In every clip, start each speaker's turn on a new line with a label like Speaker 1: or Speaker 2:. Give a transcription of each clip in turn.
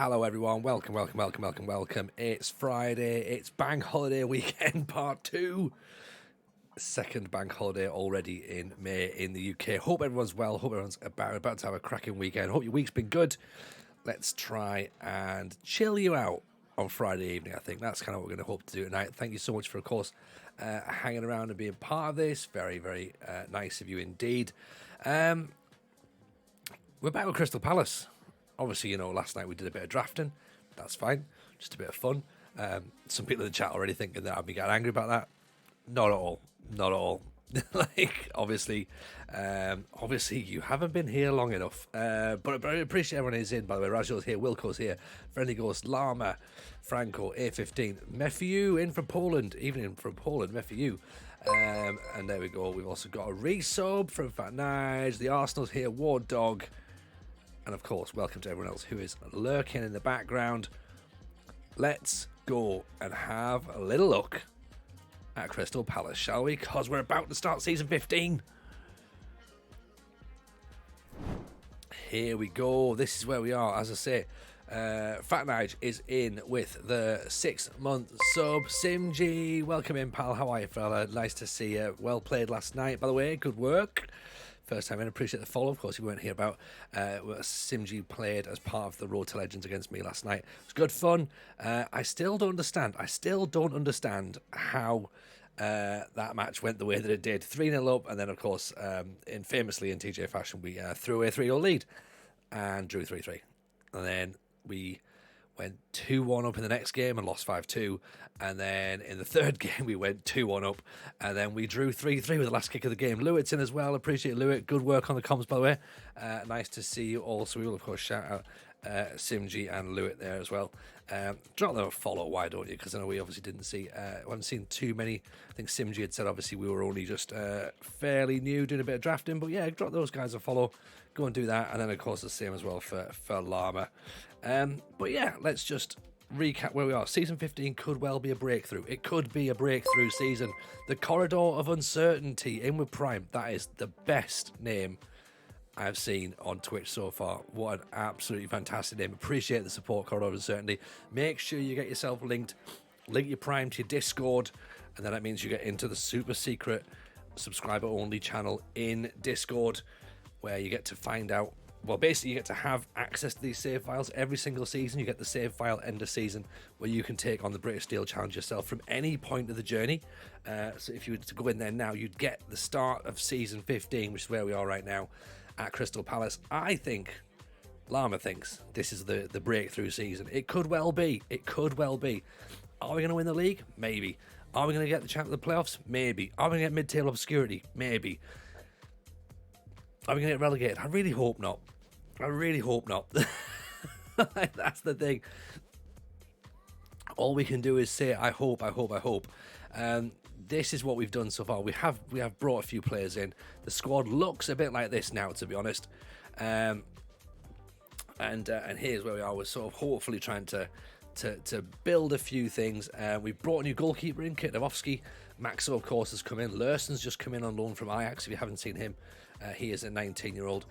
Speaker 1: Hello everyone, welcome. It's Friday, it's Bank Holiday Weekend Part 2. Second bank holiday already in May in the UK. Hope everyone's well, hope everyone's about to have a cracking weekend. Hope your week's been good. Let's try and chill you out on Friday evening, I think. That's kind of what we're going to hope to do tonight. Thank you so much for, of course, hanging around and being part of this. Very, very nice of you indeed. We're back with Crystal Palace. Obviously, you know, last night we did a bit of drafting. That's fine. Just a bit of fun. Some people in the chat already thinking that I'd be getting angry about that. Not at all. Not at all. Obviously, you haven't been here long enough. But I appreciate everyone is in, by the way. Rajo's here, Wilco's here, Friendly Ghost, Lama, Franco, A15, Mefiu in from Poland, even in from Poland, Mefiu. And there we go. We've also got a resub from Fat Nige, the Arsenal's here, War Dog. And of course, welcome to everyone else who is lurking in the background. Let's go and have a little look at Crystal Palace, shall we? Because we're about to start season 15. Here we go. This is where we are. As I say, Fat Nige is in with the 6-month sub. Simji, welcome in, pal. How are you, fella? Nice to see you. Well played last night, by the way. Good work. First time in, appreciate the follow. Of course, you weren't here about Simji played as part of the Road to Legends against me last night. It was good fun. I still don't understand how that match went the way that it did. 3-0 up, and then, of course, famously in TJ fashion, we threw away a 3-0 lead and drew 3-3. And then we went 2-1 up in the next game and lost 5-2. And then in the third game, we went 2-1 up. And then we drew 3-3 with the last kick of the game. Lewitt's in as well. Appreciate Lewitt. Good work on the comms, by the way. Nice to see you all. So we will, of course, shout out Simji and Lewitt there as well. Drop them a follow, why don't you? Because I know we obviously didn't see, we haven't seen too many. I think Simji had said, obviously, we were only just fairly new, doing a bit of drafting. But yeah, drop those guys a follow. Go and do that. And then, of course, the same as well for Llama. But yeah, let's just recap where we are. Season 15 could well be a breakthrough. It could be a breakthrough season. The Corridor of Uncertainty in with Prime. That is the best name I've seen on Twitch so far. What an absolutely fantastic name. Appreciate the support, Corridor of Uncertainty. Make sure you get yourself linked. Link your Prime to your Discord, and then that means you get into the super secret subscriber only channel in Discord, where you get to find out, well, basically you get to have access to these save files every single season. You get the save file end of season where you can take on the British Steel Challenge yourself from any point of the journey. So if you were to go in there now, you'd get the start of season 15, which is where we are right now at Crystal Palace. I think, Llama thinks, this is the breakthrough season. It could well be. It could well be. Are we going to win the league? Maybe. Are we going to get the chance of the playoffs? Maybe. Are we going to get mid-table obscurity? Maybe. Are we going to get relegated? I really hope not. I really hope not. That's the thing. All we can do is say, I hope. This is what we've done so far. We have brought a few players in. The squad looks a bit like this now, to be honest. And here's where we are. We're sort of hopefully trying to build a few things. We've brought a new goalkeeper in, Kitnavovsky. Maxo, of course, has come in. Lurson's just come in on loan from Ajax. If you haven't seen him, he is a 19-year-old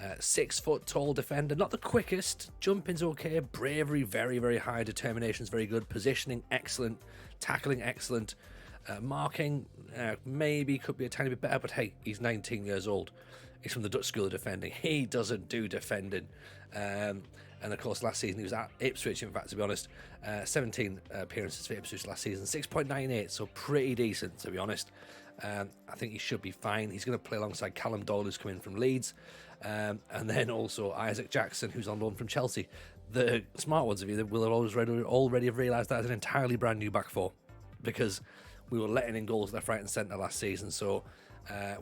Speaker 1: 6-foot tall defender. Not the quickest. Jumping's okay. Bravery, very, very high. Determination's very good. Positioning, excellent. Tackling, excellent. Marking, maybe could be a tiny bit better, but hey, he's 19 years old. He's from the Dutch School of Defending. He doesn't do defending. And of course, last season he was at Ipswich, in fact, to be honest. 17 appearances for Ipswich last season, 6.98, so pretty decent, to be honest. I think he should be fine. He's going to play alongside Callum Doyle, who's coming from Leeds. And then also Isaac Jackson, who's on loan from Chelsea. The smart ones of you will have already have realised that is an entirely brand new back four, because we were letting in goals left, right and centre last season. So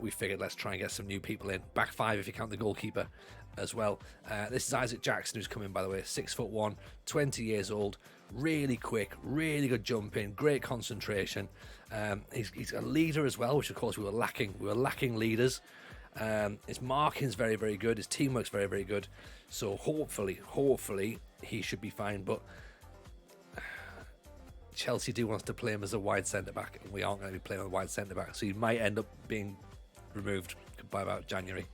Speaker 1: we figured let's try and get some new people in. Back five if you count the goalkeeper as well. This is Isaac Jackson, who's coming, by the way, 6'1", 20 years old, really quick, really good jumping, great concentration. He's a leader as well, which of course we were lacking. We were lacking leaders. His marking's very, very good. His teamwork's very, very good. So hopefully he should be fine. But Chelsea do want us to play him as a wide centre-back, and we aren't going to be playing on a wide centre-back, so he might end up being removed by about January.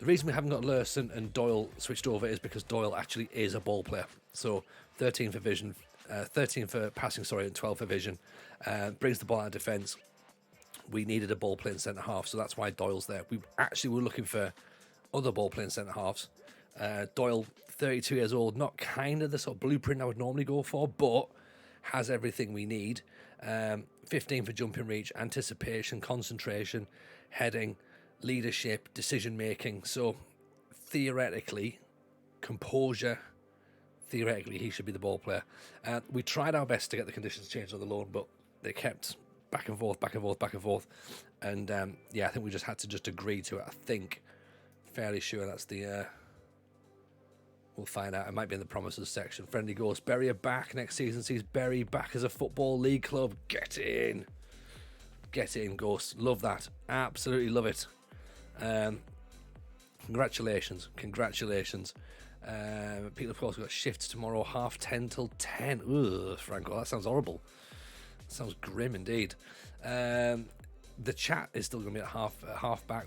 Speaker 1: The reason we haven't got Lurson and Doyle switched over is because Doyle actually is a ball player. So 13 for vision, 13 for passing, and 12 for vision. Brings the ball out of defence. We needed a ball playing centre half, so that's why Doyle's there. We actually were looking for other ball playing centre halves. Doyle, 32 years old, not kind of the sort of blueprint I would normally go for, but has everything we need. 15 for jumping reach, anticipation, concentration, heading, leadership, decision making. So theoretically, composure. Theoretically, he should be the ball player. We tried our best to get the conditions changed on the loan, but they kept back and forth. And I think we just had to just agree to it. I think, fairly sure that's the... we'll find out. It might be in the promises section. Friendly Ghost. Bury are back next season. Sees Bury back as a Football League club. Get in. Get in, Ghost. Love that. Absolutely love it. Congratulations. People, of course, got shifts tomorrow, 10:30 till 10. Ugh, Franco, that sounds horrible. That sounds grim indeed. The chat is still going to be at half back.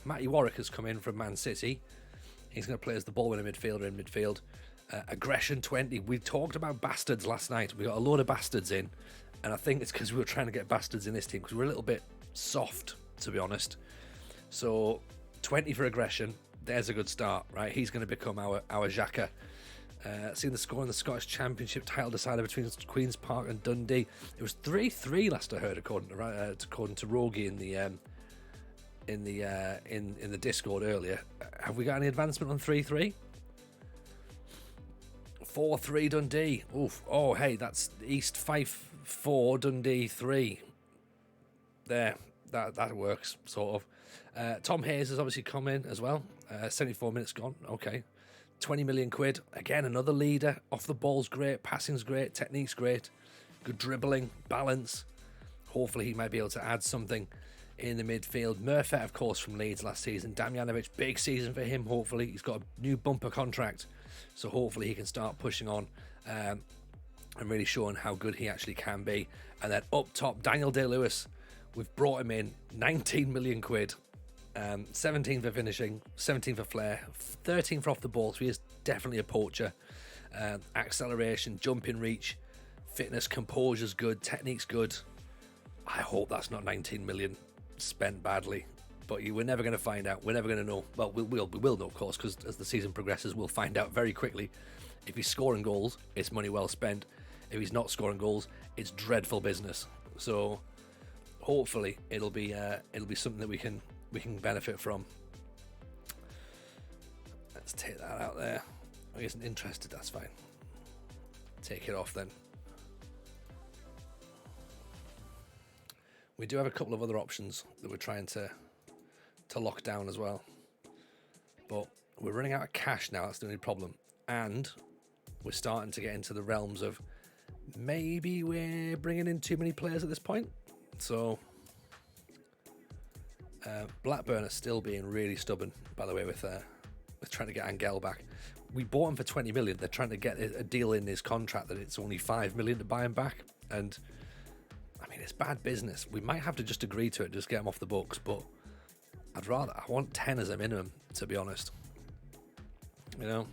Speaker 1: Matty Warwick has come in from Man City. He's going to play as the ball winner midfielder in midfield. Aggression 20. We talked about bastards last night. We got a load of bastards in, and I think it's because we were trying to get bastards in this team because we're a little bit soft, to be honest. So 20 for aggression. There's a good start, right? He's going to become our Xhaka. Seeing the score in the Scottish Championship title decider between Queen's Park and Dundee. It was 3-3 last I heard, according to Rogie in the Discord earlier. Have we got any advancement on 3-3? 4-3 Dundee. Oof. Oh, hey, that's East Fife 4, Dundee 3. There, that works sort of. Tom Hayes has obviously come in as well. 74 minutes gone. Okay. 20 million quid. Again, another leader. Off the ball's great. Passing's great. Technique's great. Good dribbling. Balance. Hopefully he might be able to add something in the midfield. Murphy, of course, from Leeds last season. Damjanovic, big season for him, hopefully. He's got a new bumper contract. So hopefully he can start pushing on and really showing how good he actually can be. And then up top, Daniel Day-Lewis. We've brought him in. 19 million quid. 17 for finishing, 17 for flair, 13 for off the ball, so he is definitely a poacher. Acceleration, jumping reach, fitness, composure's good, technique's good. I hope that's not 19 million spent badly, but we're never going to find out. We're never going to know. Well, we will know, of course, because as the season progresses, we'll find out very quickly. If he's scoring goals, it's money well spent. If he's not scoring goals, it's dreadful business. So hopefully it'll be something that we can benefit from. Let's take that out there. He isn't interested, that's fine. Take it off then. We do have a couple of other options that we're trying to lock down as well. But we're running out of cash now, that's the only problem. And we're starting to get into the realms of maybe we're bringing in too many players at this point. So Blackburn are still being really stubborn, by the way, with trying to get Angel back. We bought him for 20 million. They're trying to get a deal in his contract that it's only 5 million to buy him back. And I mean, it's bad business. We might have to just agree to it, just get him off the books. But I want 10 as a minimum, to be honest. You know,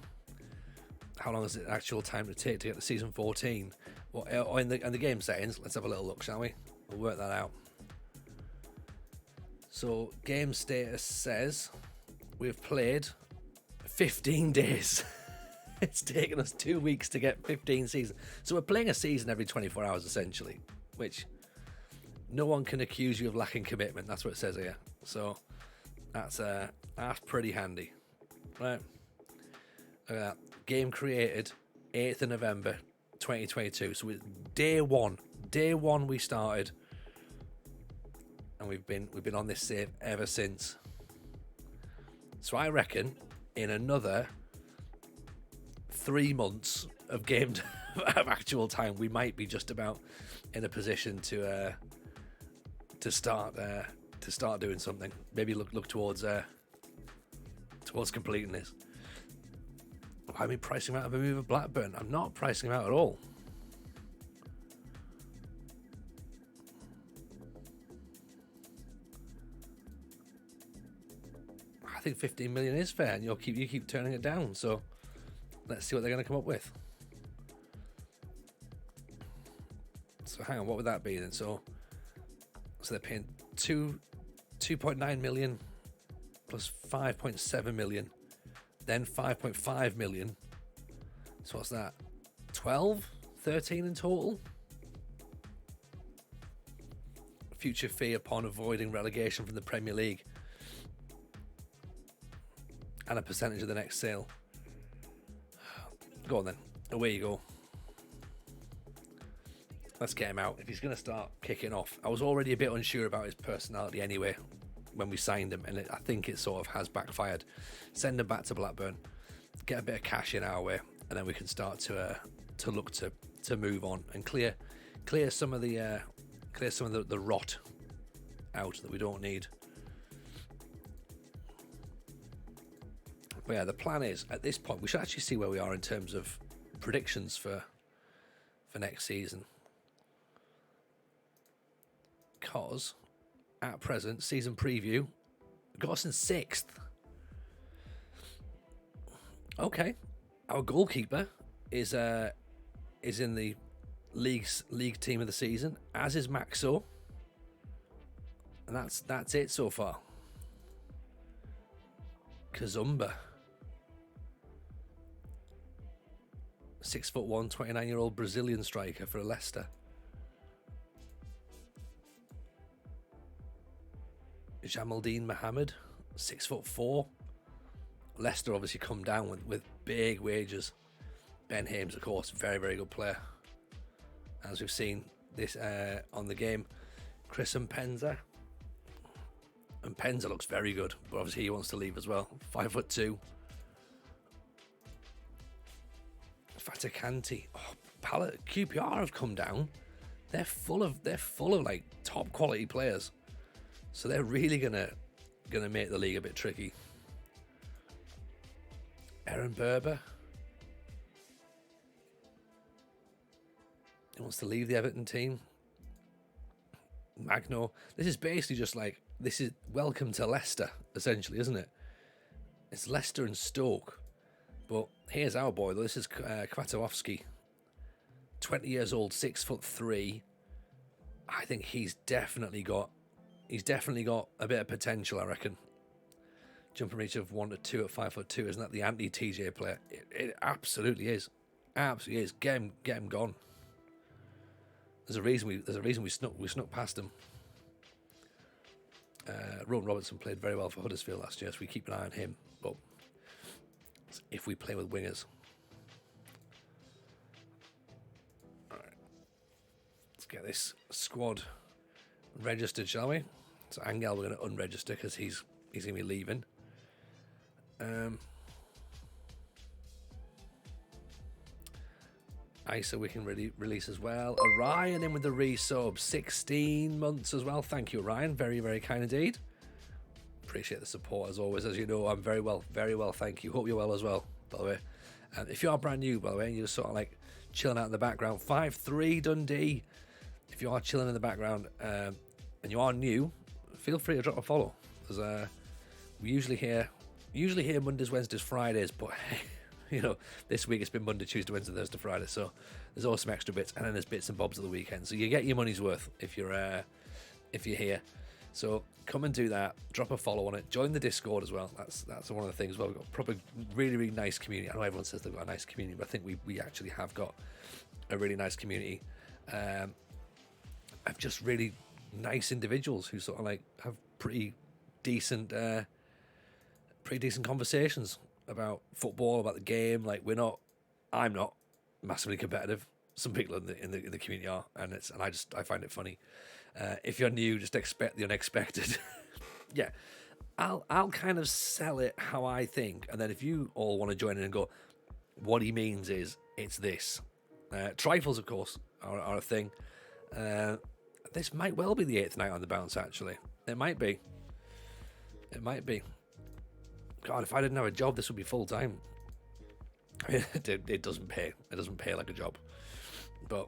Speaker 1: how long is it actual time to take to get to season 14? Well, in the game settings, let's have a little look, shall we? We'll work that out. So game status says we've played 15 days. It's taken us 2 weeks to get 15 seasons. So we're playing a season every 24 hours essentially, which no one can accuse you of lacking commitment. That's what it says here. So that's pretty handy. Right. Look at that. Game created 8th of November 2022. So day one we started. And we've been on this save ever since. So I reckon in another 3 months of game of actual time, we might be just about in a position to start doing something. Maybe look towards completing this. Why am I pricing him out of a move of Blackburn? I'm not pricing him out at all. think 15 million is fair, and you keep turning it down. So let's see what they're going to come up with. So hang on, what would that be then? So they're paying 2.9 million plus 5.7 million, then 5.5 million. So what's that? 12, 13 in total. Future fee upon avoiding relegation from the Premier League, and a percentage of the next sale. Go on then, away you go. Let's get him out. If he's going to start kicking off, I was already a bit unsure about his personality anyway when we signed him, and I think it sort of has backfired. Send him back to Blackburn, get a bit of cash in our way, and then we can start to look to move on and clear some of the rot out that we don't need. But yeah, the plan is at this point we should actually see where we are in terms of predictions for next season. Because at present, season preview got us in 6th. Okay, our goalkeeper is in the league team of the season, as is Maxo, and that's it so far. Kazumba, 6'1", 29-year-old Brazilian striker for Leicester. Jamaldine Mohammed, 6'4". Leicester obviously come down with big wages. Ben Hames, of course, very, very good player, as we've seen this on the game. Chris Mpenza. And Mpenza looks very good, but obviously he wants to leave as well. 5'2". Fatakanti. Oh, QPR have come down. They're full of like top quality players. So they're really gonna make the league a bit tricky. Aaron Berber. He wants to leave the Everton team. Magno. This is basically just like, this is welcome to Leicester, essentially, isn't it? It's Leicester and Stoke. But here's our boy, though. This is Kwiatkowski. 20 years old, 6'3". I think he's definitely got a bit of potential, I reckon. Jumping reach of 1 to 2 at 5'2", isn't that the anti-TJ player? It absolutely is. Absolutely is. Get him gone. There's a reason we snuck past him. Rowan Robertson played very well for Huddersfield last year, so we keep an eye on him. But if we play with wingers, all right, let's get this squad registered, shall we? So Angel, we're going to unregister because he's going to be leaving. Isa we can release as well. Orion in with the resub, 16 months as well. Thank you, Orion. Very, very kind indeed. Appreciate the support as always. As you know, I'm very well, thank you. Hope you're well as well, by the way. If you are brand new, by the way, and you're sort of like chilling out in the background, 5-3 Dundee. If you are chilling in the background and you are new, feel free to drop a follow. Because we usually hear Mondays, Wednesdays, Fridays, but you know, this week it's been Monday, Tuesday, Wednesday, Thursday, Friday. So there's always some extra bits, and then there's bits and bobs at the weekend. So you get your money's worth if you're here. So come and do that. Drop a follow on it. Join the Discord as well. That's one of the things. Well, we've got a proper, really, really nice community. I know everyone says they've got a nice community, but I think we actually have got a really nice community of just really nice individuals who sort of like have pretty decent conversations about football, about the game. Like I'm not massively competitive. Some people in the community are, and I find it funny. If you're new, just expect the unexpected. Yeah, I'll kind of sell it how I think, and then if you all want to join in and go, what he means is it's this. Trifles, of course, are a thing. This might well be the 8th night on the bounce. Actually, it might be. God, if I didn't have a job, this would be full time. I mean, it doesn't pay. It doesn't pay like a job, but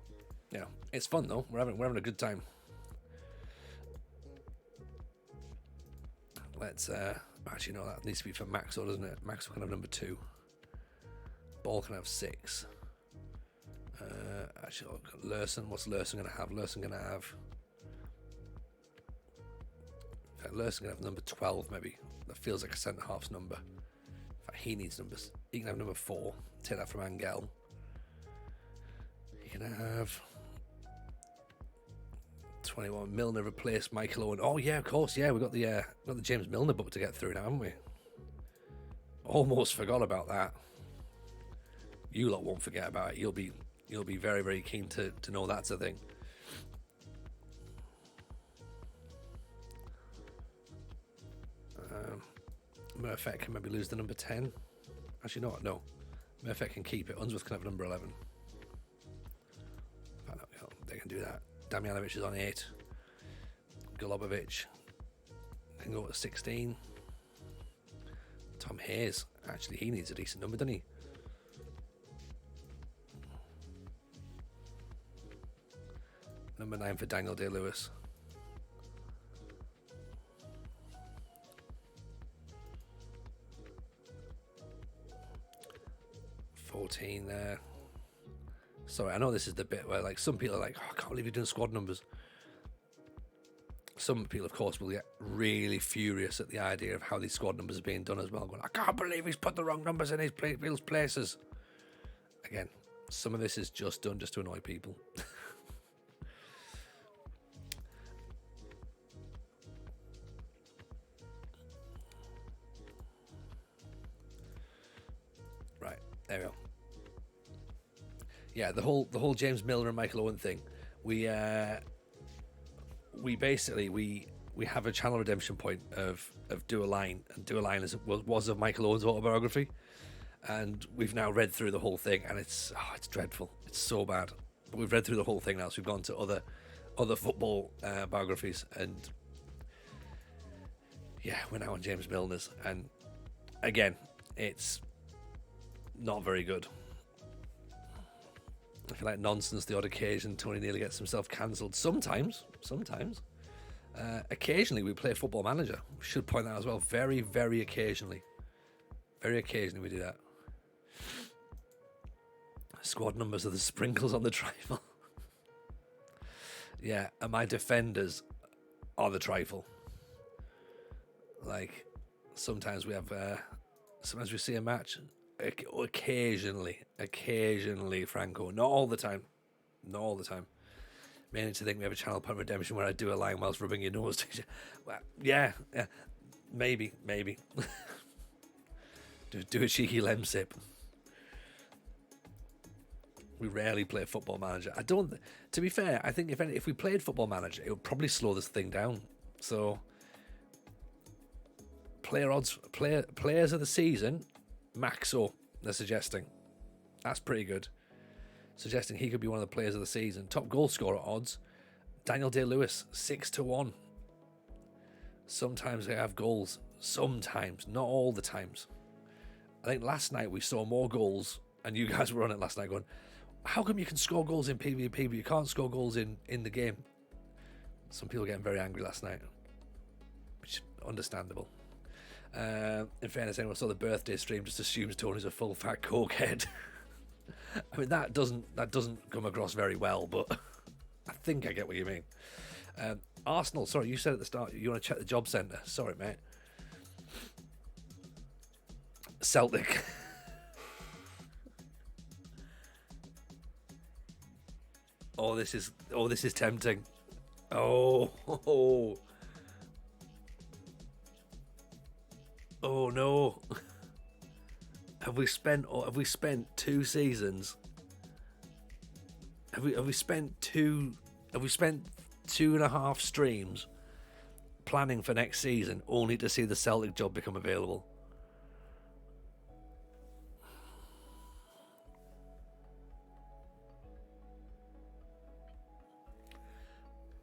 Speaker 1: you know, it's fun though. We're having a good time. Let's Actually, no, that needs to be for Maxwell, doesn't it? Maxwell can have number 2. Ball can have 6. Actually, Lurson. What's Lurson going to have? Lurson going to have... Lurson going to have number 12, maybe. That feels like a centre-half's number. In fact, he needs numbers. He can have number 4. Take that from Angel. He can have... 21. Milner replaced Michael Owen. Oh, yeah, of course. Yeah, we've got the James Milner book to get through now, haven't we? Almost forgot about that. You lot won't forget about it. You'll be very, very keen to know that's a thing. Murphy can maybe lose the number 10. Actually, no. Murphy can keep it. Unsworth can have number 11. They can do that. Damjanovic is on 8. Golubovic can go to 16. Tom Hayes, actually, he needs a decent number, doesn't he? Number 9 for Daniel Day-Lewis. There. Sorry, I know this is the bit where like some people are like, oh, I can't believe you're doing squad numbers. Some people, of course, will get really furious at the idea of how these squad numbers are being done as well. Going, I can't believe he's put the wrong numbers in his people's places. Again, some of this is just done just to annoy people. Right, there we go. Yeah, the whole James Milner and Michael Owen thing. We basically have a channel redemption point of Do a Line, and Do a Line was of Michael Owen's autobiography, and we've now read through the whole thing, and it's dreadful. It's so bad. But we've read through the whole thing now, so we've gone to other football biographies, and yeah, we're now on James Milner's, and again, it's not very good. I feel like nonsense the odd occasion. Tony nearly gets himself cancelled. Sometimes. Occasionally we play Football Manager. We should point that out as well. Very, very occasionally. Very occasionally we do that. Squad numbers are the sprinkles on the trifle. Yeah, and my defenders are the trifle. Like, sometimes we have... sometimes we see a match... Occasionally, Franco. Not all the time. Mainly to think we have a channel point redemption where I do a line whilst rubbing your nose. Well, yeah, maybe. do a cheeky lem sip. We rarely play Football Manager. To be fair, I think if we played Football Manager, it would probably slow this thing down. So, players of the season. Maxo, they're suggesting. That's pretty good. Suggesting he could be one of the players of the season. Top goal scorer odds. Daniel Day-Lewis, 6-1. Sometimes they have goals. Sometimes. Not all the times. I think last night we saw more goals, and you guys were on it last night going, how come you can score goals in PvP, but you can't score goals in the game? Some people getting very angry last night. Which is understandable. In fairness, anyone saw the birthday stream just assumes Tony's a full fat cokehead. I mean, that doesn't come across very well, but I think I get what you mean. Arsenal, sorry, you said at the start you want to check the job centre. Sorry, mate. Celtic. This is tempting. Oh no. Have we spent 2 seasons? Have we spent 2.5 streams planning for next season only to see the Celtic job become available?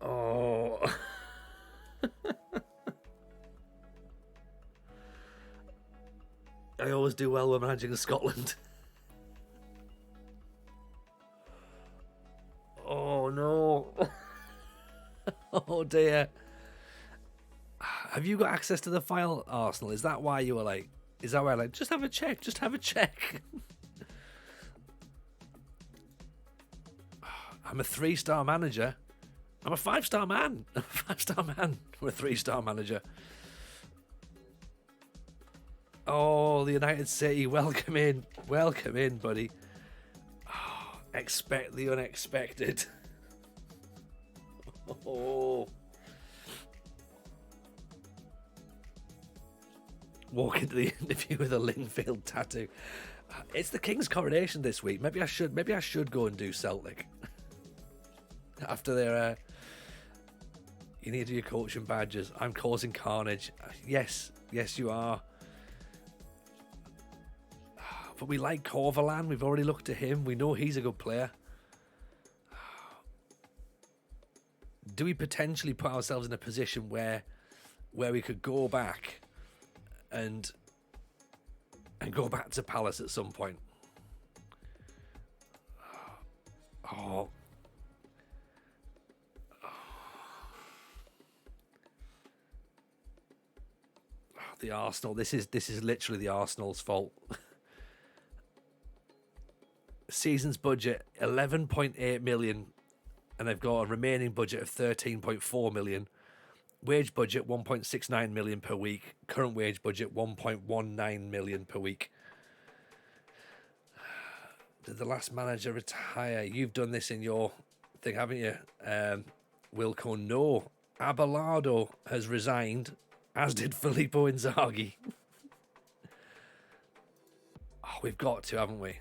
Speaker 1: Oh. I always do well when managing Scotland. Oh no. Oh dear. Have you got access to the file, Arsenal? Is that why you were like? Is that why like just have a check? Just have a check. I'm a 3-star manager. I'm a 5-star man. I'm a 5-star man. I'm a 3-star manager. Oh, the United City, welcome in. Welcome in, buddy. Oh, expect the unexpected. Oh. Walk into the interview with a Linfield tattoo. It's the King's coronation this week. Maybe I should go and do Celtic. After their you need to do your coaching badges. I'm causing carnage. Yes, you are. But we like Corvalan. We've already looked at him. We know he's a good player. Do we potentially put ourselves in a position where we could go back and go back to Palace at some point? Oh. The Arsenal. This is literally the Arsenal's fault. Season's budget 11.8 million, and they've got a remaining budget of 13.4 million. Wage budget 1.69 million per week. Current wage budget 1.19 million per week. Did the last manager retire? You've done this in your thing, haven't you? Wilco, no. Abelardo has resigned, as did Filippo Inzaghi. Oh, we've got to, haven't we?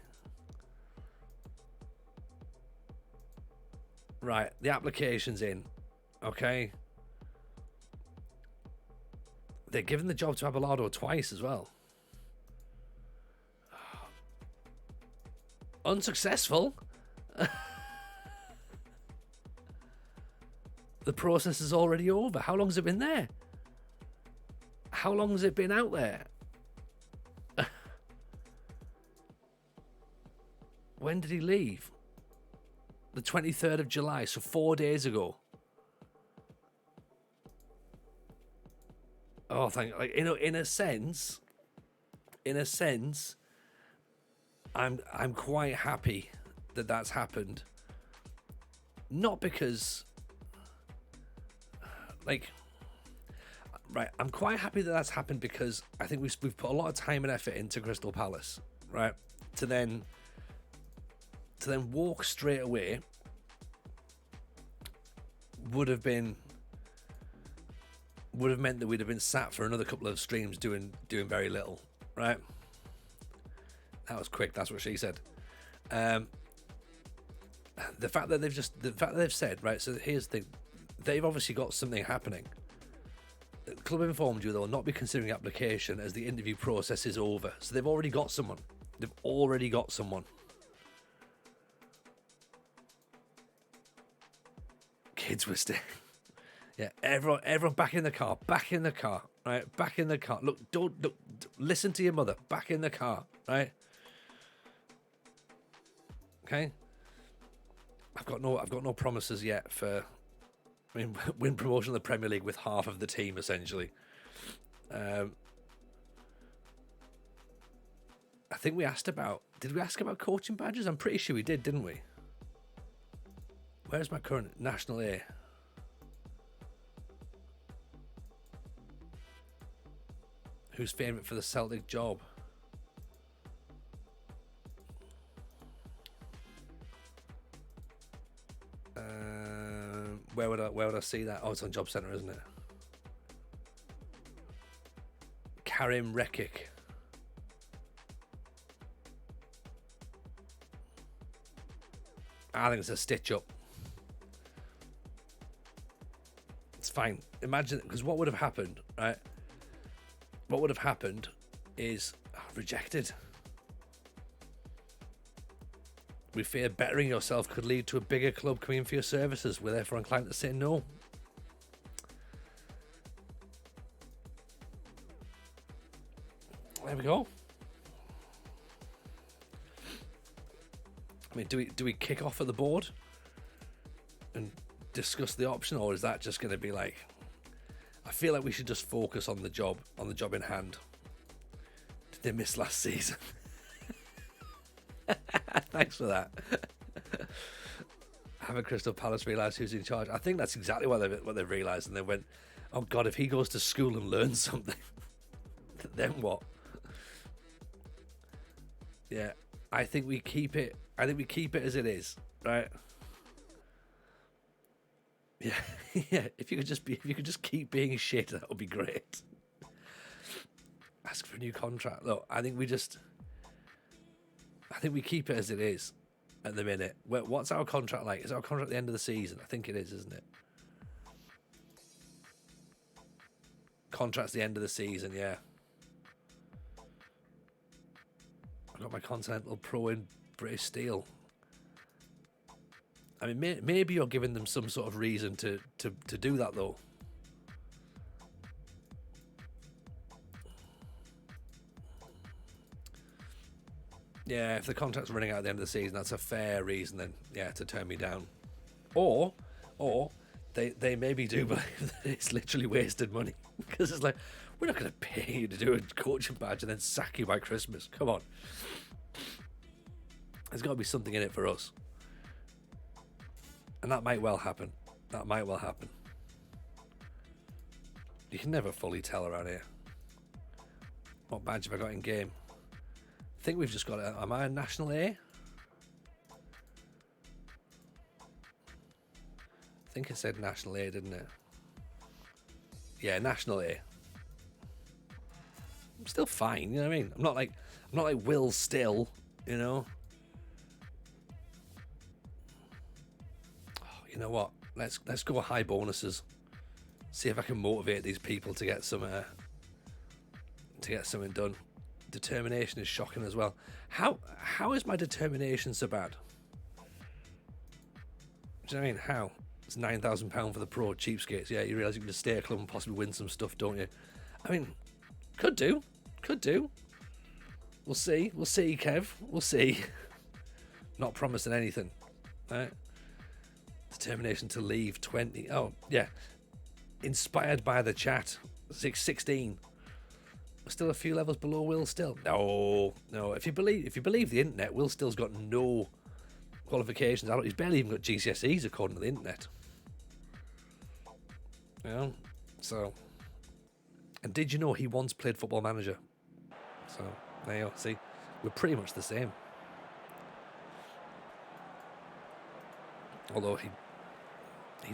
Speaker 1: Right, the application's in. Okay. They're giving the job to Abelardo twice as well. Unsuccessful. The process is already over. How long has it been there? How long has it been out there? When did he leave? The 23rd of July, so 4 days ago. Oh, thank you. Like, in a sense, I'm quite happy that that's happened. Not because, like, right, I'm quite happy that that's happened because I think we've put a lot of time and effort into Crystal Palace, right? To then walk straight away would have meant that we'd have been sat for another couple of streams doing very little, right? That was quick. That's what she said. The fact that they've said, right, so here's the thing, they've obviously got something happening. The club informed you they'll not be considering application as the interview process is over. So they've already got someone. Kids were staying. Yeah, everyone back in the car, right? Back in the car. Look, listen to your mother. Back in the car, right? Okay. I've got no promises yet for, win promotion of the Premier League with half of the team essentially. I think did we ask about coaching badges? I'm pretty sure we did, didn't we? Where's my current National A? Who's favourite for the Celtic job? Where would I see that? Oh, it's on Job Centre, isn't it? Karim Rekic. I think it's a stitch up. It's fine. Imagine, because what would have happened, right? What would have happened is rejected. We fear bettering yourself could lead to a bigger club coming in for your services. We're therefore inclined to say no. There we go. Do we kick off at the board and discuss the option, or is that just going to be like, I feel like we should just focus on the job in hand. Did they miss last season? Thanks for that. Haven't Crystal Palace realised who's in charge? I think that's exactly what they've realised, and they went, "Oh God, if he goes to school and learns something, then what?" Yeah, I think we keep it. I think we keep it as it is, right? Yeah, yeah. If you could just keep being shit, that would be great. Ask for a new contract. Look, I think we keep it as it is at the minute. What's our contract like? Is our contract at the end of the season? I think it is, isn't it? Contract's the end of the season, yeah. I've got my Continental Pro in British Steel. I mean, maybe you're giving them some sort of reason to do that, though. Yeah, if the contract's running out at the end of the season, that's a fair reason then, yeah, to turn me down. Or they maybe do believe that it's literally wasted money. Because it's like, we're not going to pay you to do a coaching badge and then sack you by Christmas. Come on. There's got to be something in it for us. And that might well happen. That might well happen. You can never fully tell around here. What badge have I got in game? I think we've just got am I a National A? I think it said National A, didn't it? Yeah, National A. I'm still fine, you know what I mean? I'm not like Will Still, you know. Oh, you know what? Let's go high bonuses. See if I can motivate these people to get something done. Determination is shocking as well. How is my determination so bad? Do you know what I mean? How? It's £9,000 for the pro cheapskates. Yeah, you realise you can just stay at a club and possibly win some stuff, don't you? I mean, could do. We'll see, Kev. We'll see. Not promising anything. Right? Determination to leave 20. Oh, yeah. Inspired by the chat. 16. We're still a few levels below Will Still. No. If you believe the internet, Will Still's got no qualifications. He's barely even got GCSEs according to the internet. You know? So, and did you know he once played Football Manager? So there you go. See, we're pretty much the same. Although he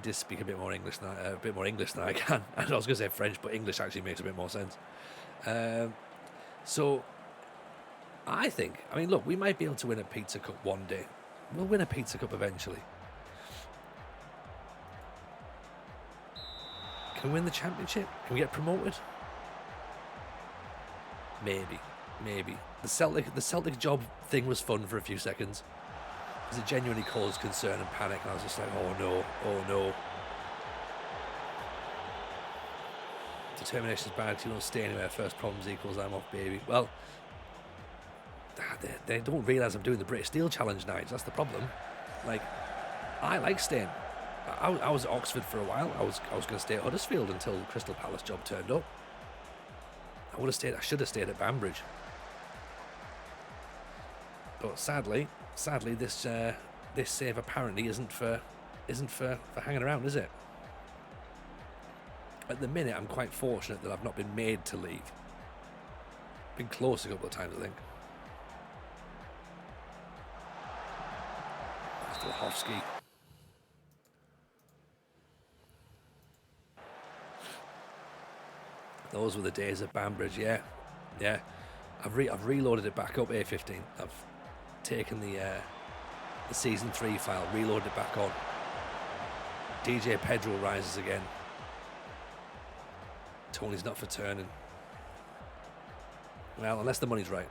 Speaker 1: did speak a bit more English than I can. I was going to say French, but English actually makes a bit more sense. So I mean, look, we might be able to win a Pizza Cup one day. We'll win a Pizza Cup eventually. Can we win the championship? Can we get promoted? Maybe. The Celtic job thing was fun for a few seconds. Because it genuinely caused concern and panic. And I was just like, oh no. Determination's bad. You don't stay anywhere. First problems equals I'm off, baby. Well, they don't realise I'm doing the British Steel Challenge nights. That's the problem. Like, I like staying. I was at Oxford for a while. I was going to stay at Huddersfield until the Crystal Palace job turned up. I should have stayed at Banbridge. But sadly, this save apparently isn't for hanging around, is it? At the minute, I'm quite fortunate that I've not been made to leave. Been close a couple of times, I think. Stolhowski. Those were the days of Banbridge, yeah. I've reloaded it back up, A15. I've taken the season 3 file, reloaded it back on. DJ Pedro rises again. Tony's not for turning. Well, unless the money's right.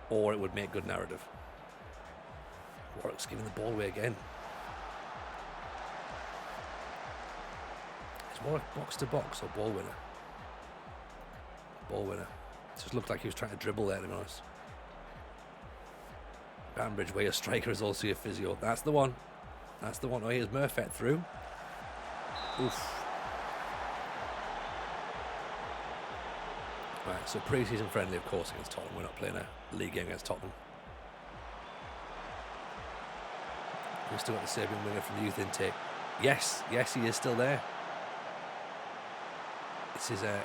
Speaker 1: Or it would make good narrative. Warwick's giving the ball away again. Is Warwick box to box or ball winner? Ball winner. It just looked like he was trying to dribble there, to be honest. Banbridge, where your striker is also your physio. That's the one. Oh, here's Murphet through. Oof. Right, so pre-season friendly, of course, against Tottenham. We're not playing a league game against Tottenham. We've still got the Serbian winger from the youth intake. Yes, he is still there. It's his, I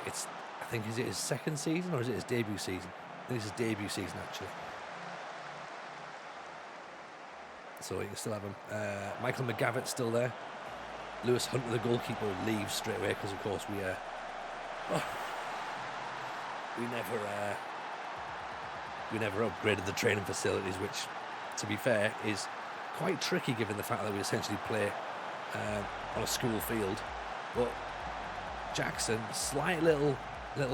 Speaker 1: think, is it his second season or is it his debut season? I think it's his debut season, actually. So you can still have him. Michael McGavitt's still there. Lewis Hunter, the goalkeeper, leaves straight away because, of course, we never upgraded the training facilities, which, to be fair, is quite tricky given the fact that we essentially play on a school field. But Jackson, slight little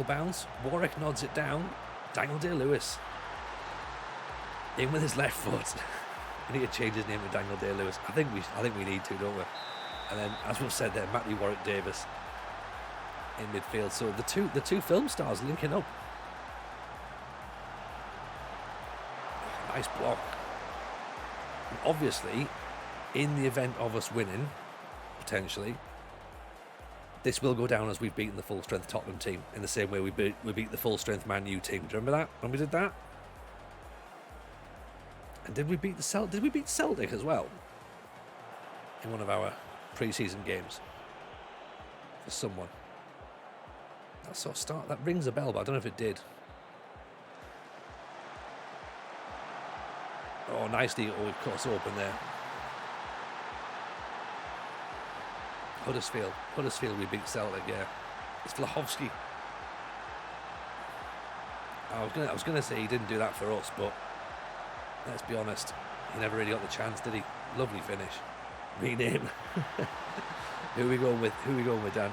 Speaker 1: bounce. Warwick nods it down. Daniel Day-Lewis in with his left foot. We need to change his name to Daniel Day-Lewis. I think we need to, don't we? And then, as we've said there, Matthew Warwick Davis in midfield. So the two film stars linking up. Nice block. And obviously, in the event of us winning, potentially, this will go down as we've beaten the full-strength Tottenham team in the same way we beat the full-strength Man U team. Do you remember that when we did that? And did we beat Celtic as well in one of our pre-season games for someone? That rings a bell, but I don't know if it did. Oh, nicely. Oh, we've cut us open there. Huddersfield, we beat Celtic, yeah. It's Vlahovsky. I was gonna say he didn't do that for us, but let's be honest, he never really got the chance, did he? Lovely finish. Rename. Who are we going with, Dan?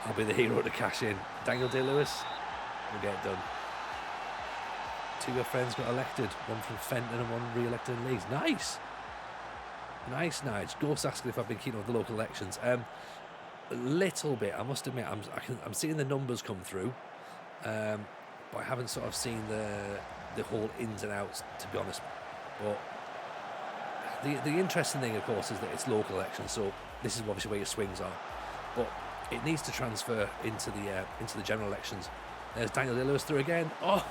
Speaker 1: I'll be the hero to cash in. Daniel Day-Lewis. We'll get it done. Two of your friends got elected. One from Fenton and one re-elected in Leeds. Nice, Nige. Ghost asking if I've been keen on the local elections. A little bit, I must admit. I'm seeing the numbers come through, but I haven't sort of seen the whole ins and outs, to be honest. But the interesting thing, of course, is that it's local elections, so this is obviously where your swings are. But it needs to transfer into the general elections. There's Daniel Day-Lewis through again. Oh,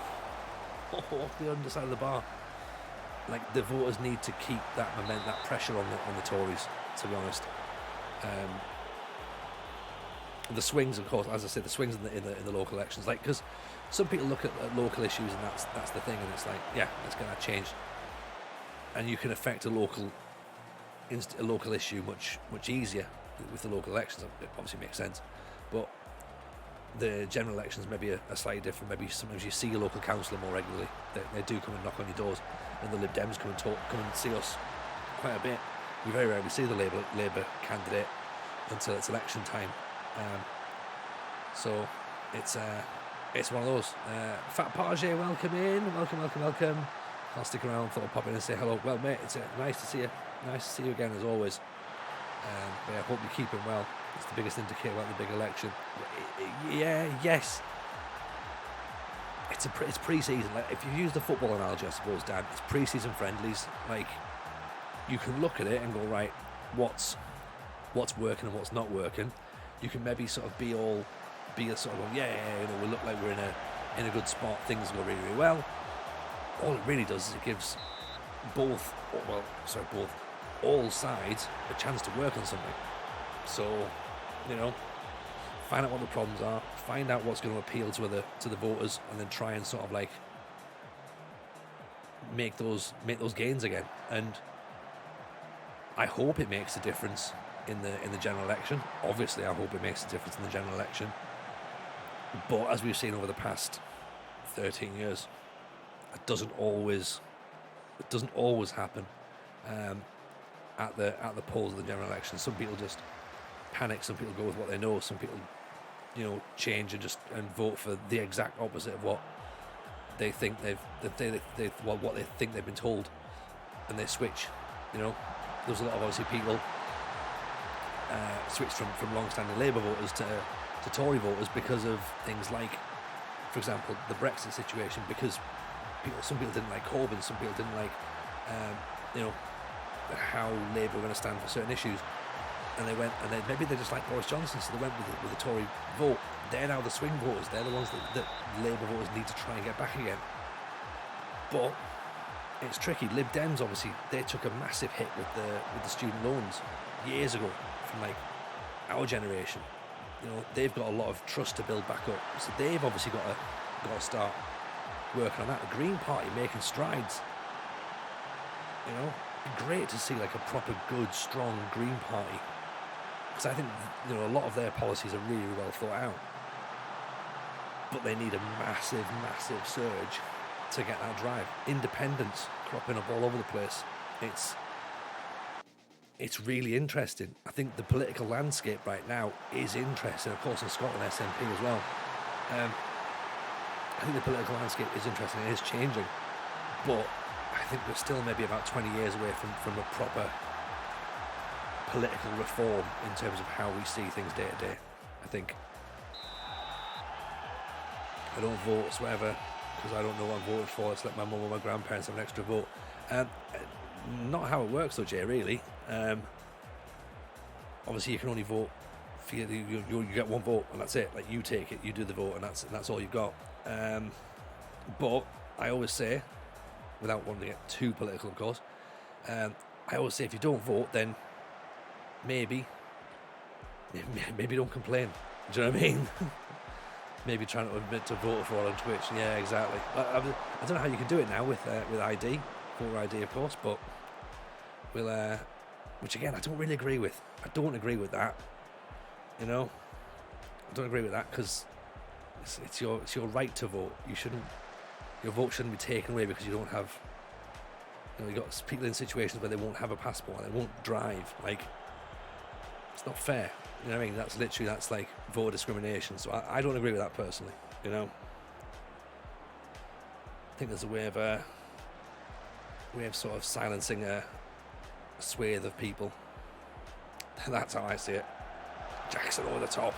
Speaker 1: the underside of the bar. Like, the voters need to keep that momentum, that pressure on the Tories, to be honest. The swings, of course, as I said, the swings in the local elections, like, because some people look at local issues and that's the thing, and it's like, yeah, let's get that changed, and you can affect a local issue much easier with the local elections. It obviously makes sense, but the general elections maybe are slightly different. Maybe sometimes you see your local councillor more regularly. They do come and knock on your doors, and the Lib Dems come and see us quite a bit. We very rarely see the Labour candidate until it's election time. So it's one of those. Fat Parge, welcome in. Welcome. I'll stick around. Thought I'd pop in and say hello. Well, mate, it's nice to see you. Nice to see you again, as always. But I hope you're keeping well. It's the biggest indicator about the big election. Yes. It's pre-season. Like, if you use the football analogy, I suppose, Dan, it's pre-season friendlies. Like, you can look at it and go, right, what's working and what's not working. You can maybe sort of be a sort of, we look like we're in a good spot. Things go really, really well. All it really does is it gives all sides a chance to work on something. So, find out what the problems are, find out what's going to appeal to the voters, and then try and sort of like make those gains again. And I hope it makes a difference in the general election. Obviously, I hope it makes a difference in the general election. But as we've seen over the past 13 years, it doesn't always happen at the polls of the general election. Some people just panic. Some people go with what they know. Some people, change and vote for the exact opposite of what they think what they think they've been told, and they switch. There's a lot of obviously people switched from long-standing Labour voters to Tory voters because of things like, for example, the Brexit situation. Because some people didn't like Corbyn, some people didn't like how Labour were going to stand for certain issues, and maybe they just like Boris Johnson, so they went with the Tory vote. They're now the swing voters. They're the ones that Labour voters need to try and get back again. But it's tricky. Lib Dems, obviously, they took a massive hit with the student loans years ago from like our generation. You know, they've got a lot of trust to build back up, so they've obviously got to start working on that. The Green Party making strides. You know, it'd be great to see like a proper good, strong Green Party, because I think, you know, a lot of their policies are really well thought out. But they need a massive, massive surge to get that drive. Independents cropping up all over the place. It's really interesting. I think the political landscape right now is interesting. Of course, in Scotland, SNP as well. I think the political landscape is interesting. It is changing. But I think we're still maybe about 20 years away from a proper political reform in terms of how we see things day to day, I think. I don't vote whatsoever because I don't know what I'm voting for. Let's let my mum or my grandparents have an extra vote. Not how it works though, Jay, really. Obviously you can only vote for you get one vote and that's it. Like, you take it, you do the vote, and that's all you've got. But I always say, without wanting to get too political, of course, I always say if you don't vote, then maybe don't complain. Do you know what I mean? Maybe trying to admit to vote for all on Twitch. Yeah, exactly. I don't know how you can do it now with ID, voter ID, of course, but we'll. Which again, I don't really agree with. I don't agree with that. You know, I don't agree with that because it's your right to vote. Your vote shouldn't be taken away because you don't have. You know, you got people in situations where they won't have a passport and they won't drive. Like, it's not fair. You know what I mean? That's like voter discrimination. So I don't agree with that personally. You know, I think there's a way of sort of silencing a swathe of people. That's how I see it. Jackson over the top.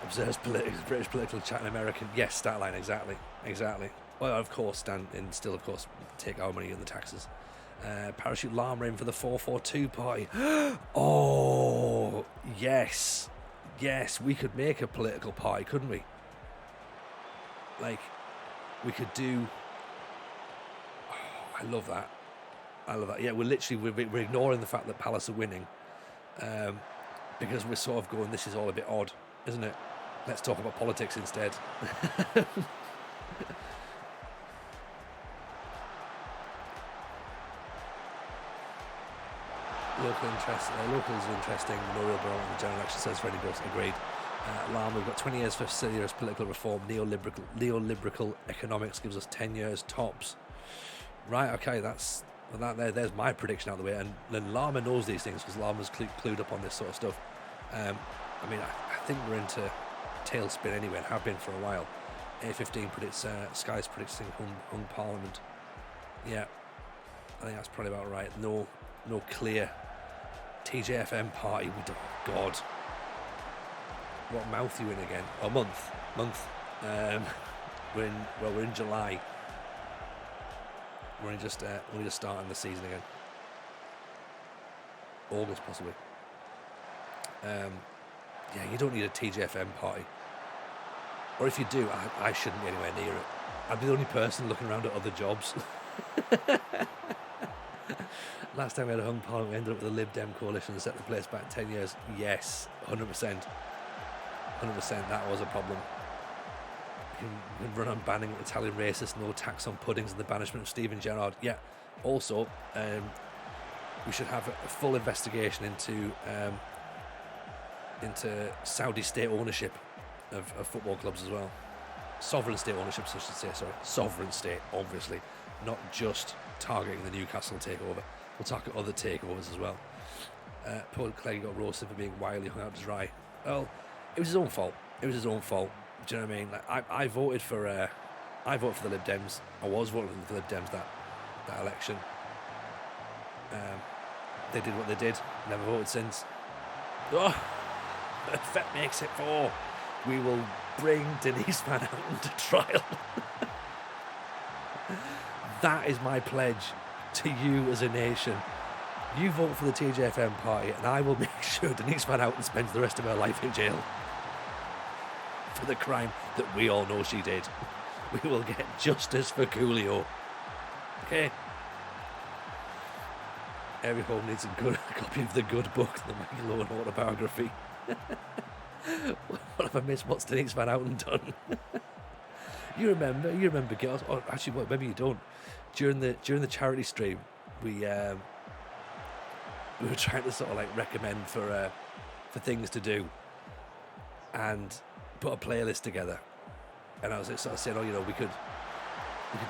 Speaker 1: Observes British political chat in American. Yes, stat line, exactly. Well, of course, still of course take our money in the taxes. Parachute llama in for the 442 party. Oh, yes, we could make a political party, couldn't we? Like, we could do. Oh, I love that. Yeah, we're ignoring the fact that Palace are winning, because we're sort of going, this is all a bit odd, isn't it? Let's talk about politics instead. Locals are interesting. Memorial Barometer, the general election says Freddie Wilson agreed. Lam, we've got 20 years for serious political reform. Neoliberal economics gives us 10 years tops. Right, okay, there's my prediction out of the way. And then Lama knows these things because Lama's clued up on this sort of stuff. I mean, I think we're into tailspin anyway, and have been for a while. A15 predicts, Sky's predicting hung Parliament. Yeah, I think that's probably about right. No clear TJFM party. God, what month are you in again? Oh, month. We're in July. We're just starting the season again. August possibly. Yeah, you don't need a TJFM party. Or if you do, I shouldn't be anywhere near it. I'd be the only person looking around at other jobs. Last time we had a hung parliament, we ended up with a Lib Dem coalition that set the place back 10 years. Yes, 100%. 100%, that was a problem. You can run on banning Italian racists, no tax on puddings, and the banishment of Stephen Gerrard. Yeah, also, we should have a full investigation into Saudi state ownership of football clubs as well. Sovereign state ownership, I should say, sorry. Sovereign state, obviously. Not just targeting the Newcastle takeover. We'll target other takeovers as well. Poor Clegg got roasted for being wildly hung out to dry. Well, it was his own fault. Do you know what I mean? Like, I voted for the Lib Dems. I was voting for the Lib Dems that election. They did what they did. Never voted since. Oh, FET makes it 4. We will bring Denise Van Houten to trial. That is my pledge to you as a nation. You vote for the TJFM party, and I will make sure Denise Van Houten spends the rest of her life in jail for the crime that we all know she did. We will get justice for Coolio. Okay? Every home needs a copy of The Good Book, the Michael Owen autobiography. What have I missed? What's Denise Van Houten done? You remember girls? Oh, actually, well, maybe you don't. During the charity stream, we were trying to sort of like recommend for things to do, and put a playlist together. And I was like, sort of saying, oh, we could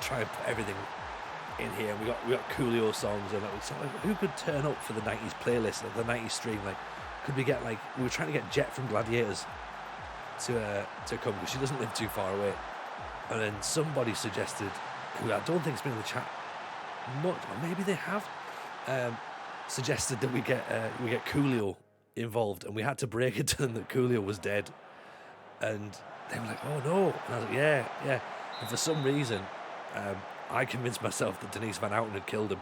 Speaker 1: try and put everything in here. And we got Coolio songs, and so like, who could turn up for the 90s playlist, like the 90s stream? Like, could we get we were trying to get Jet from Gladiators to come, because she doesn't live too far away. And then somebody suggested, who I don't think's been in the chat much, or maybe they have, suggested that we get Coolio involved, and we had to break it to them that Coolio was dead. And they were like, "Oh no!" And I was like, "Yeah." And for some reason, I convinced myself that Denise Van Houten had killed him,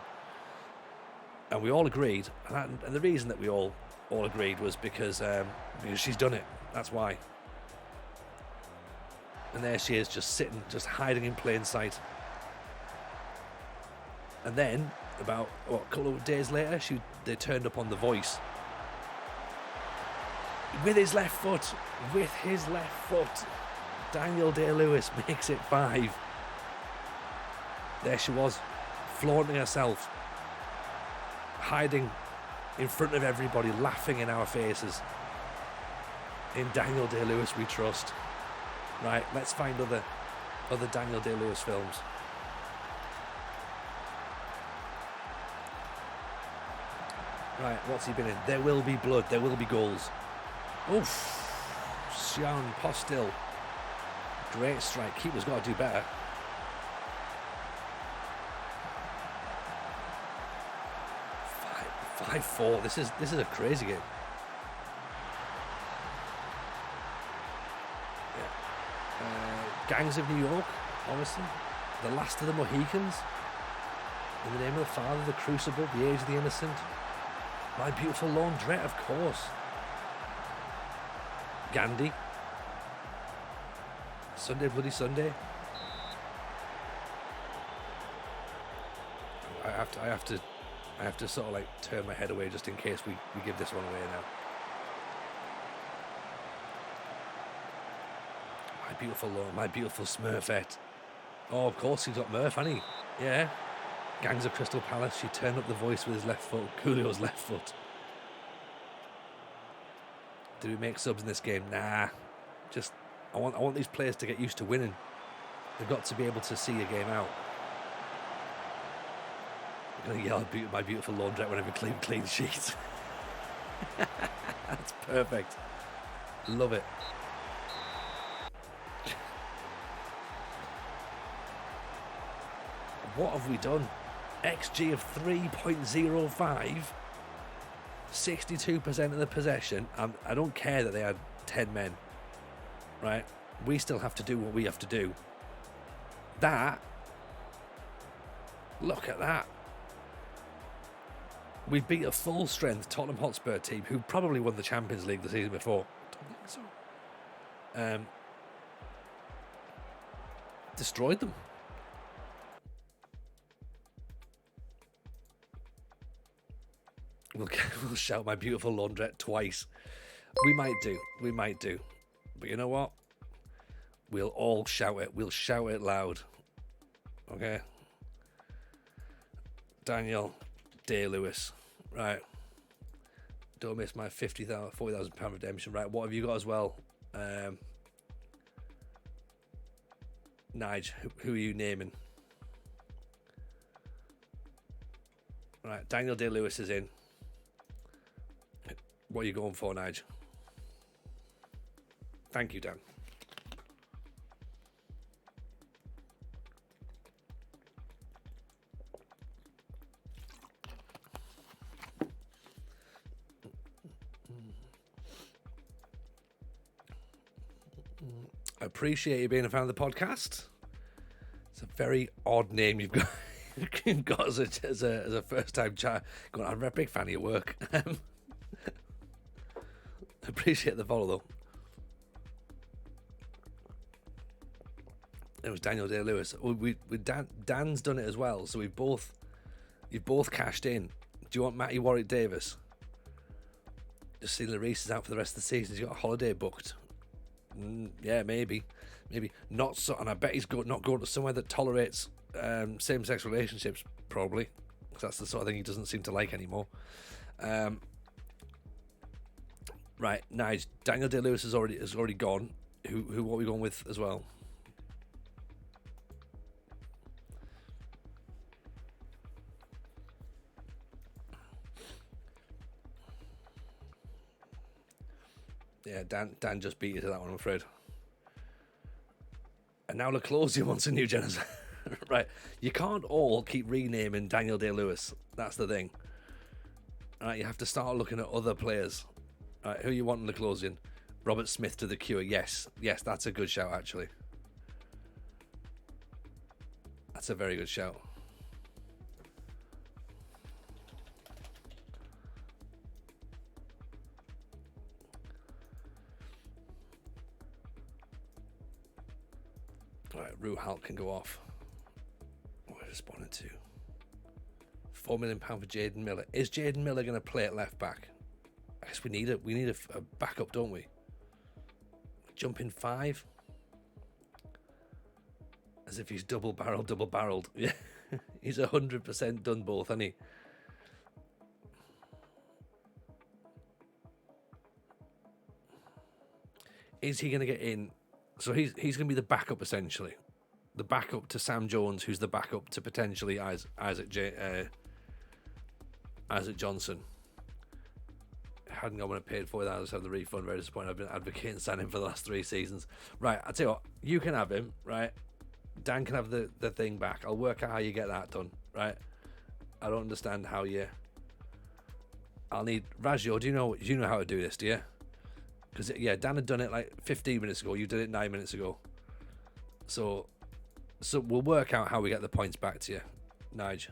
Speaker 1: and we all agreed. And the reason that we all agreed was because she's done it. That's why. And there she is, just sitting, just hiding in plain sight. And then, about a couple of days later, they turned up on The Voice. With his left foot. Daniel Day-Lewis makes it 5. There she was, flaunting herself, hiding in front of everybody, laughing in our faces. In Daniel Day-Lewis we trust. Right, let's find other Daniel Day-Lewis films. Right, what's he been in? There Will Be Blood, There Will Be Goals. Oof. Sean Postil. Great strike. Keeper's got to do better. Five, 5-4. This is a crazy game. Gangs of New York, obviously. The Last of the Mohicans. In the Name of the Father, The Crucible, The Age of the Innocent. My Beautiful Laundrette, of course. Gandhi. Sunday Bloody Sunday. I have to sort of like turn my head away just in case we give this one away now. My Beautiful Smurfette. Oh, of course he's got Murph, hasn't he? Yeah. Gangs of Crystal Palace. She turned up The Voice with his left foot. Coolio's left foot. Did we make subs in this game? Nah. Just I want these players to get used to winning. They've got to be able to see a game out. I'm going to yell My Beautiful Laundrette whenever clean sheets. That's perfect. Love it. What have we done? XG of 3.05, 62% of the possession. I don't care that they had 10 men, right? We still have to do what we have to do. Look at that. We beat a full-strength Tottenham Hotspur team who probably won the Champions League the season before. Don't think so. Destroyed them. We'll shout My Beautiful Laundrette twice. We might do. But you know what? We'll all shout it. We'll shout it loud. Okay? Daniel Day-Lewis. Right. Don't miss my £40,000 redemption. Right, what have you got as well? Nige, who are you naming? Right, Daniel Day-Lewis is in. What are you going for, Nige? Thank you, Dan. I appreciate you being a fan of the podcast. It's a very odd name you've got. got as a first time chat. Going, I'm a big fan of your work. Appreciate the follow though. It was Daniel Day-Lewis. Dan's done it as well, so you've both cashed in. Do you want Matty Warwick Davis? Just see Larice is out for the rest of the season. He's got a holiday booked. Yeah, maybe not so. And I bet he's not going to somewhere that tolerates same-sex relationships, probably, because that's the sort of thing he doesn't seem to like anymore. Right, Nige, Daniel Day-Lewis has already gone. Who what are we going with as well? Yeah, Dan just beat you to that one, I'm afraid. And now Leclosier wants a new genocide. Right, you can't all keep renaming Daniel Day-Lewis. That's the thing. All right, you have to start looking at other players. All right, who you want in Leclosier? Robert Smith to the Cure. Yes, that's a good shout, actually. That's a very good shout. Right, Rue Halt can go off. What I responded to. £4 million for Jaden Miller. Is Jaden Miller going to play at left back? I guess we need a backup, don't we? Jumping 5. As if he's double barreled. Yeah, he's 100% done both, hasn't he? Is he going to get in? So he's going to be the backup, essentially. The backup to Sam Jones, who's the backup to potentially Isaac Johnson. Hadn't got when I paid for that. I just have the refund. Very disappointed. I've been advocating signing him for the last 3 seasons. Right, I'll tell you what. You can have him, right? Dan can have the thing back. I'll work out how you get that done, right? I don't understand how you... I'll need... Rajio, do you know how to do this, do you? Because, yeah, Dan had done it like 15 minutes ago. You did it 9 minutes ago. So we'll work out how we get the points back to you, Nige.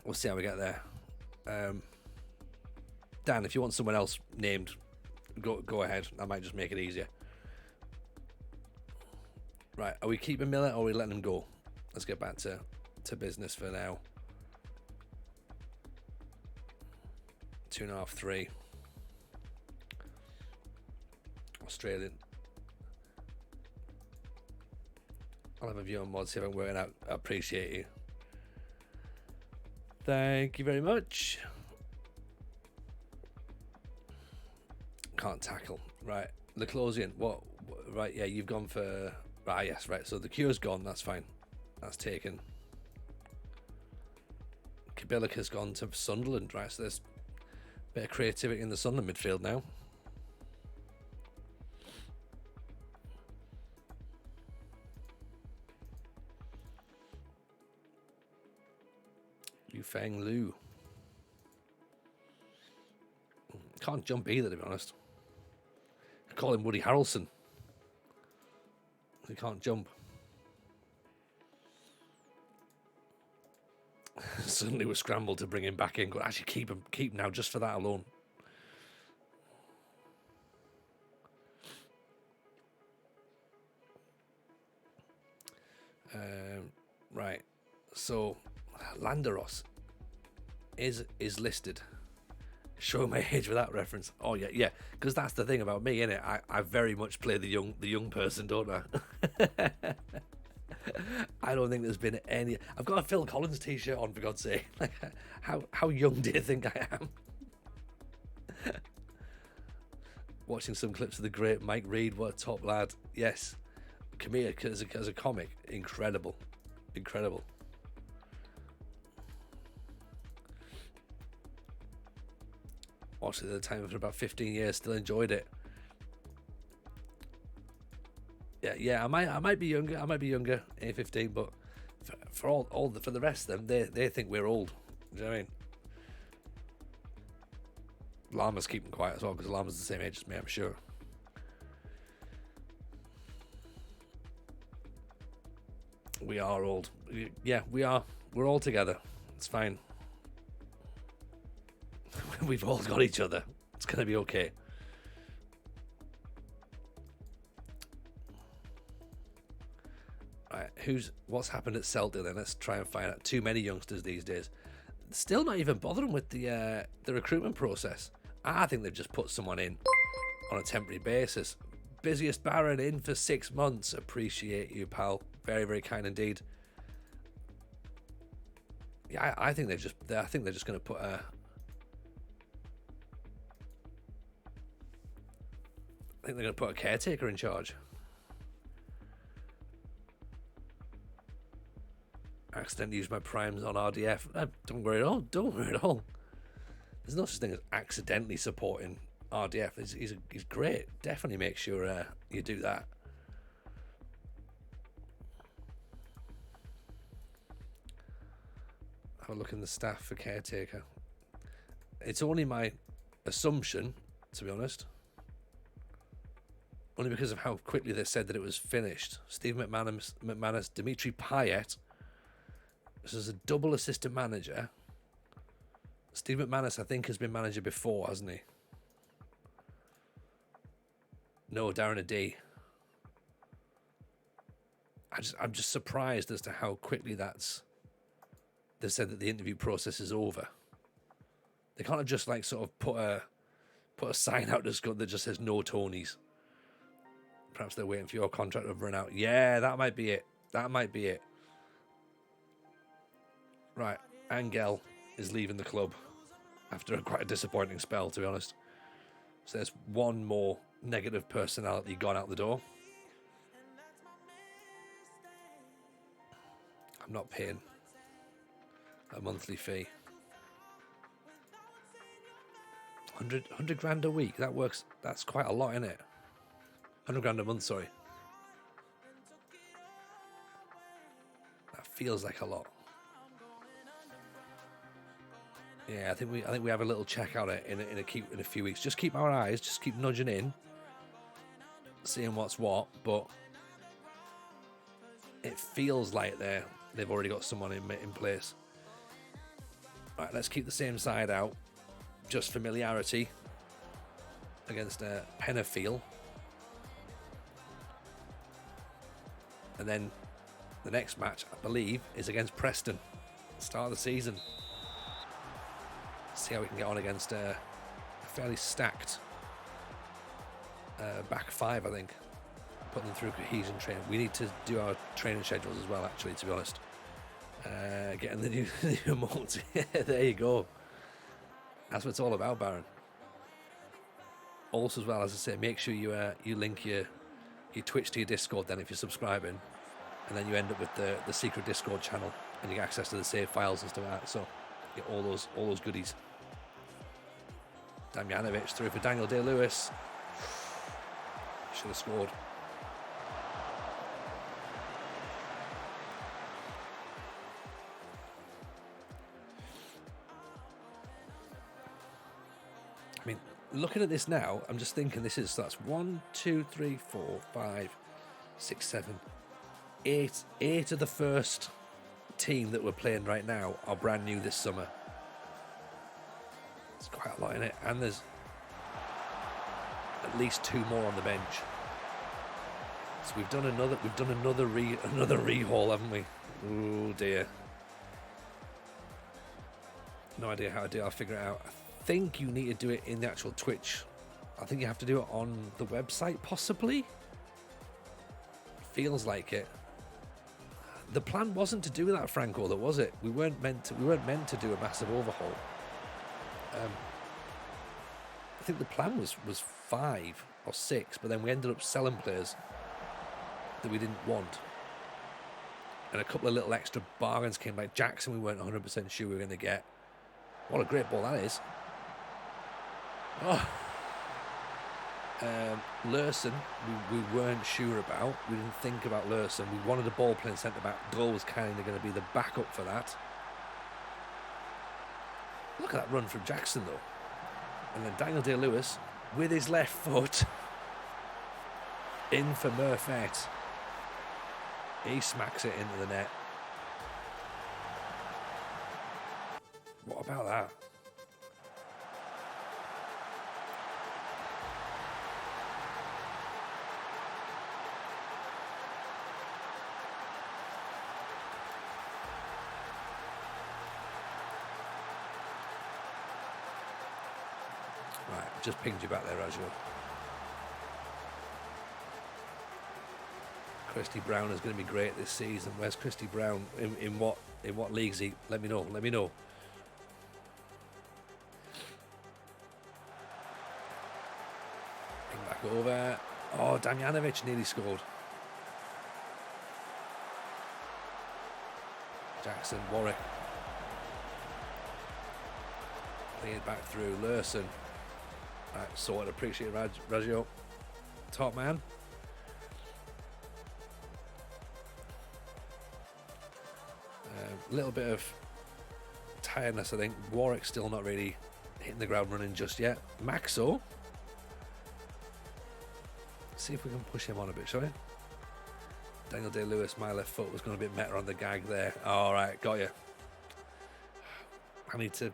Speaker 1: We'll see how we get there. Dan, if you want someone else named, go ahead. I might just make it easier. Right, are we keeping Miller or are we letting him go? Let's get back to business for now. 2.5, 3. Australian. I'll have a view on mods, see if I'm working out. I appreciate you. Thank you very much. Can't tackle. Right. Leclosier. What? Right, yeah, you've gone for... Right, yes, right. So the Cure's gone. That's fine. That's taken. Kabilika's gone to Sunderland. Right, so there's a bit of creativity in the Sunderland midfield now. Feng Lu. Can't jump either, to be honest. I call him Woody Harrelson. He can't jump. Suddenly we're scrambled to bring him back in. Actually, keep now just for that alone. Right. So Landeros is listed. Show my age with that reference. Oh yeah, because that's the thing about me, innit? I very much play the young person, don't I? I don't think there's been any. I've got a Phil Collins t-shirt on, for God's sake. Like, how young do you think I am? Watching some clips of the great Mike Reid. What a top lad. Yes, comedic as a comic, incredible. Watched it at the time for about 15 years, still enjoyed it. Yeah, I might be younger. A15, but for the rest of them, they think we're old. Do you know what I mean? Llama's keeping quiet as well, because Llama's the same age as me, I'm sure. We are old. Yeah, we are. We're all together. It's fine. We've all got each other. It's going to be okay. Right, what's happened at Celtic then? Let's try and find out. Too many youngsters these days. Still not even bothering with the recruitment process. I think they've just put someone in on a temporary basis. Busiest Baron in for 6 months. Appreciate you, pal. Very, very kind indeed. Yeah, I think they're just going to put a. I think they're going to put a caretaker in charge. I accidentally used my primes on RDF. Don't worry at all. Don't worry at all. There's no such thing as accidentally supporting RDF. He's great. Definitely make sure you do that. Have a look in the staff for caretaker. It's only my assumption, to be honest. Only because of how quickly they said that it was finished. Steve McManus, Dimitri Payet. This is a double assistant manager. Steve McManus, I think, has been manager before, hasn't he? No, Darren Adi. I'm just surprised as to how quickly they said that the interview process is over. They can't have just like sort of put a sign out that just says no Tonys. Perhaps they're waiting for your contract to run out. Yeah, that might be it. That might be it. Right, Angel is leaving the club after quite a disappointing spell, to be honest. So there's one more negative personality gone out the door. I'm not paying a monthly fee. 100 grand a week. That works. That's quite a lot, isn't it? 100 grand a month, sorry. That feels like a lot. Yeah, I think we have a little check out in a few weeks. Just keep our eyes, just keep nudging in, seeing what's what. But it feels like they've already got someone in place. Right, let's keep the same side out, just familiarity against Pennafield, and then the next match, I believe, is against Preston, start of the season. See how we can get on against a fairly stacked back five, I think. Put them through cohesion training. We need to do our training schedules as well, actually, to be honest. Getting the new emotes. There you go. That's what it's all about, Baron. Also, as well, as I say, make sure you link your Twitch to your Discord then if you're subscribing, and then you end up with the secret Discord channel, and you get access to the save files and stuff like that. So get all those goodies. Damjanovic through for Daniel Day-Lewis. Should have scored. I mean, looking at this now, I'm just thinking that's 1, 2, 3, 4, 5, 6, 7, 8. 8 of the first team that we're playing right now are brand new this summer. It's quite a lot in it, and there's at least 2 more on the bench. So we've done another rehaul, haven't we? Oh dear. No idea how to do it. I'll figure it out. I think you need to do it in the actual Twitch. I think you have to do it on the website, possibly. Feels like it. The plan wasn't to do that, Franco, though, was it? We weren't meant to do a massive overhaul. I think the plan was 5 or 6, but then we ended up selling players that we didn't want. And a couple of little extra bargains came, like Jackson we weren't 100% sure we were going to get. What a great ball that is. Oh. Lurson, we weren't sure about. We didn't think about Lurson. We wanted a ball playing centre back. Dole was kind of going to be the backup for that. Look at that run from Jackson, though. And then Daniel Day-Lewis with his left foot in for Murphet. He smacks it into the net. What about that? Right, just pinged you back there, Raju. Christy Brown is going to be great this season. Where's Christy Brown? In what leagues he? Let me know. Let me know. Ping back over. Oh, Damjanovic nearly scored. Jackson, Warwick. Playing it back through. Lurson. Right, sorted. Appreciate it, Raggio. Top man. A little bit of tiredness, I think. Warwick still not really hitting the ground running just yet. Maxo. See if we can push him on a bit, shall we? Daniel Day-Lewis, my left foot was going a bit better on the gag there. All right, got you. I need to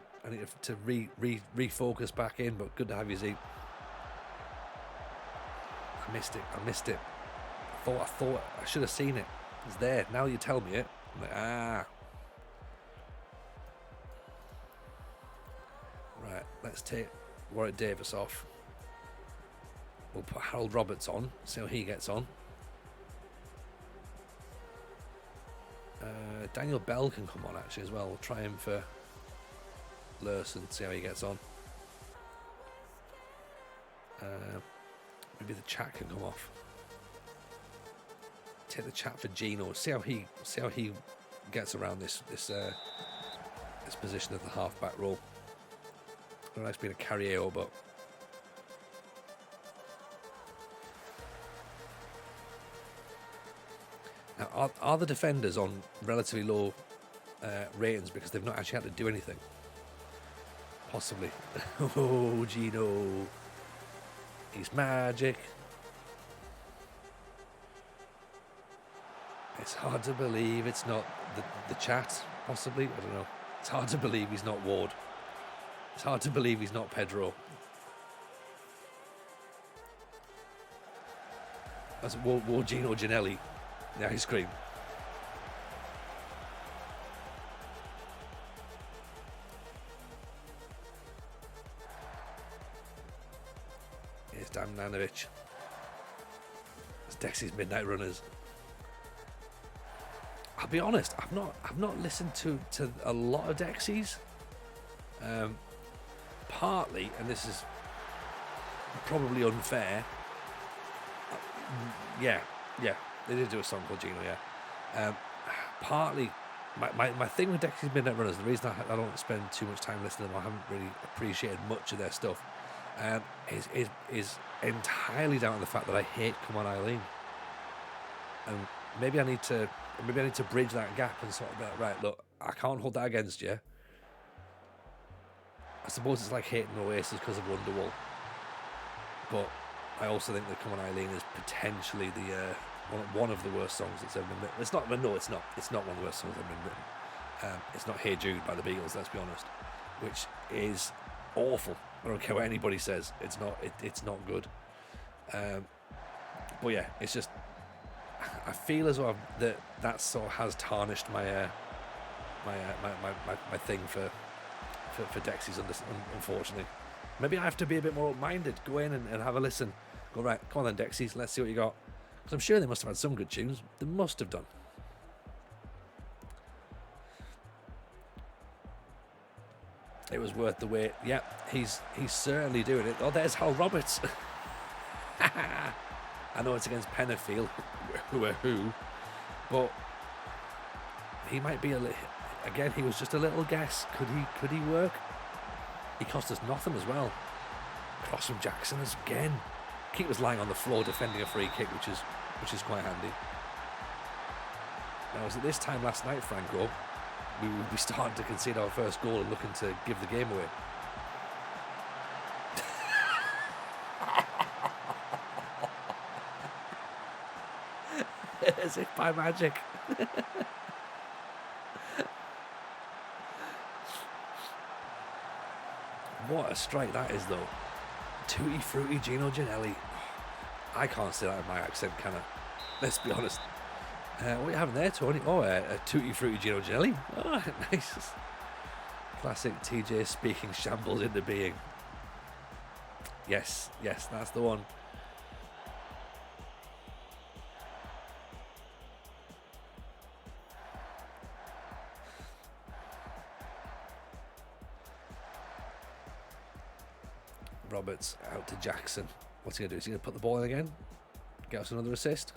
Speaker 1: refocus back in, but good to have you, Zeke. I missed it. I thought I should have seen it. It's there. Now you tell me it. I'm like, Right, let's take Warwick Davis off. We'll put Harold Roberts on, see how he gets on. Daniel Bell can come on actually as well. We'll try him for Lurson, see how he gets on. Maybe the chat can come off. Take the chat for Gino. See how he gets around this position of the half-back role. I don't like being a carrier, but now are the defenders on relatively low ratings because they've not actually had to do anything? Possibly. Oh, Gino, he's magic. It's hard to believe it's not the chat, possibly. I don't know. It's hard to believe he's not Ward. It's hard to believe he's not Pedro. That's Ward Gino Ginelli, the ice cream. Here's Damjanovic. It's Dexy's Midnight Runners. I'll be honest, I've not listened to a lot of Dexys. Partly, and this is probably unfair. Yeah, they did do a song called Gino. Yeah. Partly, my thing with Dexys Midnight Runners, the reason I don't spend too much time listening to them, I haven't really appreciated much of their stuff, is entirely down to the fact that I hate Come On Eileen, and maybe I need to bridge that gap and sort of be like, right, look, I can't hold that against you. I suppose it's like hating Oasis because of Wonderwall, but I also think that Come On Eileen is potentially the one of the worst songs that's ever been written. It's not. No, it's not. It's not one of the worst songs that have been written. It's not Hey Jude by the Beatles. Let's be honest, which is awful. I don't care what anybody says. It's not. It's not good. But yeah, it's just. I feel as though that sort of has tarnished my my thing for Dexys, unfortunately. Maybe I have to be a bit more open-minded. Go in and have a listen. Go, right, come on then, Dexys, let's see what you got. Because I'm sure they must have had some good tunes. They must have done. It was worth the wait. Yeah, he's certainly doing it. Oh, there's Hal Roberts. I know it's against Pennifield, who, but he might be a little. Again, he was just a little guess. Could he work? He cost us nothing as well. Cross from Jackson again. Keep was lying on the floor defending a free kick, which is quite handy. Now, was it this time last night, Franco, we would be starting to concede our first goal and looking to give the game away? As if by magic. What a strike that is, though. Tutti Frutti Gino Ginelli. I can't say that in my accent, can I? Let's be honest. What are you having there, Tony? Oh, a Tutti Frutti Gino Ginelli. Oh, nice. Classic TJ speaking shambles into being. Yes, that's the one. Roberts out to Jackson. What's he going to do? Is he going to put the ball in again? Get us another assist?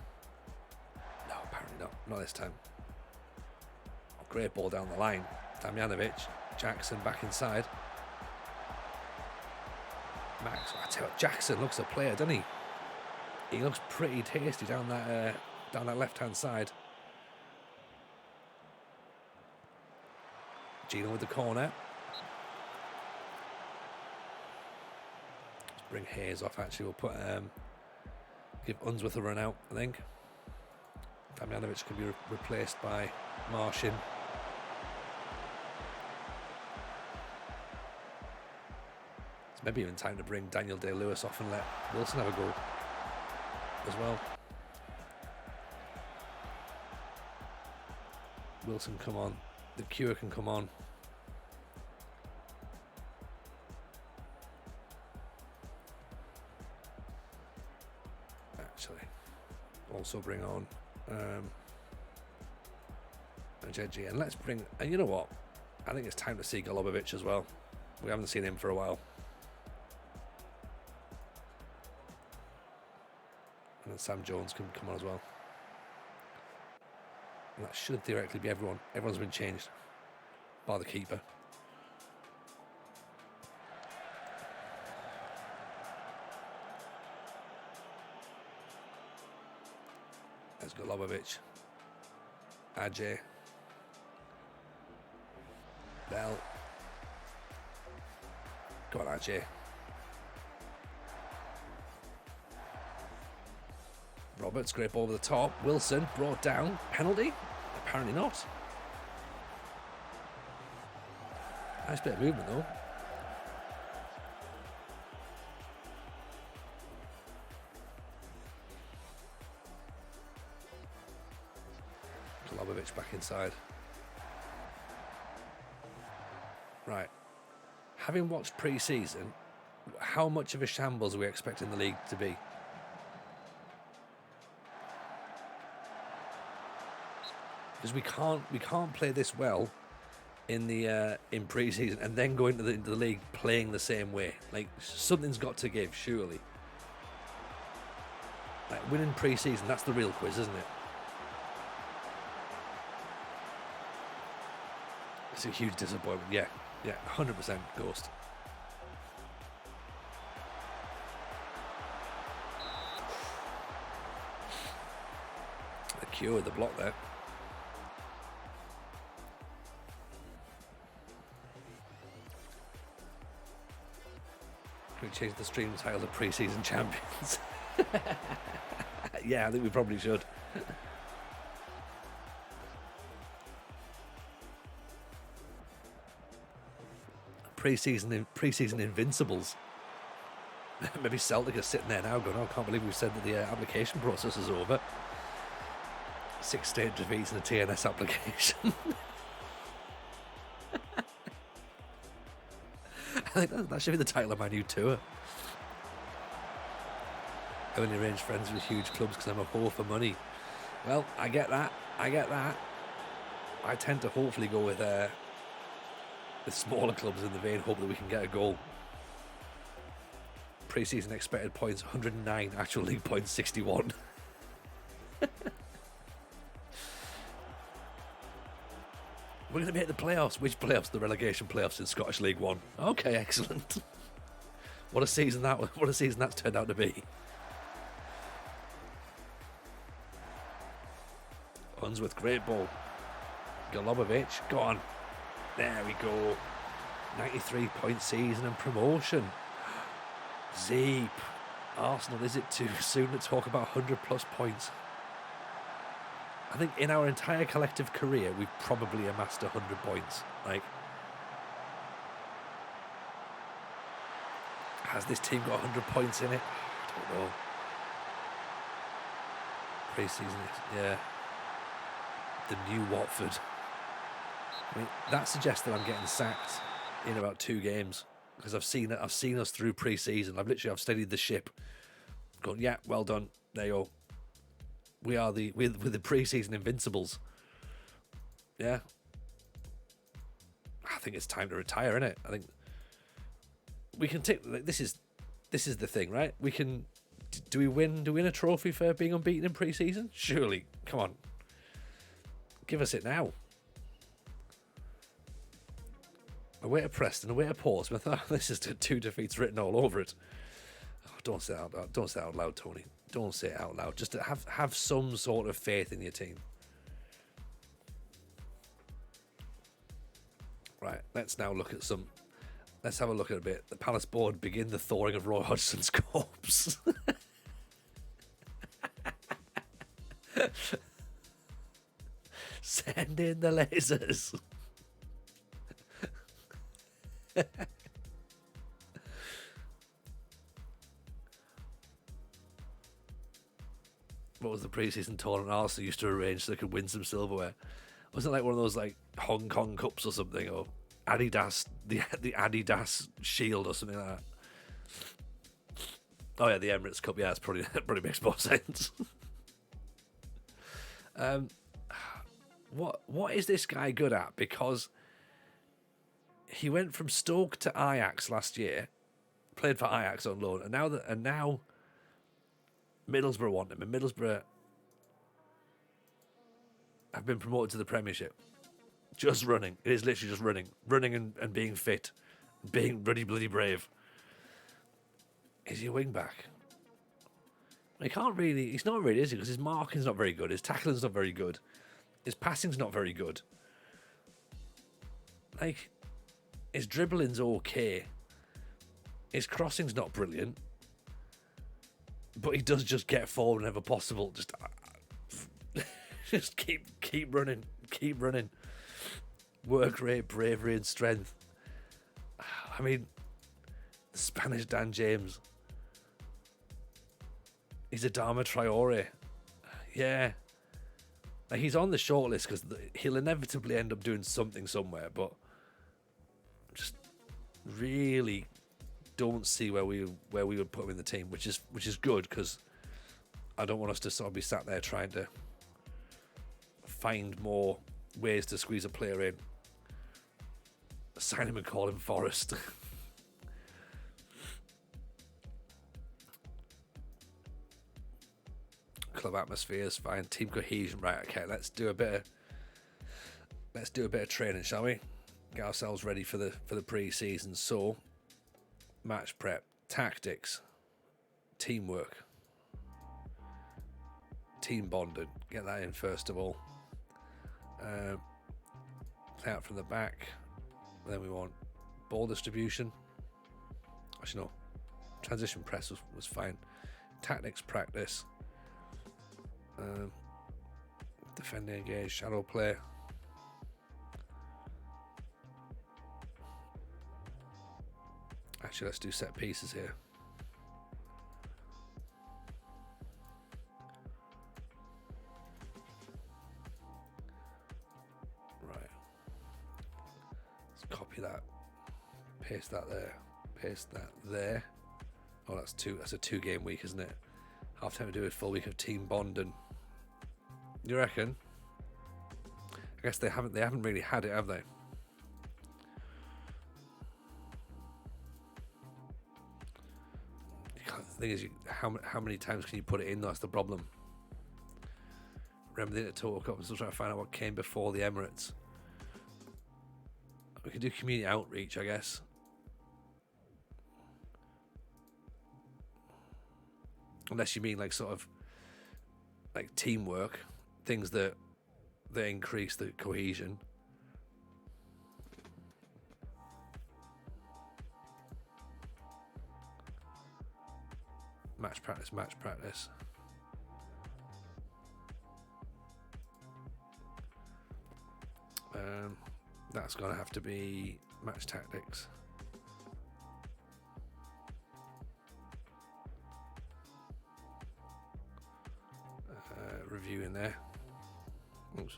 Speaker 1: No, apparently not. Not this time. Oh, great ball down the line. Damjanovic. Jackson back inside. Max. I tell you what, Jackson looks a player, doesn't he? He looks pretty tasty down that left-hand side. Gino with the corner. Bring Hayes off. Actually, we'll put give Unsworth a run out. I think Damjanovic can be replaced by Martian. It's maybe even time to bring Daniel Day-Lewis off and let Wilson have a go as well. Wilson come on. The Cure can come on. Also bring on Jeji, and let's bring, and you know what, I think it's time to see Golubovic as well. We haven't seen him for a while. And then Sam Jones can come on as well. And that should theoretically be everyone. Everyone's been changed bar the keeper. There's Golubovic, Ajay, Bell. Go on, Ajay. Roberts, great ball over the top. Wilson brought down. Penalty? Apparently not. Nice bit of movement though. Golubovic back inside. Right. Having watched pre-season, how much of a shambles are we expecting the league to be? Because we can't play this well in the in pre-season and then go into the league playing the same way. Like, something's got to give, surely. Like, winning pre-season, that's the real quiz, isn't it? It's a huge disappointment. Yeah, 100% Ghost. The cure with the block there. Can we change the stream title to Pre-Season Champions? Yeah, I think we probably should. Pre-season Invincibles. Maybe Celtic are sitting there now going, oh, I can't believe we've said that the application process is over. 6 stage defeats in a TNS application. I think that should be the title of my new tour. I only arrange friends with huge clubs because I'm a whore for money. Well, I get that. I tend to hopefully go with the smaller clubs in the vein, hope that we can get a goal. Pre-season expected points 109, actual league points 61. We're going to make the playoffs. Which playoffs? The relegation playoffs in Scottish League One. Okay, excellent. What a season that's turned out to be. Unsworth, great ball. Golubovic, go on. There we go. 93-point season and promotion. Zeep. Arsenal, is it too soon to talk about 100 plus points? I think in our entire collective career, we've probably amassed 100 points. Like, has this team got 100 points in it? I don't know. Pre-season, yeah. The new Watford. I mean, that suggests that I'm getting sacked in about 2 games because I've seen us through pre-season. I've studied the ship. Going, yeah, well done. There you go. We're the pre-season invincibles. Yeah. I think it's time to retire, isn't it? I think we can take. Like, this is the thing, right? We can. Do we win a trophy for being unbeaten in pre-season? Surely, come on. Give us it now. Away to Preston, away to Portsmouth. Oh, this is 2 defeats written all over it. Oh, don't say it out loud. Don't say it out loud, Tony. Don't say it out loud. Just to have some sort of faith in your team. Right, let's now look at some. Let's have a look at a bit. The Palace board begin the thawing of Roy Hodgson's corpse. Send in the lasers. What was the pre-season tournament Arsenal used to arrange so they could win some silverware? Wasn't it like one of those like Hong Kong Cups or something, or Adidas, the Adidas Shield or something like that? Oh yeah, the Emirates Cup. Yeah, that probably makes more sense. What is this guy good at? Because he went from Stoke to Ajax last year, played for Ajax on loan, and now Middlesbrough want him, and Middlesbrough have been promoted to the Premiership. Just running. It is literally just running and being fit, being bloody brave. Is he a wing back? He's not really, is he? Because his marking's not very good, his tackling's not very good, his passing's not very good. Like, his dribbling's okay, his crossing's not brilliant, but he does just get forward whenever possible. Just keep running, work rate, bravery, and strength. I mean, the Spanish Dan James. He's Adama Traore. Yeah. Like, he's on the shortlist because he'll inevitably end up doing something somewhere, but just really don't see where we would put him in the team, which is good, because I don't want us to sort of be sat there trying to find more ways to squeeze a player in. Sign him and call him Forrest. Club atmosphere is fine. Team cohesion, right? Okay, let's do a bit of training, shall we? Get ourselves ready for the pre-season. So, match prep, tactics, teamwork, team bonding. Get that in first of all. Play out from the back. Then we want ball distribution. Actually, no. Transition press was fine. Tactics practice. Defending engage, shadow play. Actually, let's do set pieces here. Right. Let's copy that. Paste that there. Paste that there. Oh, that's a 2-game week, isn't it? Half time to do a full week of team bonding. You reckon? I guess they haven't really had it, have they? The thing is, how many times can you put it in? That's the problem. Remember the Total Cup, I'm still trying to find out what came before the Emirates. We could do community outreach, I guess. Unless you mean like sort of like teamwork, things that increase the cohesion. Match practice. That's going to have to be match tactics. Review in there. Oops.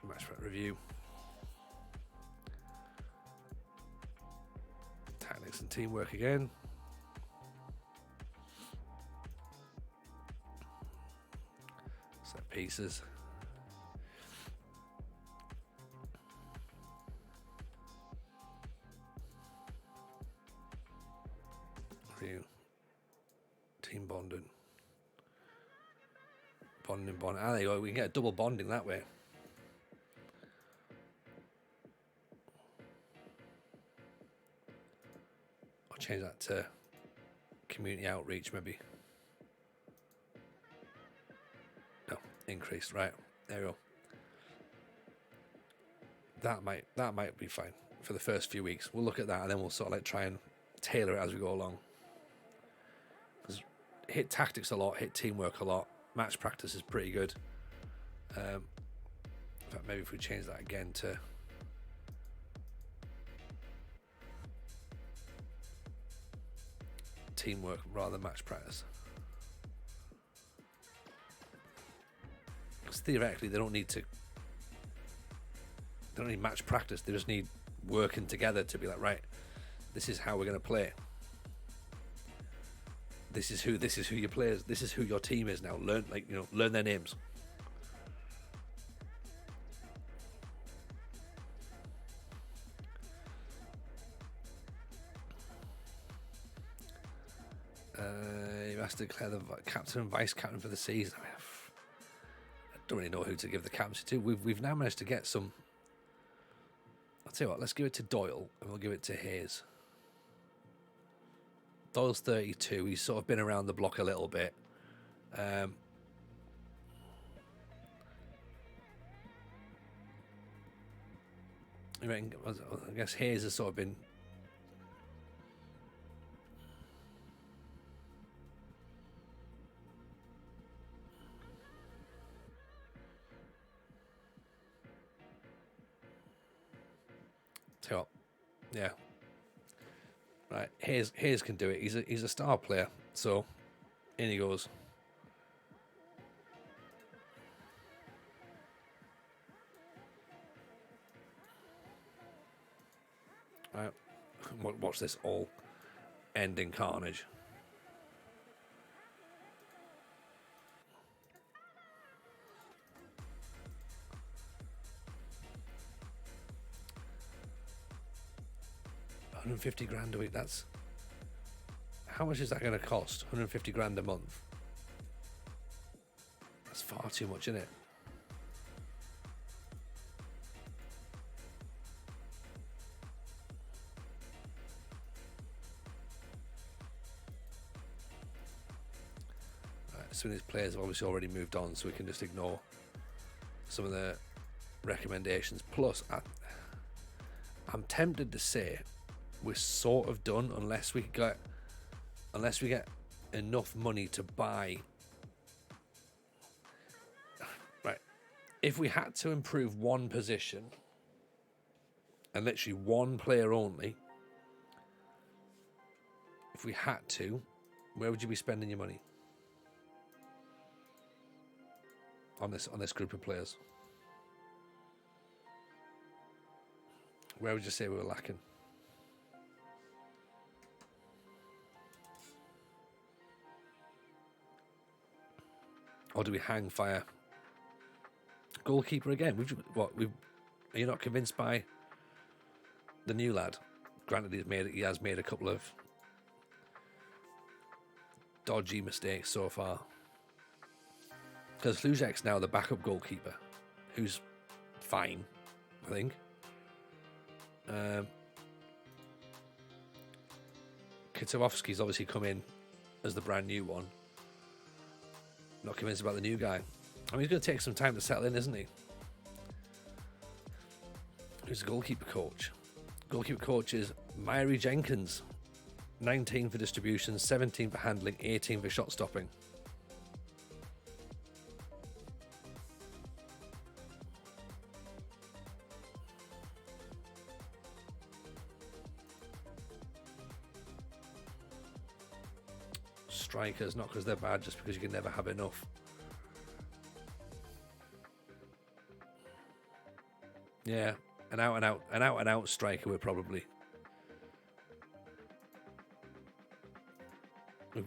Speaker 1: Match review. Tactics and teamwork again. Set pieces. Review. Team bonding. Bond. Ah, there you go. We can get a double bonding that way. I'll change that to community outreach, maybe. No, increased. Right, there we go. That might be fine for the first few weeks. We'll look at that, and then we'll sort of like try and tailor it as we go along. Because hit tactics a lot, hit teamwork a lot. Match practice is pretty good. In fact, maybe if we change that again to teamwork rather than match practice. Because theoretically, they don't need match practice. They just need working together to be like, right, this is how we're going to play. This is who your players. This is who your team is now. Learn their names. You have to declare the captain and vice captain for the season. I don't really know who to give the captaincy to. We've now managed to get some. I'll tell you what. Let's give it to Doyle, and we'll give it to Hayes. Doyle's 32. He's sort of been around the block a little bit. I guess Hayes has sort of been. Tell you what, yeah. Right, Hayes can do it. He's a star player, so in he goes. Right, watch this all end in carnage. $150,000 a week. That's how much is that going to cost? $150,000 a month. That's far too much, isn't it? Right, some of these players have obviously already moved on, so we can just ignore some of the recommendations. Plus, I'm tempted to say we're sort of done unless we get enough money to buy. Right, if we had to improve one position and literally one player only, if we had to, where would you be spending your money on this group of players? Where would you say we were lacking? Or do we hang fire? Goalkeeper again. Are you not convinced by the new lad? Granted, he has made a couple of dodgy mistakes so far. Because Luzek's now the backup goalkeeper, who's fine, I think. Kitowski's obviously come in as the brand new one. Not convinced about the new guy. I mean, he's going to take some time to settle in, isn't he? Who's the goalkeeper coach? Goalkeeper coach is Myrie Jenkins. 19 for distribution, 17 for handling, 18 for shot stopping. strikers, not because they're bad, just because you can never have enough. Yeah, an out and out striker we're probably.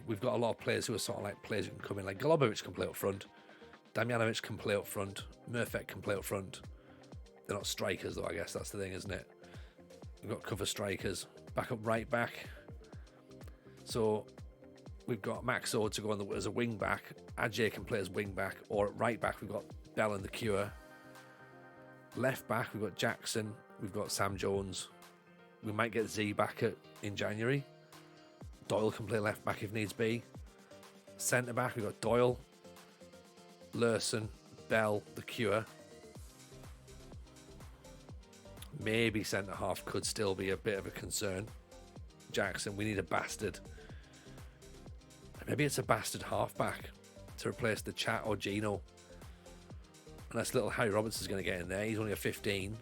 Speaker 1: We've got a lot of players who are sort of like players who can come in, like Golubovic can play up front, Damjanovic can play up front, Murfek can play up front. They're not strikers though, I guess that's the thing, isn't it? We've got cover strikers, back up right back. So we've got Max Ord to go on as a wing back. Ajay can play as wing back, or at right back we've got Bell and the Cure. Left back we've got Jackson, we've got Sam Jones. We might get Z back in January. Doyle can play left back if needs be. Centre back we've got Doyle, Lurson, Bell, the Cure. Maybe centre half could still be a bit of a concern. Jackson, we need a bastard. Maybe it's a bastard halfback to replace the Chat or Gino. Unless little Harry Robertson's going to get in there. He's only a 15.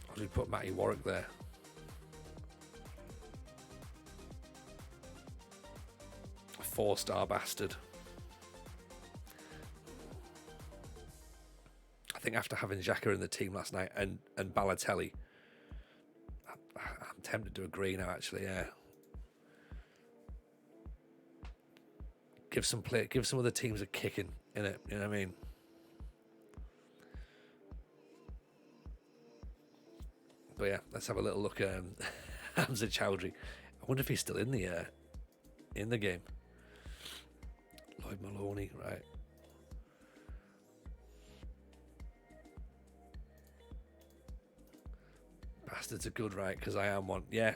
Speaker 1: Or do we put Matty Warwick there? A 4-star bastard. I think after having Xhaka in the team last night and Balotelli, I'm tempted to agree now, actually, yeah. Give some other teams a kicking in it, you know what I mean? But yeah, let's have a little look at Hamza Chowdhury. I wonder if he's still in the game. Lloyd Maloney, right. Bastards are good, right? Because I am one. Yeah,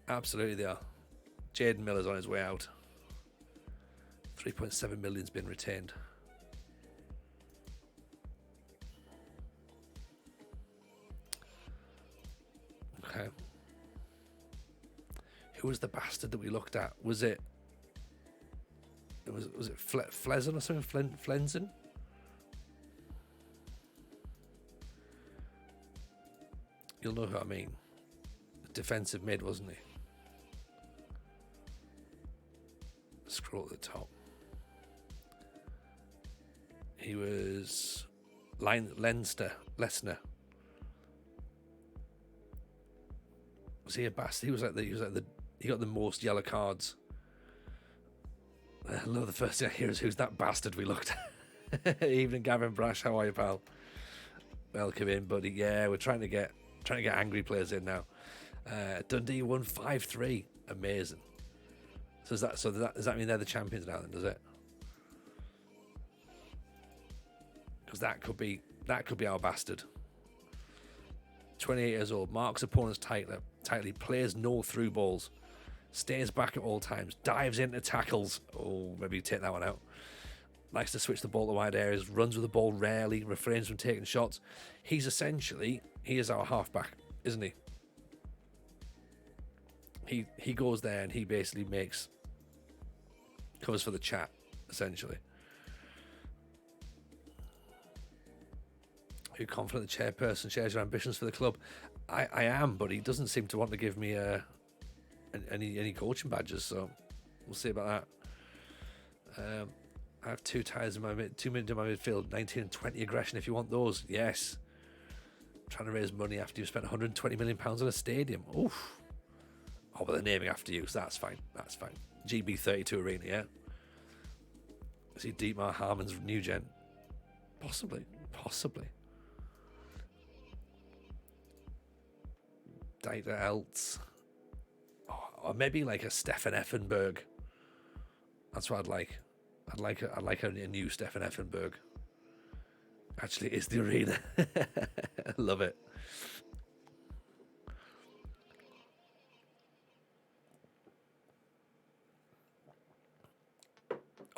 Speaker 1: absolutely they are. Jaden Miller's on his way out. 3.7 million's been retained. Okay. Who was the bastard that we looked at? Was it Flezen or something? Flenzen? You'll know who I mean. Defensive mid, wasn't he? Scroll at the top. He was Lesnar. Was he a bastard? He got the most yellow cards. I love the first thing I hear is who's that bastard we looked at. Evening, Gavin Brash. How are you, pal? Welcome in, buddy. Yeah, we're trying to get angry players in now. Dundee won 5-3. Amazing. Does that mean they're the champions now? Then does it? Because that could be our bastard. 28 years old, marks opponents tightly, plays no through balls, stays back at all times, dives into tackles. Oh, maybe take that one out. Likes to switch the ball to wide areas, runs with the ball rarely, refrains from taking shots. He is our halfback, isn't he? He goes there and he basically covers for the Chat, essentially. Are you confident the chairperson shares your ambitions for the club? I am, but he doesn't seem to want to give me any coaching badges, so we'll see about that. I have 2 ties in my 2 minutes in my midfield, 19 and 20 aggression if you want those. Yes. I'm trying to raise money after you've spent £120 million on a stadium. Oof. Oh, but they're naming after you, so that's fine. That's fine. GB32 Arena, yeah? Is he Dietmar Harmon's new gen? Possibly. Dieter Eltz. Oh, or maybe like a Stefan Effenberg. That's what I'd like. I'd like a new Stefan Effenberg. Actually, it's the arena. I love it.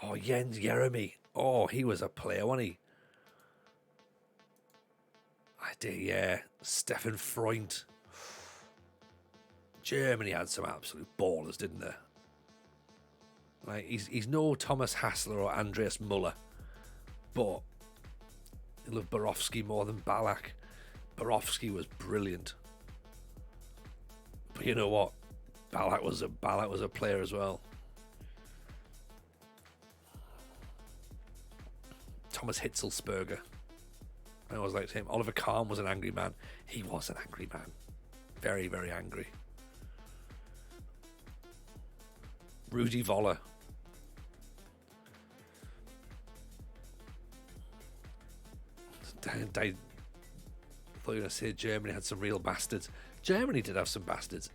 Speaker 1: Oh, Jens Jeremy. Oh, he was a player, wasn't he? I did, yeah. Stefan Freund. Germany had some absolute ballers, didn't they? Like he's no Thomas Hassler or Andreas Muller, but I love Borowski more than Ballack. Borowski was brilliant, but you know what? Ballack was a player as well. Thomas Hitzelsperger. I always liked him. Oliver Kahn was an angry man. He was an angry man. Very, very angry. Rudi Voller. I thought you were going to say Germany had some real bastards. Germany did have some bastards.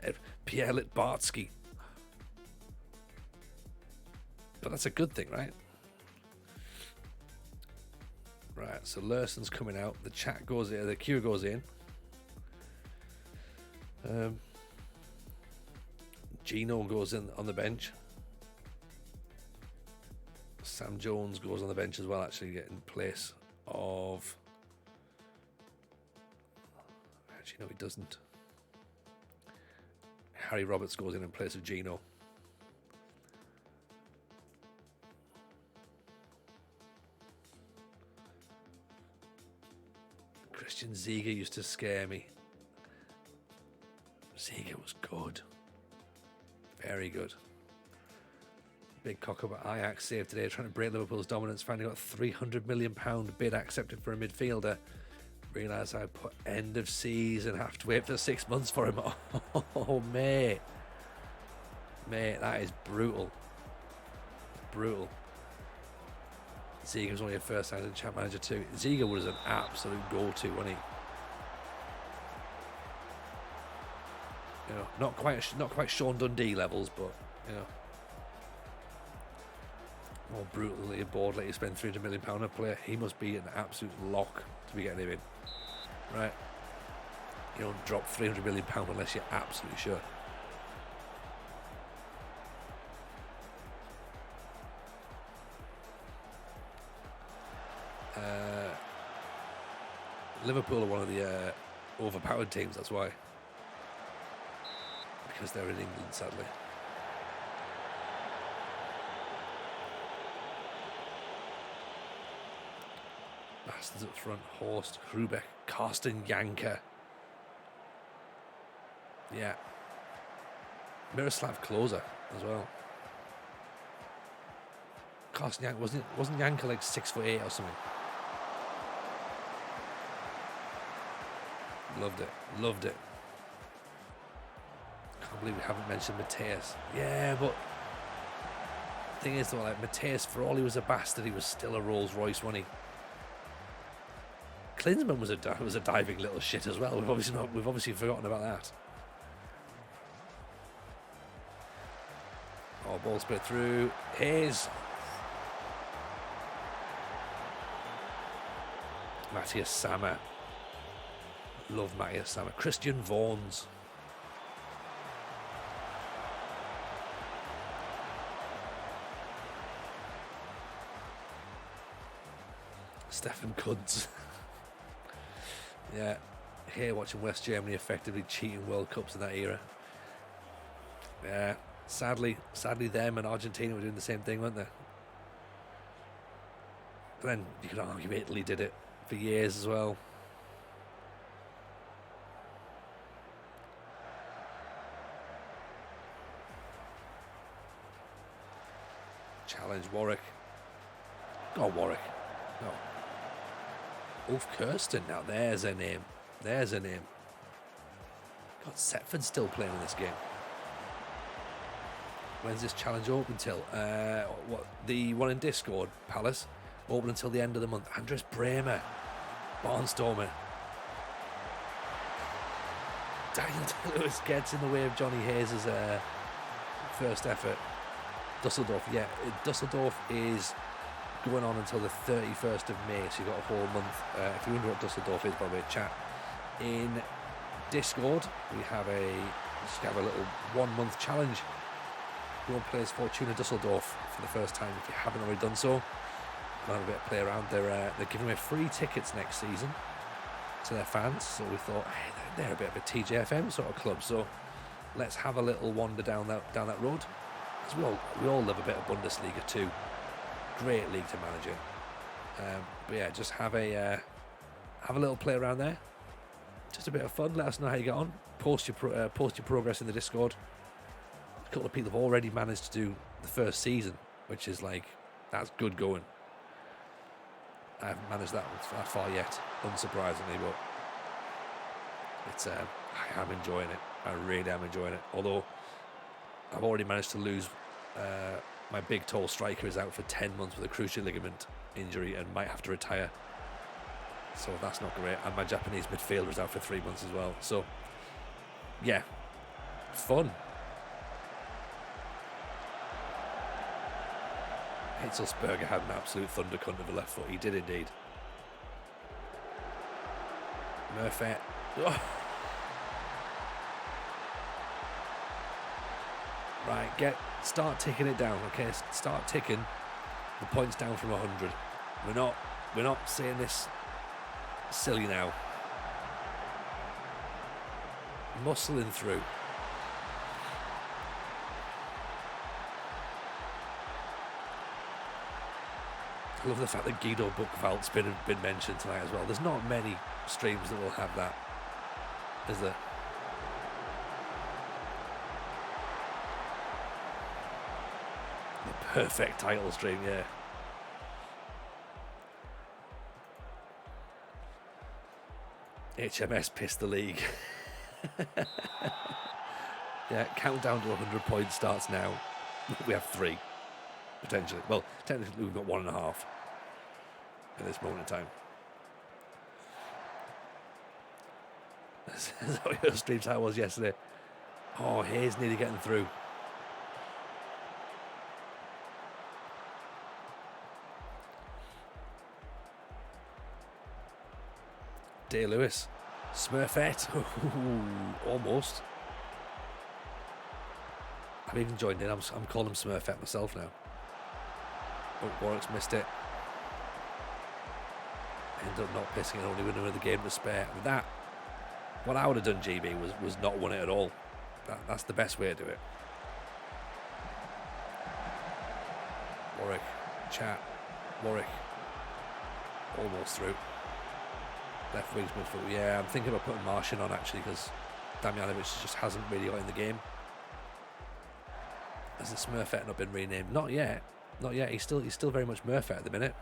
Speaker 1: Pierre Litbarski. But that's a good thing, right? Right, so Lerson's coming out. The chat goes in. The queue goes in. Gino goes in on the bench. Sam Jones goes on the bench as well, actually, getting in place of... Actually, no, he doesn't. Harry Roberts goes in place of Gino. Christian Ziege used to scare me. Ziege was good. Very good. Big cock up at Ajax saved today, trying to break Liverpool's dominance. Finally got a £300 million bid accepted for a midfielder. Realised I put end of season, have to wait for 6 months for him. Oh, mate. Mate, that is brutal. Brutal. Ziege was only a first time in Champ Manager 2. Ziege was an absolute go-to, wasn't he? You know, not quite Sean Dundee levels, but you know, more brutally aboard. Like you spend £300 million on a player, he must be an absolute lock to be getting him in. Right? You don't drop £300 million unless you're absolutely sure. Liverpool are one of the overpowered teams, that's why. Because they're in England, sadly. Bastards up front. Horst, Hrubeck, Karsten Janker. Yeah. Miroslav Klose as well. Karsten Janker, wasn't Janker like 6'8" or something? Loved it. Loved it. Can't believe we haven't mentioned Mateus. Yeah, but the thing is though, like Mateus, for all he was a bastard, he was still a Rolls Royce, wasn't he? Klinsmann was a diving little shit as well. We've obviously forgotten about that. Oh, ball split through. Hayes. Matthias Sammer. Love Matthias Sammer. Christian Vaughns. Stefan Kuntz. Yeah. Here watching West Germany effectively cheating World Cups in that era. Yeah. Sadly them and Argentina were doing the same thing, weren't they? But then you could argue Italy did it for years as well. Challenge Warwick. Oh, Warwick. No. Ulf Kirsten. Now there's a name. There's a name. God, Setford's still playing in this game. When's this challenge open till? The one in Discord, Palace, open until the end of the month. Andres Bremer, Barnstormer. Daniel Lewis gets in the way of Johnny Hayes' first effort. Dusseldorf, yeah, Dusseldorf is going on until the 31st of May, so you've got a whole month. If you wonder what Dusseldorf is, by the way, chat in Discord. We have a little 1 month challenge. Go and play as Fortuna Dusseldorf for the first time if you haven't already done so. Have a bit of play around. They're giving away free tickets next season to their fans, so we thought, hey, they're a bit of a TJFM sort of club, so let's have a little wander down that road. Because we all love a bit of Bundesliga too. Great league to manage in. But yeah, just have a little play around there. Just a bit of fun. Let us know how you get on. Post your progress in the Discord. couple of people have already managed to do the first season, which is like, that's good going. I haven't managed that far yet, unsurprisingly, but it's I am enjoying it. I really am enjoying it. Although I've already managed to lose my big tall striker is out for 10 months with a cruciate ligament injury and might have to retire. So that's not great. And my Japanese midfielder is out for 3 months as well. So yeah, fun. Hitzelsberger had an absolute thundercunt of a left foot. He did indeed. Murphy. Oh. Right, start ticking it down, okay? Start ticking the points down from 100. We're not saying this silly now. Muscling through. I love the fact that Guido Buchwald's been mentioned tonight as well. There's not many streams that will have that, is there? The perfect title stream, yeah. HMS pissed the league. Yeah, countdown to 100 points starts now. We have 3, potentially. Well, technically we've got 1.5 at this moment in time. Is that what your stream time was yesterday? Oh, Hayes nearly getting through. Day Lewis. Smurfette. Ooh, almost. I've even joined in. I'm calling him Smurfette myself now. Oh, Warwick's missed it. Ended up not pissing and only winning with the game to spare. With that, what I would have done, GB, was not won it at all. That's the best way to do it. Warwick. Chat. Warwick. Almost through. Left wing's midfield. Yeah, I'm thinking about putting Martian on actually because Damjanovic just hasn't really got in the game. Has the Smurfette not been renamed? Not yet. Not yet. He's still very much Murfette at the minute.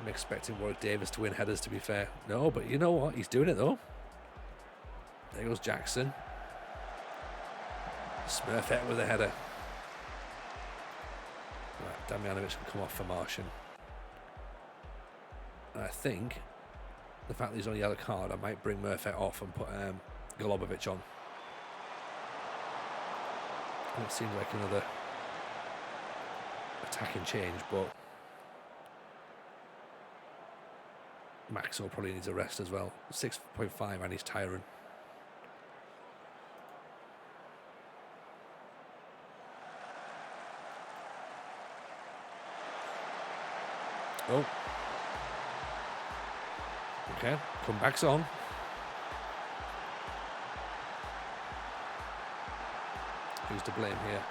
Speaker 1: I'm expecting Warwick Davis to win headers, to be fair. No, but you know what? He's doing it though. There goes Jackson. Smurfette with a header. Right, Damjanovic can come off for Martian. And I think the fact that he's on a yellow card, I might bring Murphy off and put Golubovic on. And it seems like another attacking change, but Maxwell probably needs a rest as well. 6.5 and he's tiring. Oh. Okay, comeback's on. Who's to blame here?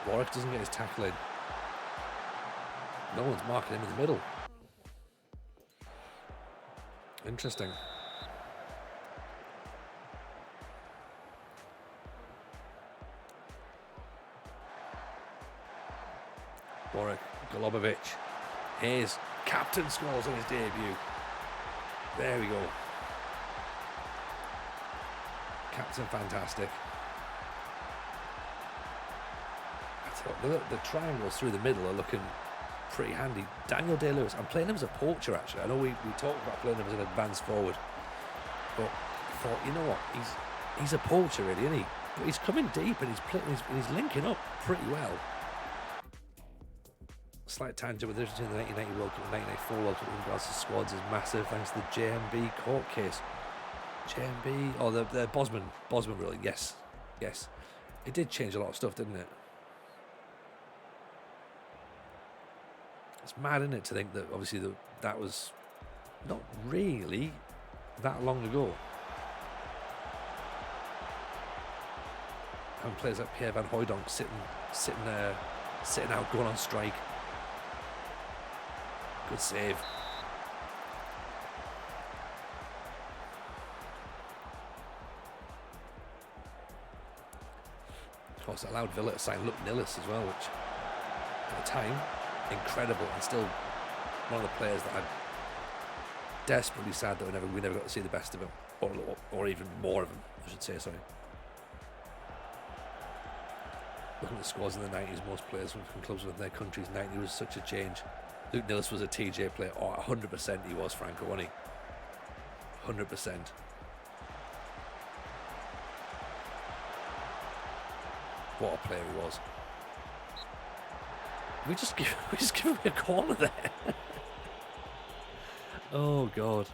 Speaker 1: Warwick doesn't get his tackle in. No one's marking him in the middle. Interesting. Warwick, Golubovic. Hayes, captain scores on his debut. There we go. Captain fantastic. The triangles through the middle are looking pretty handy. Daniel Day-Lewis, I'm playing him as a poacher actually. I know we talked about playing him as an advanced forward, but I thought, you know what, he's a poacher really, isn't he? But he's coming deep and he's linking up pretty well. Slight tangent with the difference between the 1990 World Cup and the 1994 World Cup in regards to squads is massive thanks to the JMB court case. JMB, or the Bosman ruling, yes. It did change a lot of stuff, didn't it? It's mad, isn't it, to think that obviously that was not really that long ago. And players like Pierre van Hooijdonk sitting out, going on strike. Good save. Of course, it allowed Villa to sign Luke Nillis as well, which at the time, incredible, and still one of the players that I'm desperately sad that we never got to see the best of him, or even more of him, I should say. Sorry. Looking at the scores in the 90s, most players from clubs within their countries, 90 was such a change. Luke Nillis was a TJ player. Oh, 100% he was, Franco, wasn't he? 100%. What a player he was. We just give him a corner there. Oh God.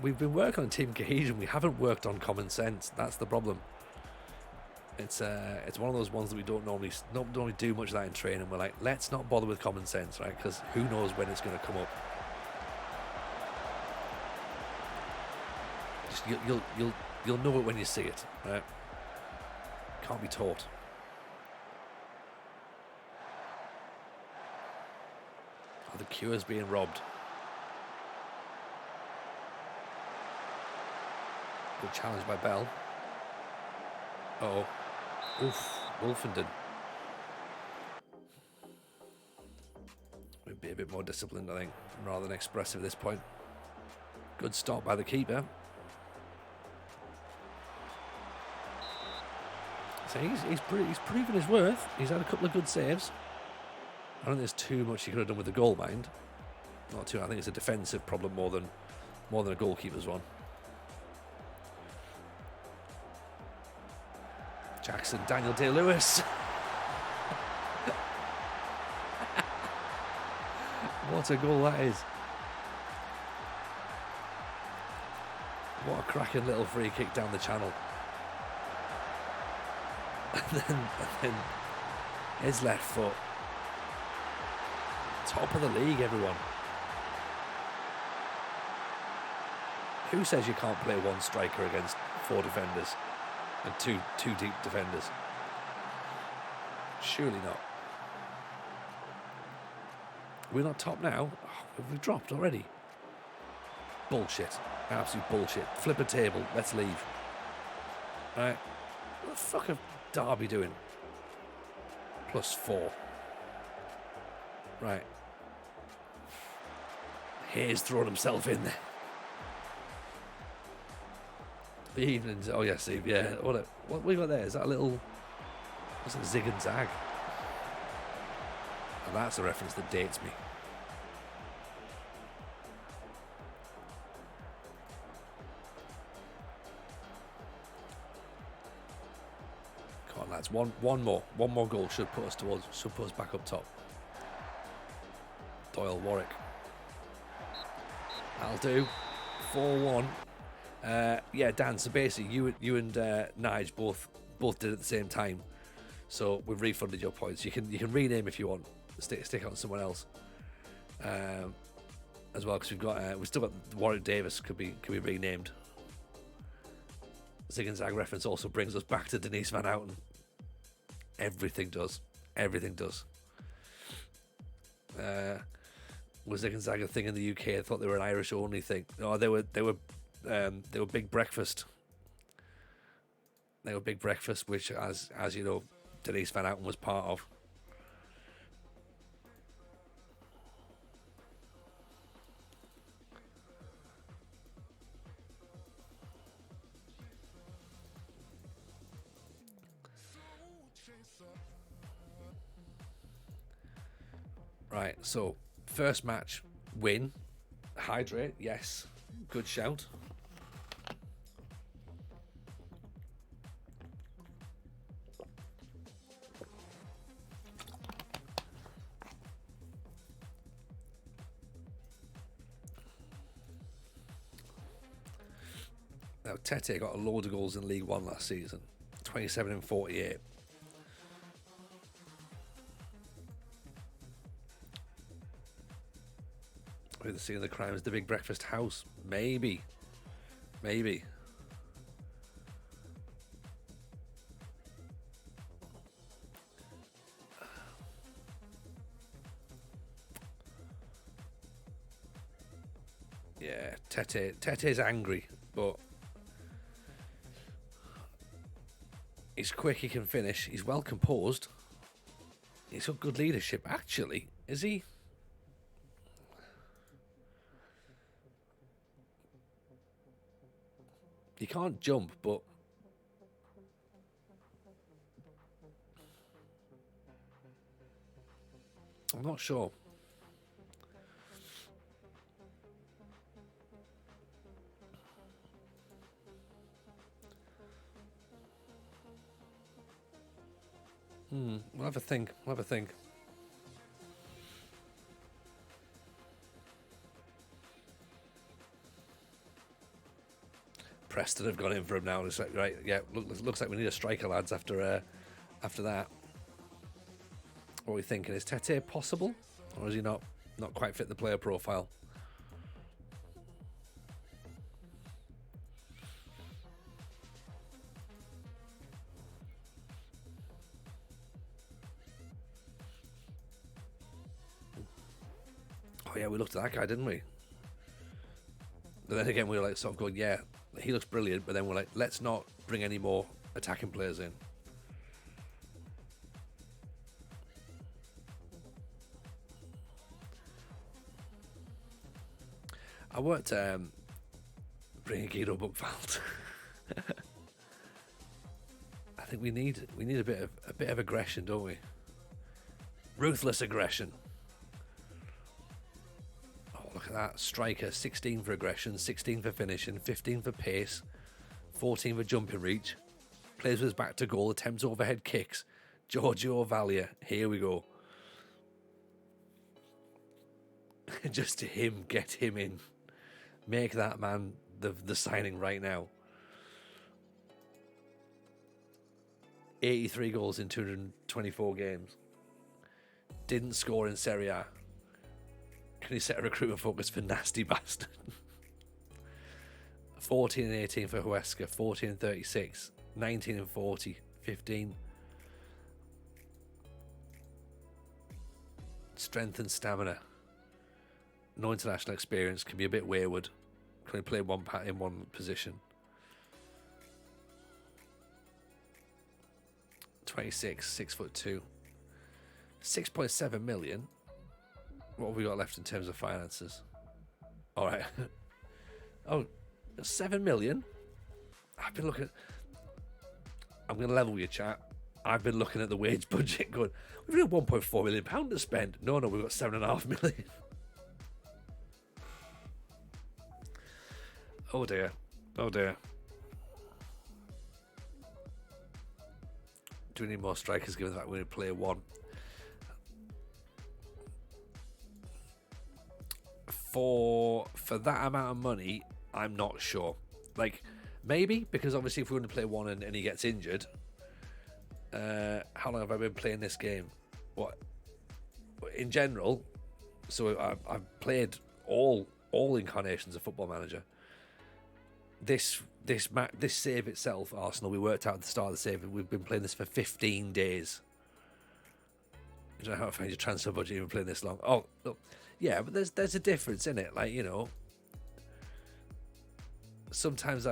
Speaker 1: We've been working on team cohesion. We haven't worked on common sense. That's the problem. It's one of those ones that we don't normally do much of that in training. We're like, let's not bother with common sense, right? Because who knows when it's going to come up. Just you'll know it when you see it, right? Can't be taught. Oh, the cure's being robbed. Good challenge by Bell. Uh-oh. Oof, Wolfenden. We'd be a bit more disciplined, I think, rather than expressive at this point. Good stop by the keeper. So he's proven his worth. He's had a couple of good saves. I don't think there's too much he could have done with the goal, mind. Not too. I think it's a defensive problem more than a goalkeeper's one. Jackson, Daniel Day-Lewis. What a goal that is. What a cracking little free kick down the channel. And then his left foot. Top of the league, everyone. Who says you can't play one striker against 4 defenders? And two deep defenders. Surely not. We're not top now. Oh, we've dropped already. Bullshit. Absolute bullshit. Flip a table. Let's leave. Right. What the fuck are Derby doing? +4. Right. Hayes throwing himself in there. The evenings. Oh yes, Steve. Yeah. What we got there? Is that a little? What's it? Zig and Zag. And that's a reference that dates me. Come on, lads. One more goal should put us back up top. Doyle, Warwick. That'll do. 4-1. Yeah, Dan. So basically, you and Nige both did it at the same time. So we've refunded your points. You can rename if you want. Stick on someone else. As well, because we've still got Warwick Davis could be renamed. Zig and Zag reference also brings us back to Denise Van Houten. Everything does. Was Zig and Zag a thing in the UK? I thought they were an Irish only thing. No, they were Big Breakfast. They were Big Breakfast, which, as you know, Denise Van Houten was part of. Right, so first match win. Hydrate, yes. Good shout. Now, Tete got a load of goals in League One last season. 27 and 48. With the scene of the crime is the Big Breakfast House. Maybe. Yeah, Tete's angry, but he's quick, he can finish, he's well composed. He's got good leadership. Actually, is he? He can't jump, but I'm not sure. We'll have a think. Preston have gone in for him now. It's like, right, yeah, looks like we need a striker, lads, after that. What are we thinking? Is Tete possible? Or is he not quite fit the player profile? Oh yeah, we looked at that guy, didn't we? But then again, we were like sort of going, yeah, he looks brilliant, but then we're like, let's not bring any more attacking players in. I worked bringing Guido Buchwald. I think we need a bit of aggression, don't we? Ruthless aggression. Oh, look at that. Striker, 16 for aggression, 16 for finishing, 15 for pace, 14 for jumping reach. Plays with his back to goal, attempts overhead kicks. Giorgio Valia, here we go. Just to get him in. Make that man the signing right now. 83 goals in 224 games. Didn't score in Serie A. Can he set a recruitment focus for nasty bastard? 14 and 18 for Huesca, 14 and 36, 19 and 40, 15. Strength and stamina. No international experience, can be a bit wayward. Can only play in one position. 26, 6'2". 6.7 million. What have we got left in terms of finances? All right. Oh, 7 million. I've been looking. I'm going to level with your chat. I've been looking at the wage budget going, we've got £1.4 million to spend. No, we've got 7.5 million. Oh dear. Do we need more strikers given the fact we need to play one? For that amount of money, I'm not sure. Like, maybe, because obviously if we're going to play one and he gets injured, how long have I been playing this game? What? In general, so I've played all incarnations of Football Manager. This save itself, Arsenal, we worked out at the start of the save, we've been playing this for 15 days. I don't know how I find your transfer budget even playing this long. Oh, look, yeah, but there's a difference in it. Like, you know, sometimes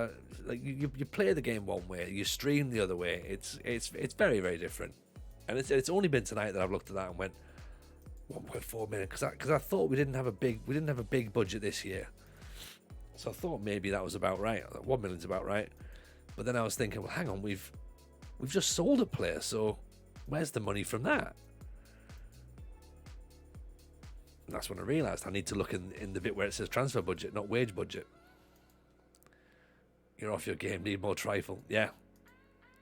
Speaker 1: you play the game one way, you stream the other way. It's very, very different. And it's only been tonight that I've looked at that and went 1.4 million because I thought we didn't have a big budget this year. So I thought maybe that was about right. 1 million's about right. But then I was thinking, well, hang on, we've just sold a player, so where's the money from that? And that's when I realised I need to look in the bit where it says transfer budget, not wage budget. You're off your game, need more trifle. Yeah.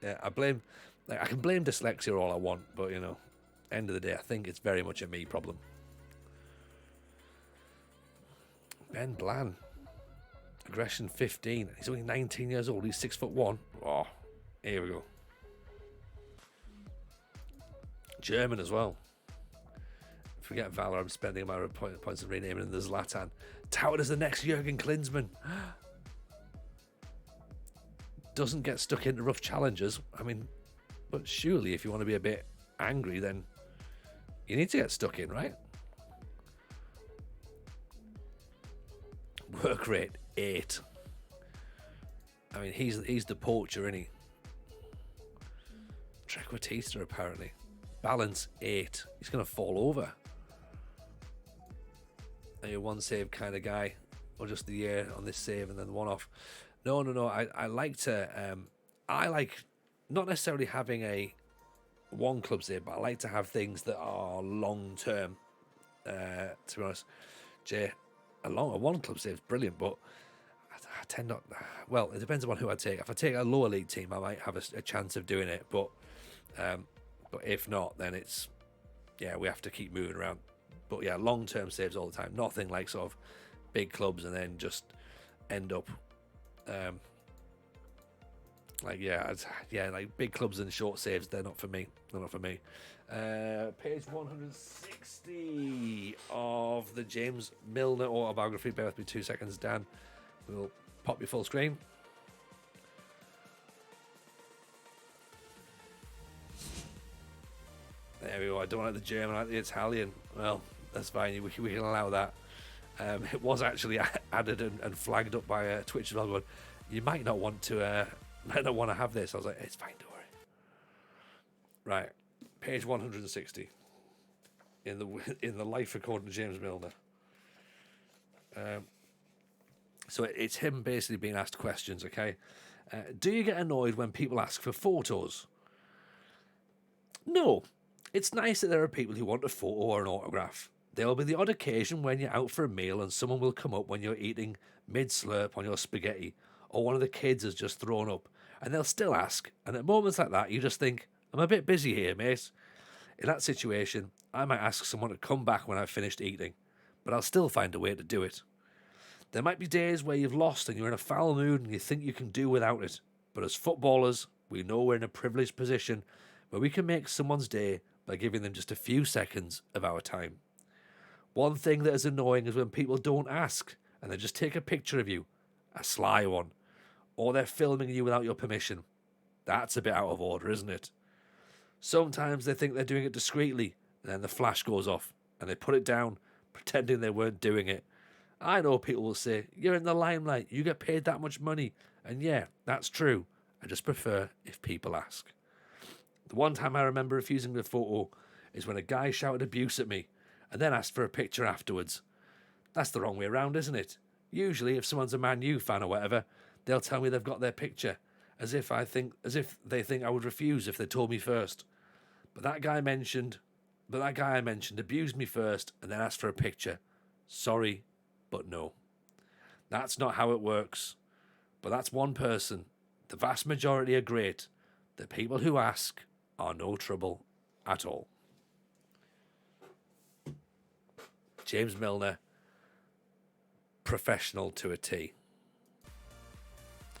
Speaker 1: I can blame dyslexia all I want, but you know, end of the day, I think it's very much a me problem. Ben Bland. Aggression 15. He's only 19 years old. He's 6'1". Oh, here we go. German as well. Forget Valor. I'm spending my points and renaming him. There's Zlatan. Touted as the next Jurgen Klinsmann. Doesn't get stuck into rough challenges. I mean, but surely if you want to be a bit angry, then you need to get stuck in, right? Work rate 8. I mean, he's the poacher, isn't he? Trequartista, apparently. Balance 8. He's going to fall over. Are you a one save kind of guy? Or just the year on this save and then one off? No. I like to... I like not necessarily having a one club save, but I like to have things that are long term. To be honest, Jay, a one club save is brilliant, but I tend not. Well, it depends on who I take. If I take a lower league team, I might have a chance of doing it, but if not, then it's we have to keep moving around. But yeah, long term saves all the time. Nothing like sort of big clubs and then just end up. Like big clubs and short saves, they're not for me. Page 160 of the James Milner autobiography. Bear with me 2 seconds, Dan. We'll pop your full screen. There we go. I don't like the German, I like the Italian. Well, that's fine. We can allow that. It was actually added and flagged up by Twitch as well. Going, you might not want to have this. I was like, it's fine, don't worry. Right, page 160 in the life according to James Milner. So it's him basically being asked questions. Okay, do you get annoyed when people ask for photos? No, it's nice that there are people who want a photo or an autograph. There will be the odd occasion when you're out for a meal and someone will come up when you're eating mid-slurp on your spaghetti, or one of the kids has just thrown up, and they'll still ask. And at moments like that, you just think, I'm a bit busy here, mate. In that situation, I might ask someone to come back when I've finished eating, but I'll still find a way to do it. There might be days where you've lost and you're in a foul mood and you think you can do without it, but as footballers, we know we're in a privileged position where we can make someone's day by giving them just a few seconds of our time. One thing that is annoying is when people don't ask and they just take a picture of you, a sly one, or they're filming you without your permission. That's a bit out of order, isn't it? Sometimes they think they're doing it discreetly, and then the flash goes off, and they put it down, pretending they weren't doing it. I know people will say, you're in the limelight, you get paid that much money, and yeah, that's true. I just prefer if people ask. The one time I remember refusing the photo is when a guy shouted abuse at me, and then asked for a picture afterwards. That's the wrong way around, isn't it? Usually, if someone's a Man U fan or whatever, they'll tell me they've got their picture, as if they think I would refuse if they told me first. But that guy I mentioned abused me first and then asked for a picture. Sorry, but no. That's not how it works. But that's one person. The vast majority are great. The people who ask are no trouble at all. James Milner, professional to a T.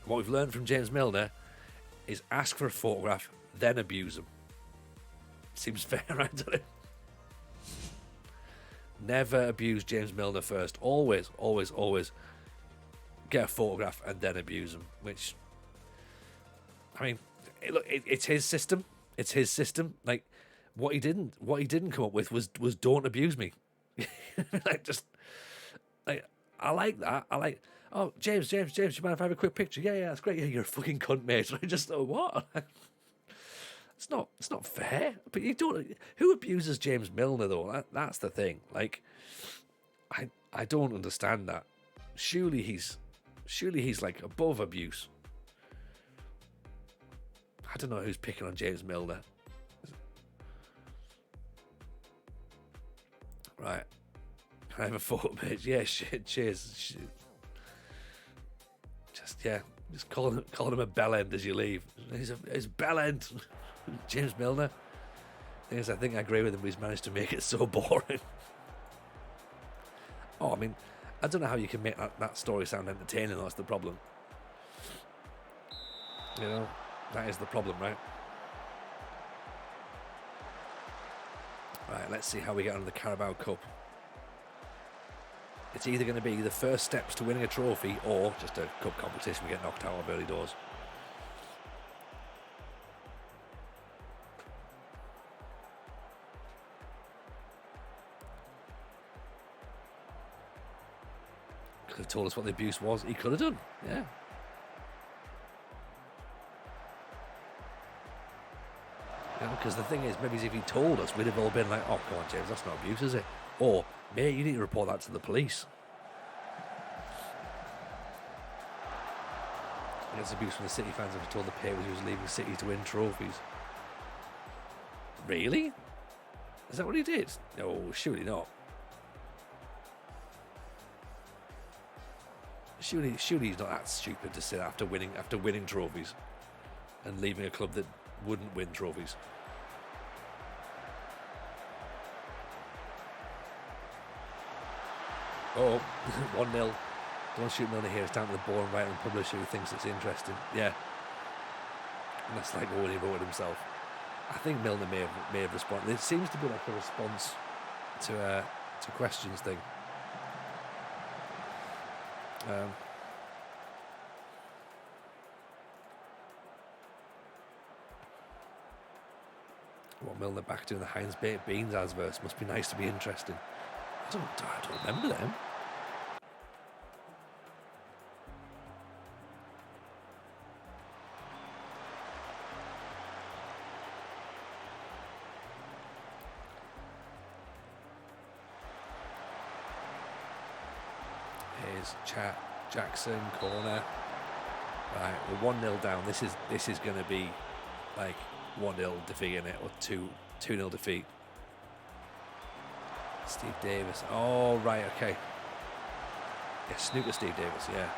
Speaker 1: What we've learned from James Milner is ask for a photograph, then abuse him. Seems fair, right? Doesn't it? Never abuse James Milner first. Always get a photograph and then abuse him. Which, I mean, it's his system. It's his system. Like what he didn't come up with was don't abuse me. I like that. I like. Oh, James, do you mind if I have a quick picture? Yeah, that's great. Yeah, you're a fucking cunt, mate. I just thought, what? It's not fair. But you don't. Who abuses James Milner though? That's the thing. Like, I don't understand that. Surely he's like above abuse. I don't know who's picking on James Milner. Right. I have a photo page. Yeah, shit. Cheers. Just calling him a bellend as you leave. He's bellend. James Milner. Thing is, I think I agree with him, but he's managed to make it so boring. Oh, I mean, I don't know how you can make that story sound entertaining. That's the problem. You know, that is the problem, right? Right, let's see how we get on the Carabao Cup. It's either going to be the first steps to winning a trophy or just a cup competition. We get knocked out of early doors. could have told us what the abuse was. He could have done, yeah. Because the thing is, maybe if he told us, we'd have all been like, oh, come on, James, that's not abuse, is it? Or, mate, you need to report that to the police. It's abuse from the City fans if he told the papers he was leaving City to win trophies. Really? Is that what he did? No, surely not. Surely he's not that stupid to sit after winning trophies and leaving a club that wouldn't win trophies. Oh, 1-0. Don't shoot Milner here. It's down to the boring writer and publisher who thinks it's interesting. Yeah. And that's like what he wrote it himself. I think Milner may have responded. It seems to be like a response to questions thing. What, Milner back doing the Heinz baked beans as verse must be nice to be interesting. I don't remember them. Here's Jackson corner. Right, we're 1-0 down. This is going to be like 1-0 defeat in it, or 2-0 defeat. Steve Davis. Oh, right, okay. Yeah, snooker Steve Davis, yeah.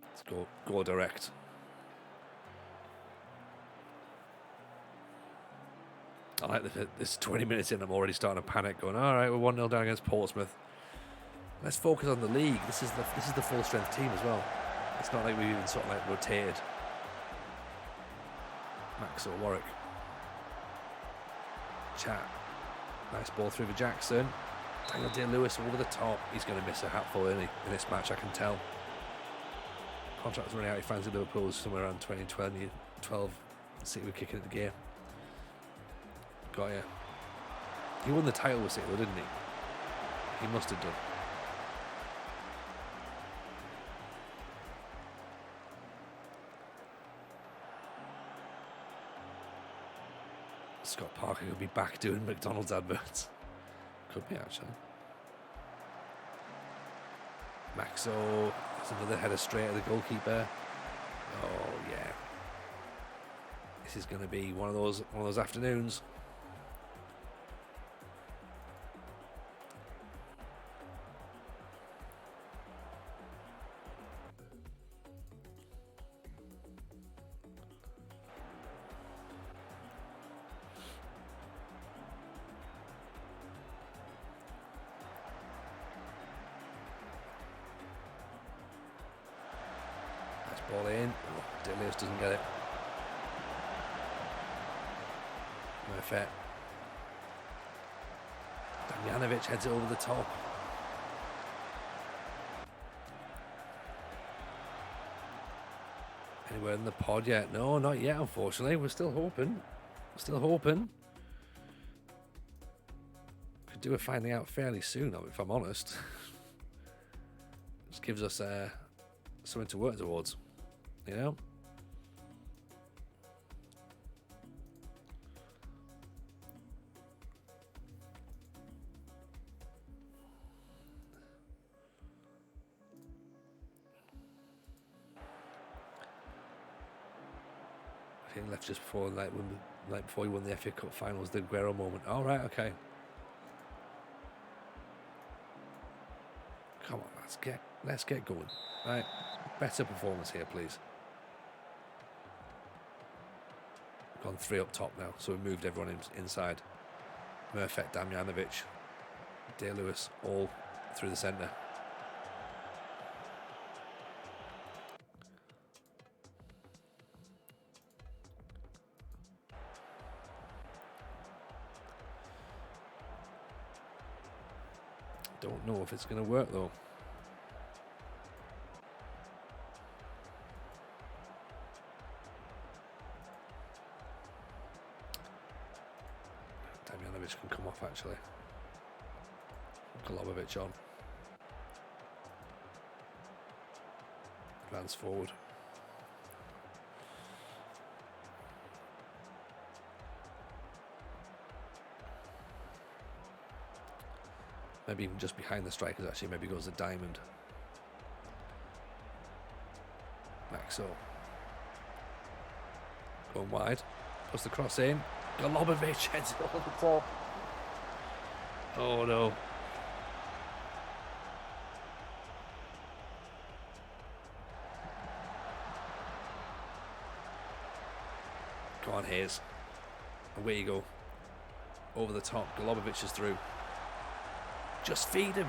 Speaker 1: Let's go direct. I like this 20 minutes in, I'm already starting to panic, going, all right, we're 1-0 down against Portsmouth. Let's focus on the league. This is the full strength team as well. It's not like we've even sort of like rotated. Max or Warwick. Chat. Nice ball through for Jackson. Daniel Day-Lewis over the top. He's going to miss a hatful early in this match, I can tell. Contract's running out. He fancy Liverpool somewhere around 2012. City were kicking at the game. Got ya. He won the title with City though, didn't he? He must have done. Scott Parker could be back doing McDonald's adverts. Could be, actually. Maxo. That's another header straight at the goalkeeper. Oh yeah. This is going to be one of those afternoons. Ball in. Oh, Day-Lewis doesn't get it. Perfect. Damjanovic heads it over the top. Anywhere in the pod yet? No, not yet, unfortunately. We're still hoping. Could do a finding out fairly soon, if I'm honest. Just gives us something to work towards. You know? I think left just before before he won the FA Cup finals, the Aguero moment. All right, okay. Come on, let's get going. Right, better performance here, please. Gone 3 up top now, so we moved everyone inside. Murphet, Damjanovic, Day-Lewis, all through the centre. Don't know if it's going to work though. Golobovic can come off, actually. Golobovic on. Advance forward. Maybe even just behind the strikers, actually. Maybe goes a diamond. Back so. Going wide. Puts the cross in. Golobovic heads it over the top. Oh no. Come on, Hayes. Away you go. Over the top. Golobovic is through. Just feed him.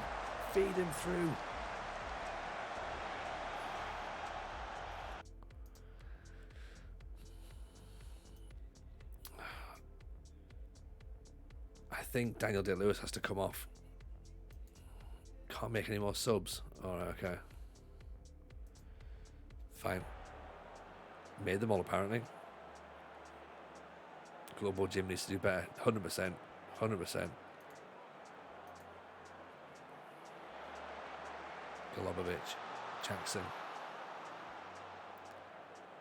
Speaker 1: Feed him through. I think Daniel Day-Lewis has to come off. Can't make any more subs. Alright, okay. Fine. Made them all, apparently. Global Gym needs to do better. 100%. 100%. Golobovic, Jackson,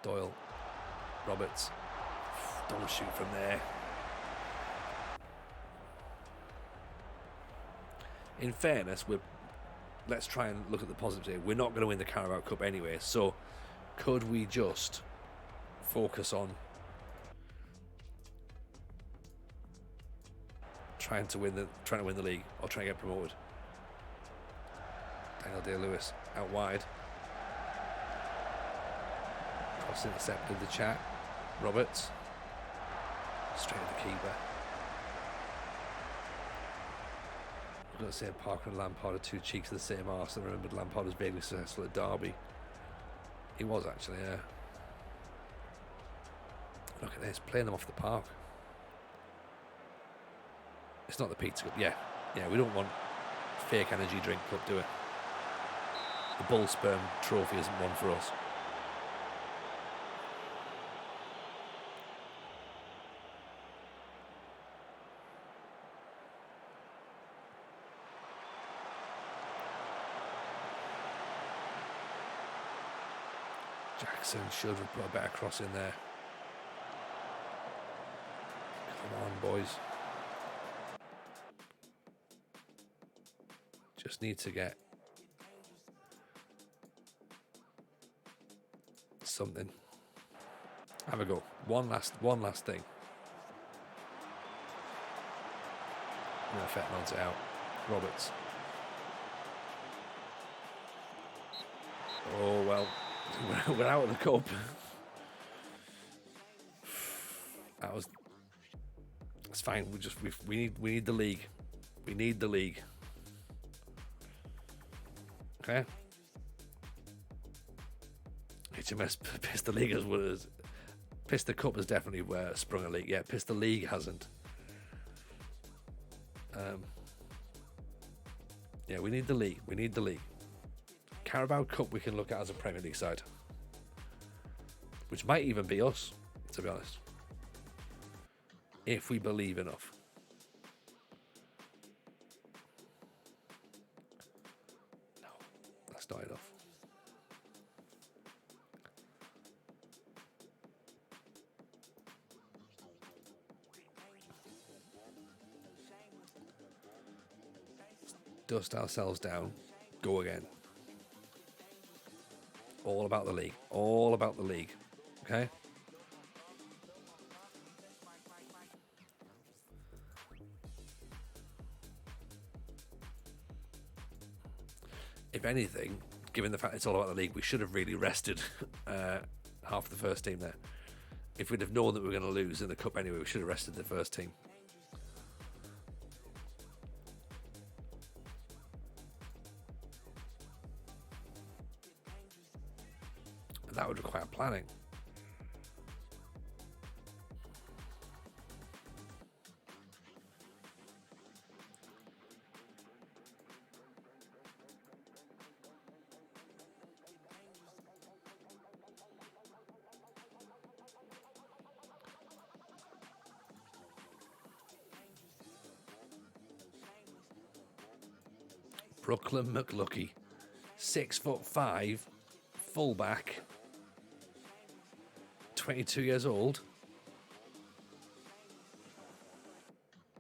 Speaker 1: Doyle, Roberts. Don't shoot from there. In fairness, let's try and look at the positives here. We're not going to win the Carabao Cup anyway, so could we just focus on trying to win the league or trying to get promoted? Daniel Day-Lewis out wide. Cross intercepted the chat. Roberts. Straight at the keeper. I've got to say Parker and Lampard are two cheeks of the same arse. I remembered Lampard was vaguely successful at Derby. He was actually, yeah. Look at this, playing them off the park. It's not the pizza cup. Yeah, we don't want fake energy drink cup, do we? The Bull Sperm trophy isn't one for us. Jackson should have put a better cross in there. Come on, boys. Just need to get something. Have a go. One last thing. Fett nods it out. Roberts. Oh well, we're out of the cup. It's fine. We need the league. We need the league. Okay. HMS pissed the league as pissed the cup has definitely sprung a leak. Yeah, pissed the league hasn't. Yeah, we need the league. We need the league. Carabao Cup we can look at as a Premier League side, which might even be us, to be honest, if we believe enough. No, that's not enough. Dust ourselves down, go again. All about the league. All about the league. Okay? If anything, given the fact it's all about the league, we should have really rested half the first team there. If we'd have known that we were going to lose in the cup anyway, we should have rested the first team. That would require planning. Brooklyn McLucky, 6'5", fullback, 22 years old.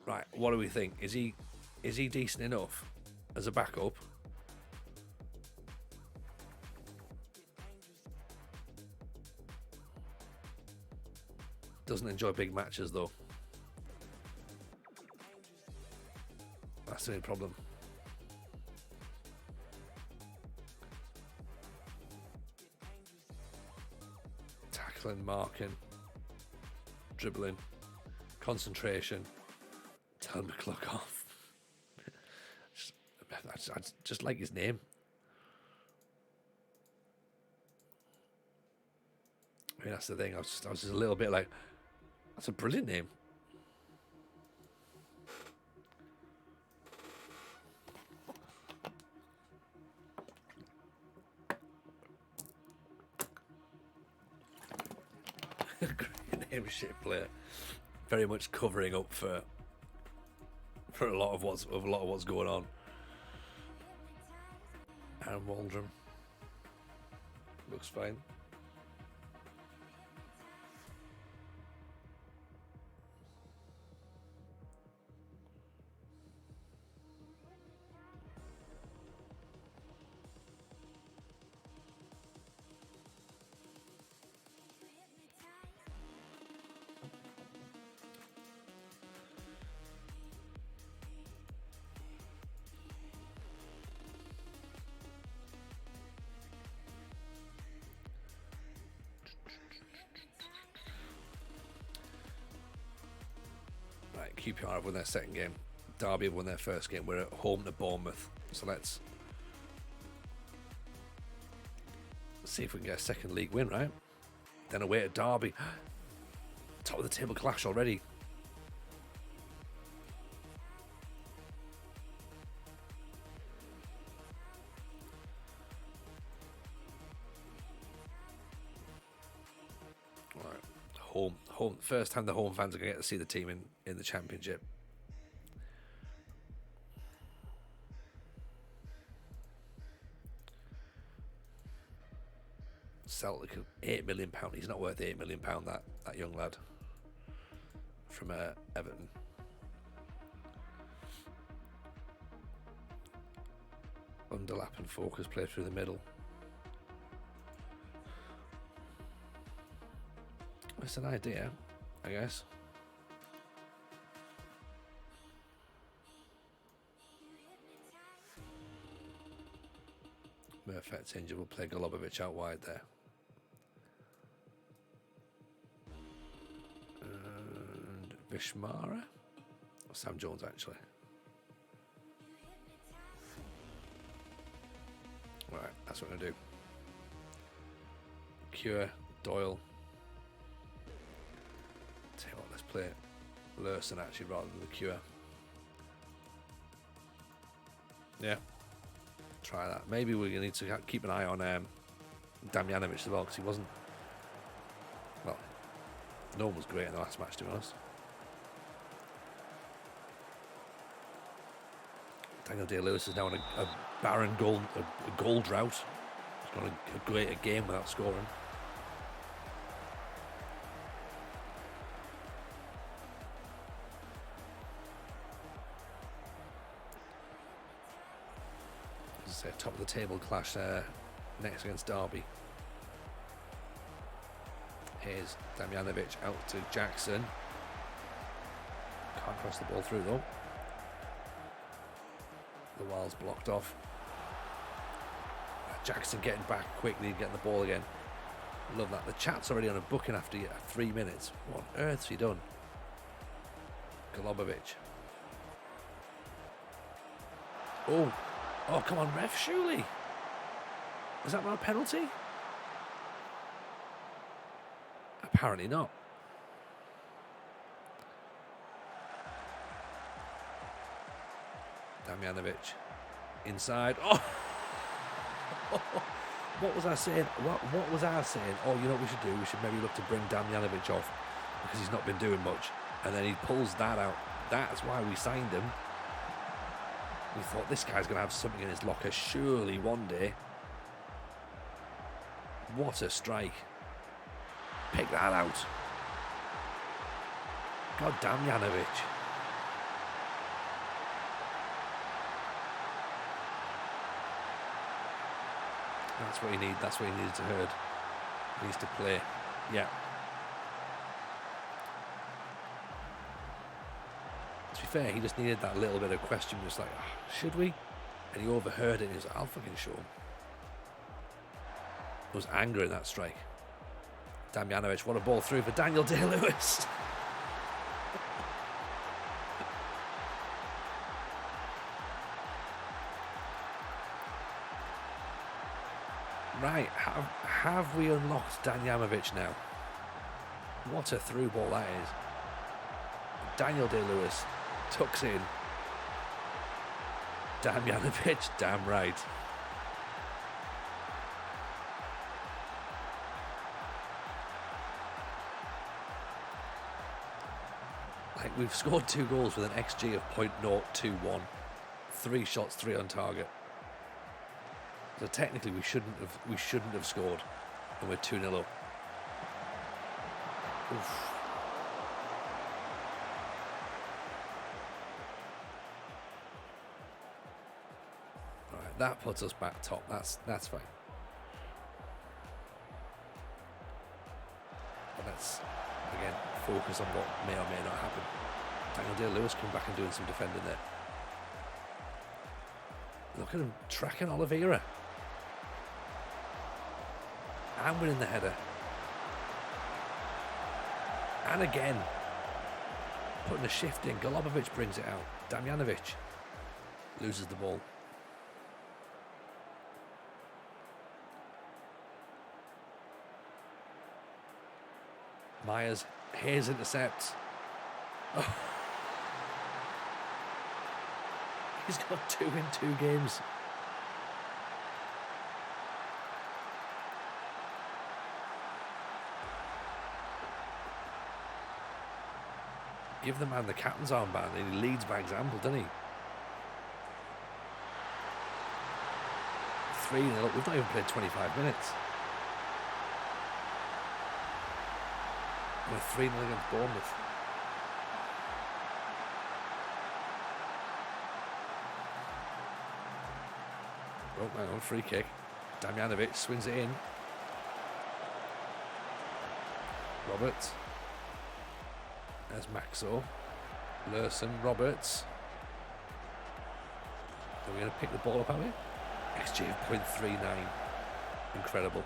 Speaker 1: Right, what do we think? Is he decent enough as a backup? Doesn't enjoy big matches though. That's the only problem. Tackling, marking, dribbling, concentration. Tell him to clock off. I just like his name. I mean, that's the thing. I was just a little bit like, that's a brilliant name. Great name, shit player. Very much covering up for a lot of what's going on. Aaron Waldron looks fine. QPR have won their second game. Derby have won their first game. We're at home to Bournemouth. So let's see if we can get a second league win, right? Then away at Derby. Top of the table clash already. Home. First time the home fans are going to get to see the team in the Championship. Celtic, £8 million. He's not worth £8 million, that young lad from Everton. Underlap and focus, play through the middle. It's an idea, I guess. Murphy's injured. Will play Golubovic out wide there. And Vishmara? Or Sam Jones, actually. Right, that's what I'm going to do. Cure, Doyle. Tell you what, let's play Lurson actually rather than the Cure. Yeah, try that. Maybe we're going to need to keep an eye on Damjanovic as well, because he wasn't, well, no one was great in the last match, to be honest. Daniel Day-Lewis is now in a barren goal drought. He's got a great game without scoring. Top of the table clash next against Derby. Here's Damjanovic out to Jackson. Can't cross the ball through though. The wild's blocked off. Jackson getting back quickly, getting the ball again. Love that. The chat's already on a booking after 3 minutes. What on earth's he done? Golubovic. Oh, come on, ref, surely. Is that not a penalty? Apparently not. Damjanovic inside. Oh! What was I saying? What was I saying? Oh, you know what we should do? We should maybe look to bring Damjanovic off because he's not been doing much. And then he pulls that out. That's why we signed him. We thought this guy's going to have something in his locker surely one day. What a strike. Pick that out. God damn Janovic. That's what he needs. That's what he needs to heard. He needs to play. Yeah. To be fair, he just needed that little bit of question. Just like, oh, should we? And he overheard it and he was like, I'll fucking show him. There was anger in that strike. Damjanovic, what a ball through for Daniel Day-Lewis. Right, have we unlocked Damjanovic now? What a through ball that is. Daniel Day-Lewis tucks in. Damjanovic, damn right. Like, we've scored 2 goals with an XG of .021. 3 shots, 3 on target. So technically we shouldn't have scored, and we're 2-0 up. Oof. Right, that puts us back top. That's fine. But let's again focus on what may or may not happen. Daniel Day-Lewis come back and doing some defending there. Look at him tracking Oliveira. And winning the header. And again, putting a shift in. Golubovic brings it out. Damjanovic loses the ball. Myers, Hayes intercepts. Oh. He's got 2 in 2 games. Give the man the captain's armband and he leads by example, doesn't he? 3-0. We've not even played 25 minutes. We're 3-0 against Bournemouth. Oh, hang on, free kick. Damjanovic swings it in. Roberts. There's Maxo. Lurson, Roberts. Are we going to pick the ball up, are we? XG of .39. Incredible.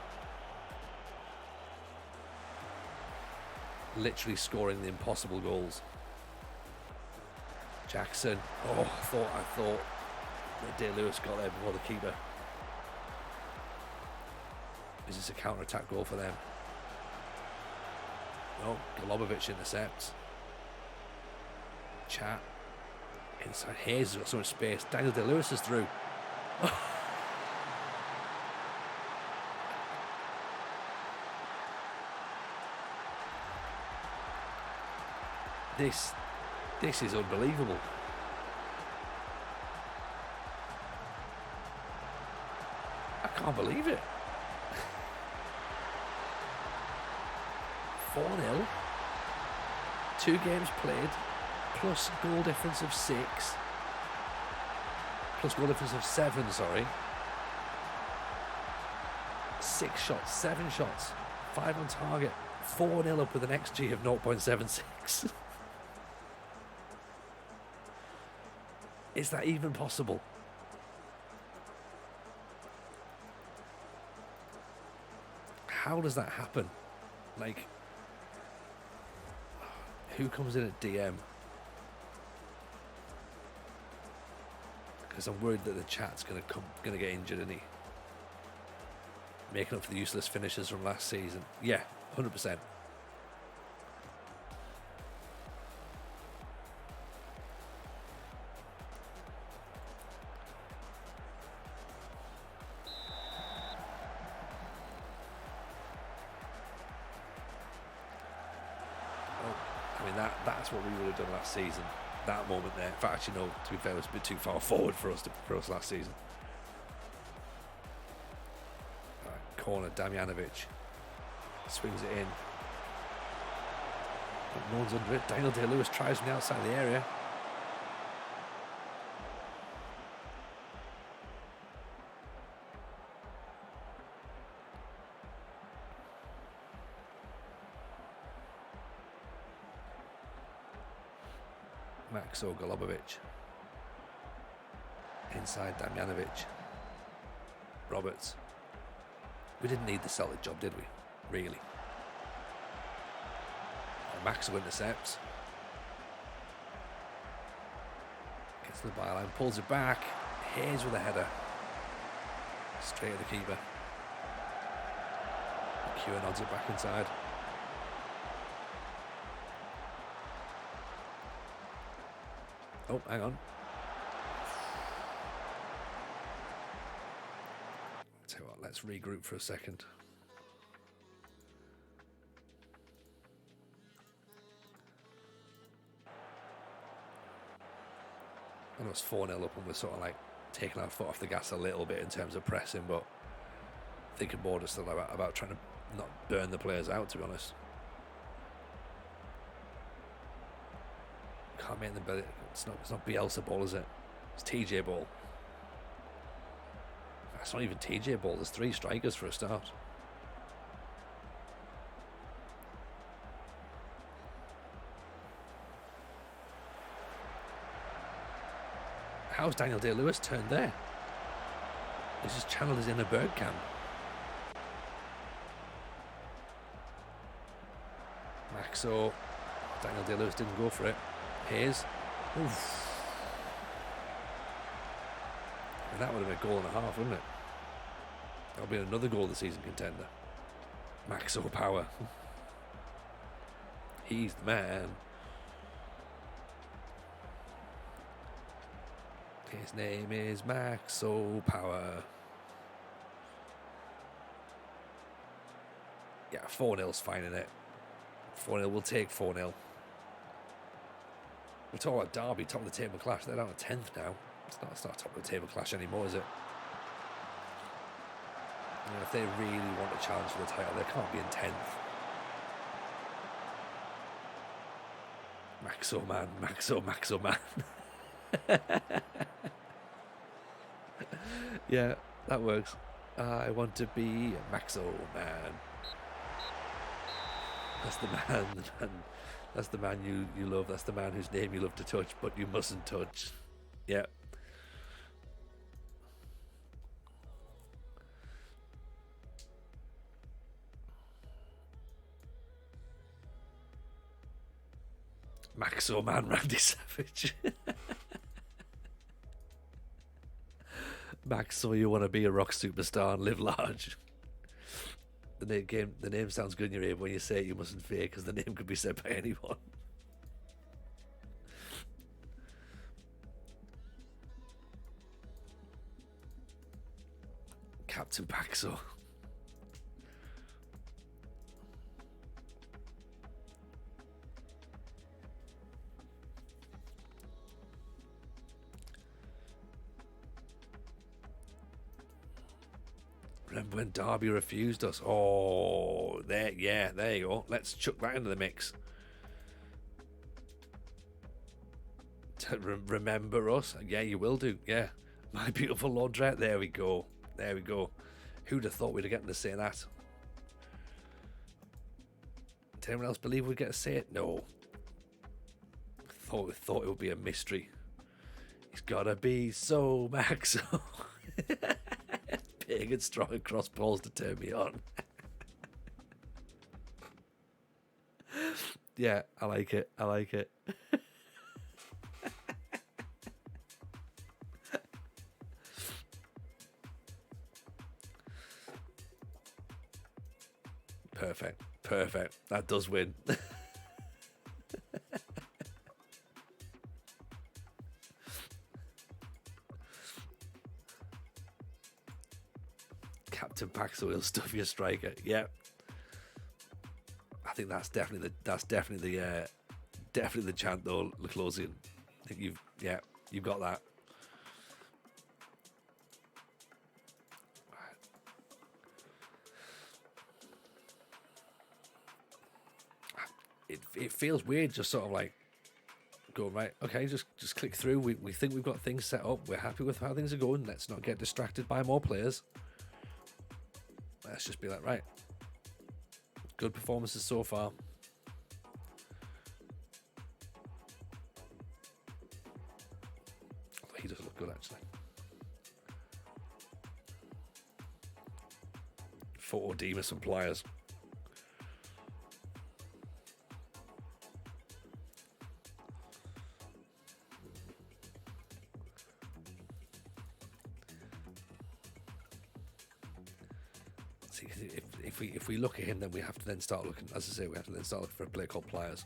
Speaker 1: Literally scoring the impossible goals. Jackson. Oh, I thought that Day-Lewis got there before the keeper. Is this a counter-attack goal for them? No, Golubovic intercepts. Chat. Inside Hayes has got so much space. Daniel Day-Lewis is through. This is unbelievable. I can't believe it. 4-0. 2 games played, plus goal difference of 6. Plus goal difference of 7, sorry. 6 shots, 7 shots, 5 on target. 4-0 up with an XG of 0.76. Is that even possible? How does that happen? Like, who comes in at DM? Because I'm worried that the chat's going to get injured, isn't he? Making up for the useless finishes from last season. Yeah, 100%. That's what we would have done last season. that moment there. In fact, actually, no, to be fair, it was a bit too far forward for us last season. Right, corner, Damjanovic swings it in. But no one's under it. Daniel Day-Lewis tries from the outside of the area. Maxo Golubovic. Inside Damjanovic. Roberts. We didn't need the solid job, did we? Really. Maxo intercepts. Gets to the byline, pulls it back. Hayes with a header. Straight at the keeper. Kewer nods it back inside. Oh, hang on. I'll tell you what, let's regroup for a second. I know it's 4-0 up and we're sort of like taking our foot off the gas a little bit in terms of pressing, but thinking more just about trying to not burn the players out, to be honest. Can't make them better. It's not Bielsa ball, is it? It's TJ ball. It's not even TJ ball. There's 3 strikers for a start. How's Daniel Day-Lewis turned there? He's just channeled his inner Bergkamp. Maxo. Daniel Day-Lewis didn't go for it. Hayes. Oof. And that would have been a goal and a half, wouldn't it? That'll be another goal of the season contender. Maxo Power. He's the man. His name is Maxo Power. Yeah, 4-0's fine in it. 4-0, we'll take 4-0. We're talking about Derby, top of the table clash. They're down to 10th now. It's not top of the table clash anymore, is it? You know, if they really want to challenge for the title, they can't be in 10th. Maxo man, Maxo man. Yeah, that works. I want to be a Maxo man. That's the man, that's the man you love. That's the man whose name you love to touch, but you mustn't touch. Yeah. Maxo man, Randy Savage. Maxo, you want to be a rock superstar and live large. The name sounds good in your ear, but when you say it, you mustn't fear, because the name could be said by anyone. Captain Paxo. Remember when Derby refused us? Oh, there you go. Let's chuck that into the mix. Remember us? Yeah, you will do. Yeah. My beautiful laundrette. There we go. There we go. Who'd have thought we'd have gotten to say that? Did anyone else believe we'd get to say it? No. Thought it would be a mystery. He's gotta be so Maxo. Big and strong across balls to turn me on. Yeah, I like it. I like it. Perfect. Perfect. That does win. Captain Paxo will stuff your striker. Yeah. I think that's definitely the chant though, Leclosian. think you've got that. It feels weird, just sort of like going, right, okay, just click through. We think we've got things set up. We're happy with how things are going. Let's not get distracted by more players. Let's just be like, right, good performances so far. He does look good, actually. Photo Demas and pliers. See, if we look at him, then we have to then start looking. As I say, we have to then start looking for a player called Pliers.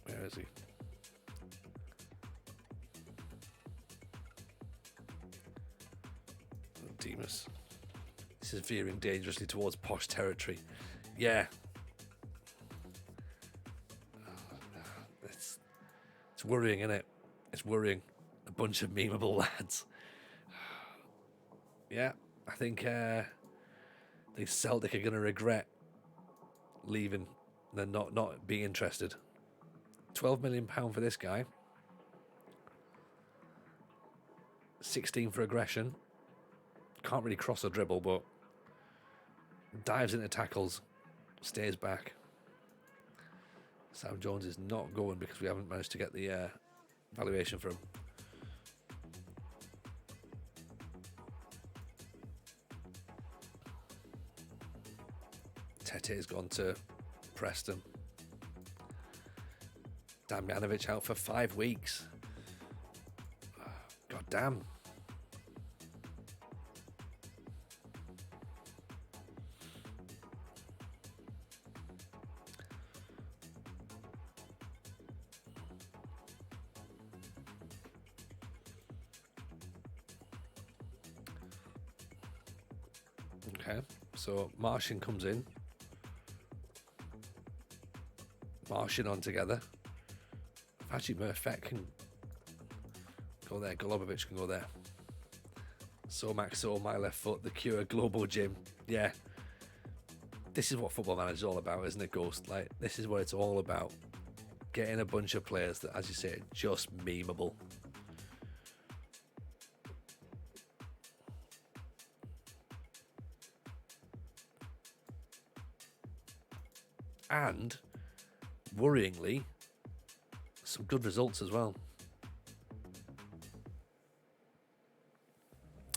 Speaker 1: Where is he? Demas. This is veering dangerously towards posh territory. Yeah. It's worrying, isn't it? It's worrying. A bunch of memeable lads. Yeah, I think Celtic are going to regret leaving and not being interested. £12 million for this guy. 16 for aggression. Can't really cross or dribble, but dives into tackles, stays back. Sam Jones is not going because we haven't managed to get the valuation for him. Tete's gone to Preston. Damjanovic out for 5 weeks. God damn. Okay, so Martian comes in. Martian on together. Actually, Murfett can go there. Golubovic can go there. So Maxo, my left foot, the Cure, Globo Gym. Yeah. This is what Football Manager is all about, isn't it, Ghost? Like, this is what it's all about. Getting a bunch of players that, as you say, are just memeable. And, worryingly, some good results as well.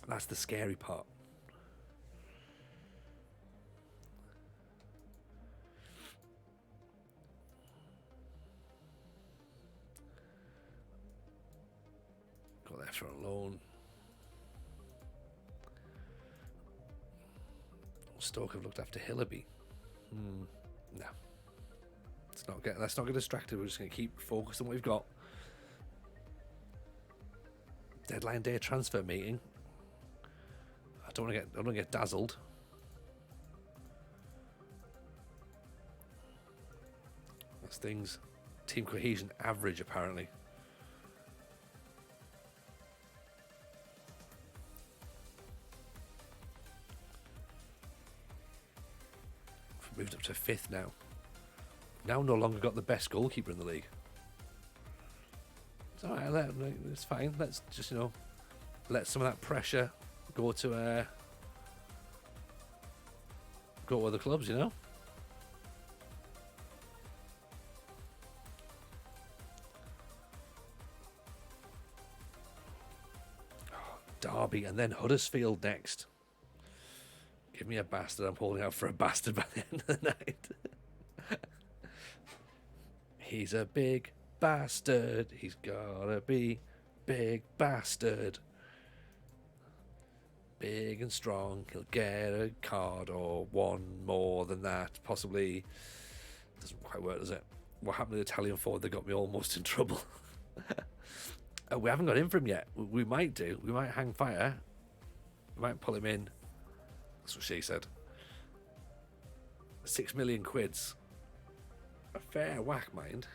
Speaker 1: That's the scary part. Got there for a loan. Stoke have looked after Hillaby. No. Let's not get distracted. We're just going to keep focused on what we've got. Deadline day transfer meeting. I don't want to get dazzled. That's things. Team cohesion average, apparently. We've moved up to 5th now. Now no longer got the best goalkeeper in the league. It's all right, it's fine. Let's just, let some of that pressure go to other clubs, Oh, Derby and then Huddersfield next. Give me a bastard. I'm holding out for a bastard by the end of the night. He's a big bastard. He's gotta be big bastard. Big and strong. He'll get a card or one more than that. Possibly. Doesn't quite work, does it? What happened to the Italian forward that got me almost in trouble? We haven't got in for him yet. We might do. We might hang fire. We might pull him in. That's what she said. 6 million quids. a fair whack, mind.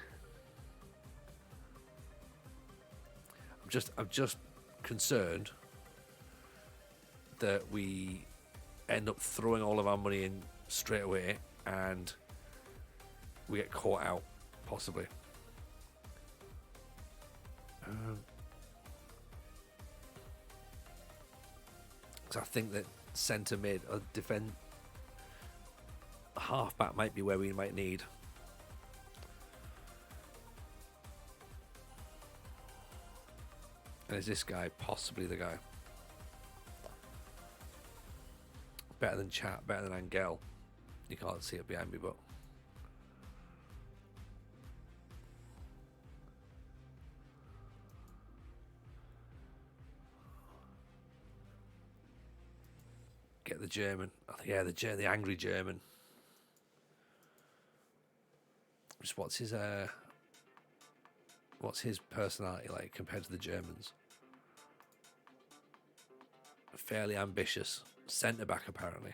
Speaker 1: I'm just concerned that we end up throwing all of our money in straight away and we get caught out, possibly. Because I think that centre mid or defend half-back might be where we might need. And is this guy possibly the guy? Better than Chat, better than Angel. You can't see it behind me, but get the German. Yeah, the angry German. Just what's his personality like compared to the Germans? Fairly ambitious. Centre back, apparently.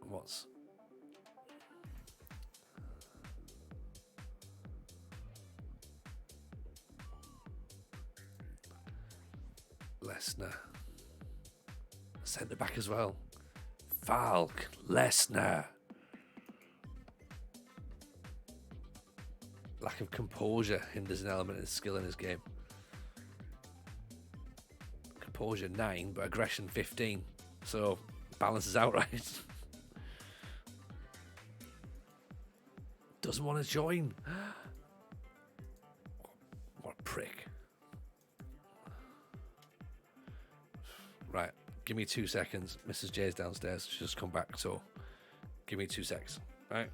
Speaker 1: What's Lesnar? Centre back as well. Falk, Lesnar. Lack of composure hinders an element of skill in his game. Composure 9, but aggression 15. So balances out, right? Doesn't want to join. What a prick. Right, give me 2 seconds. Mrs. J's downstairs. She's just come back, so give me 2 seconds. Right.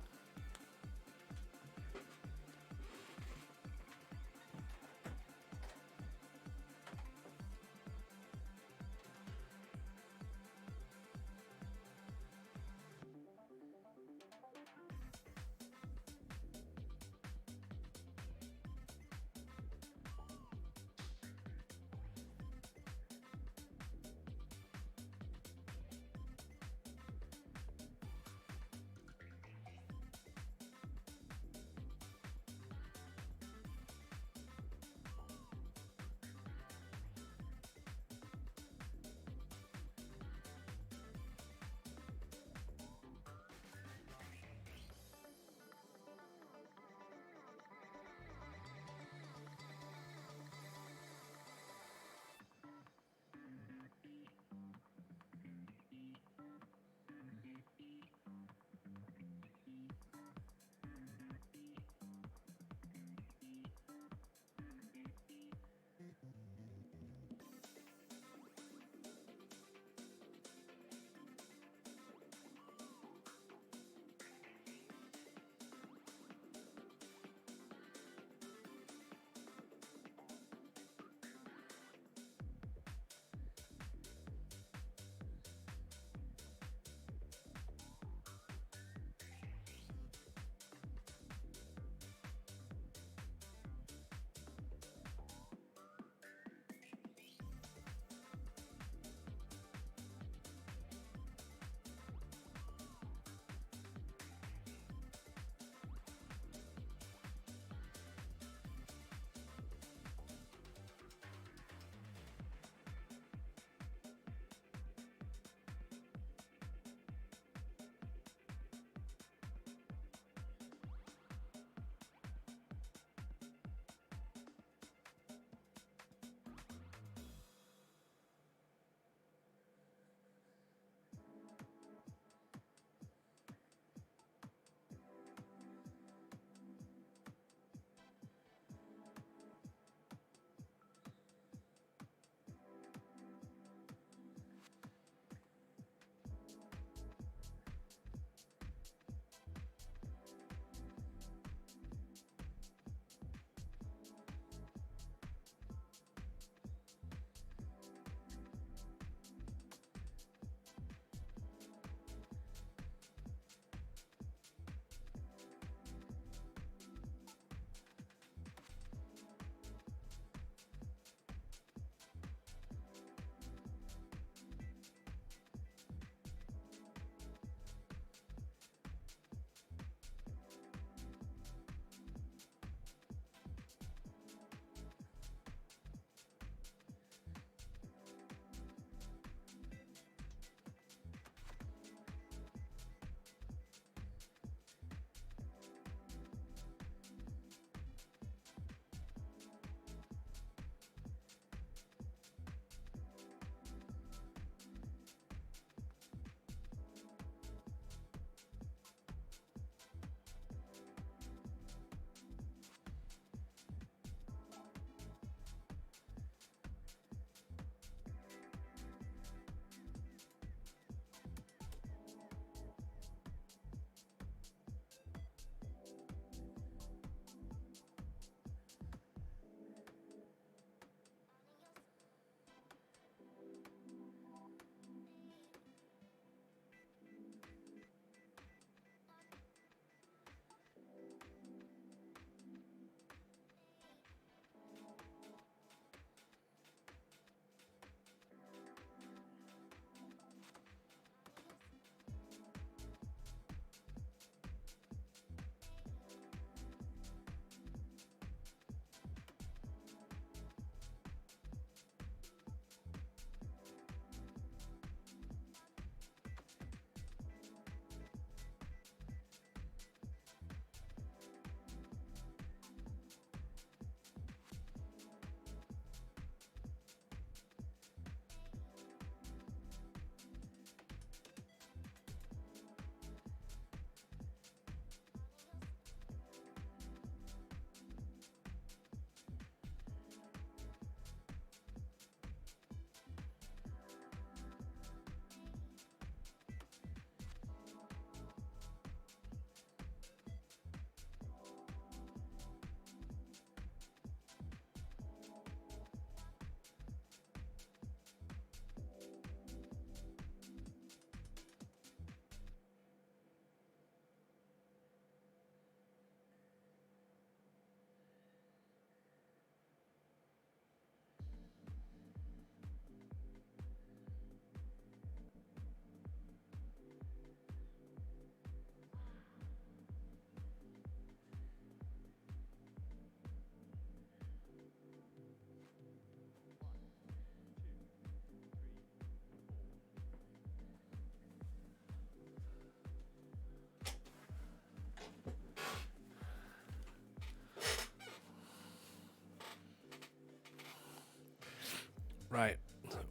Speaker 1: Right,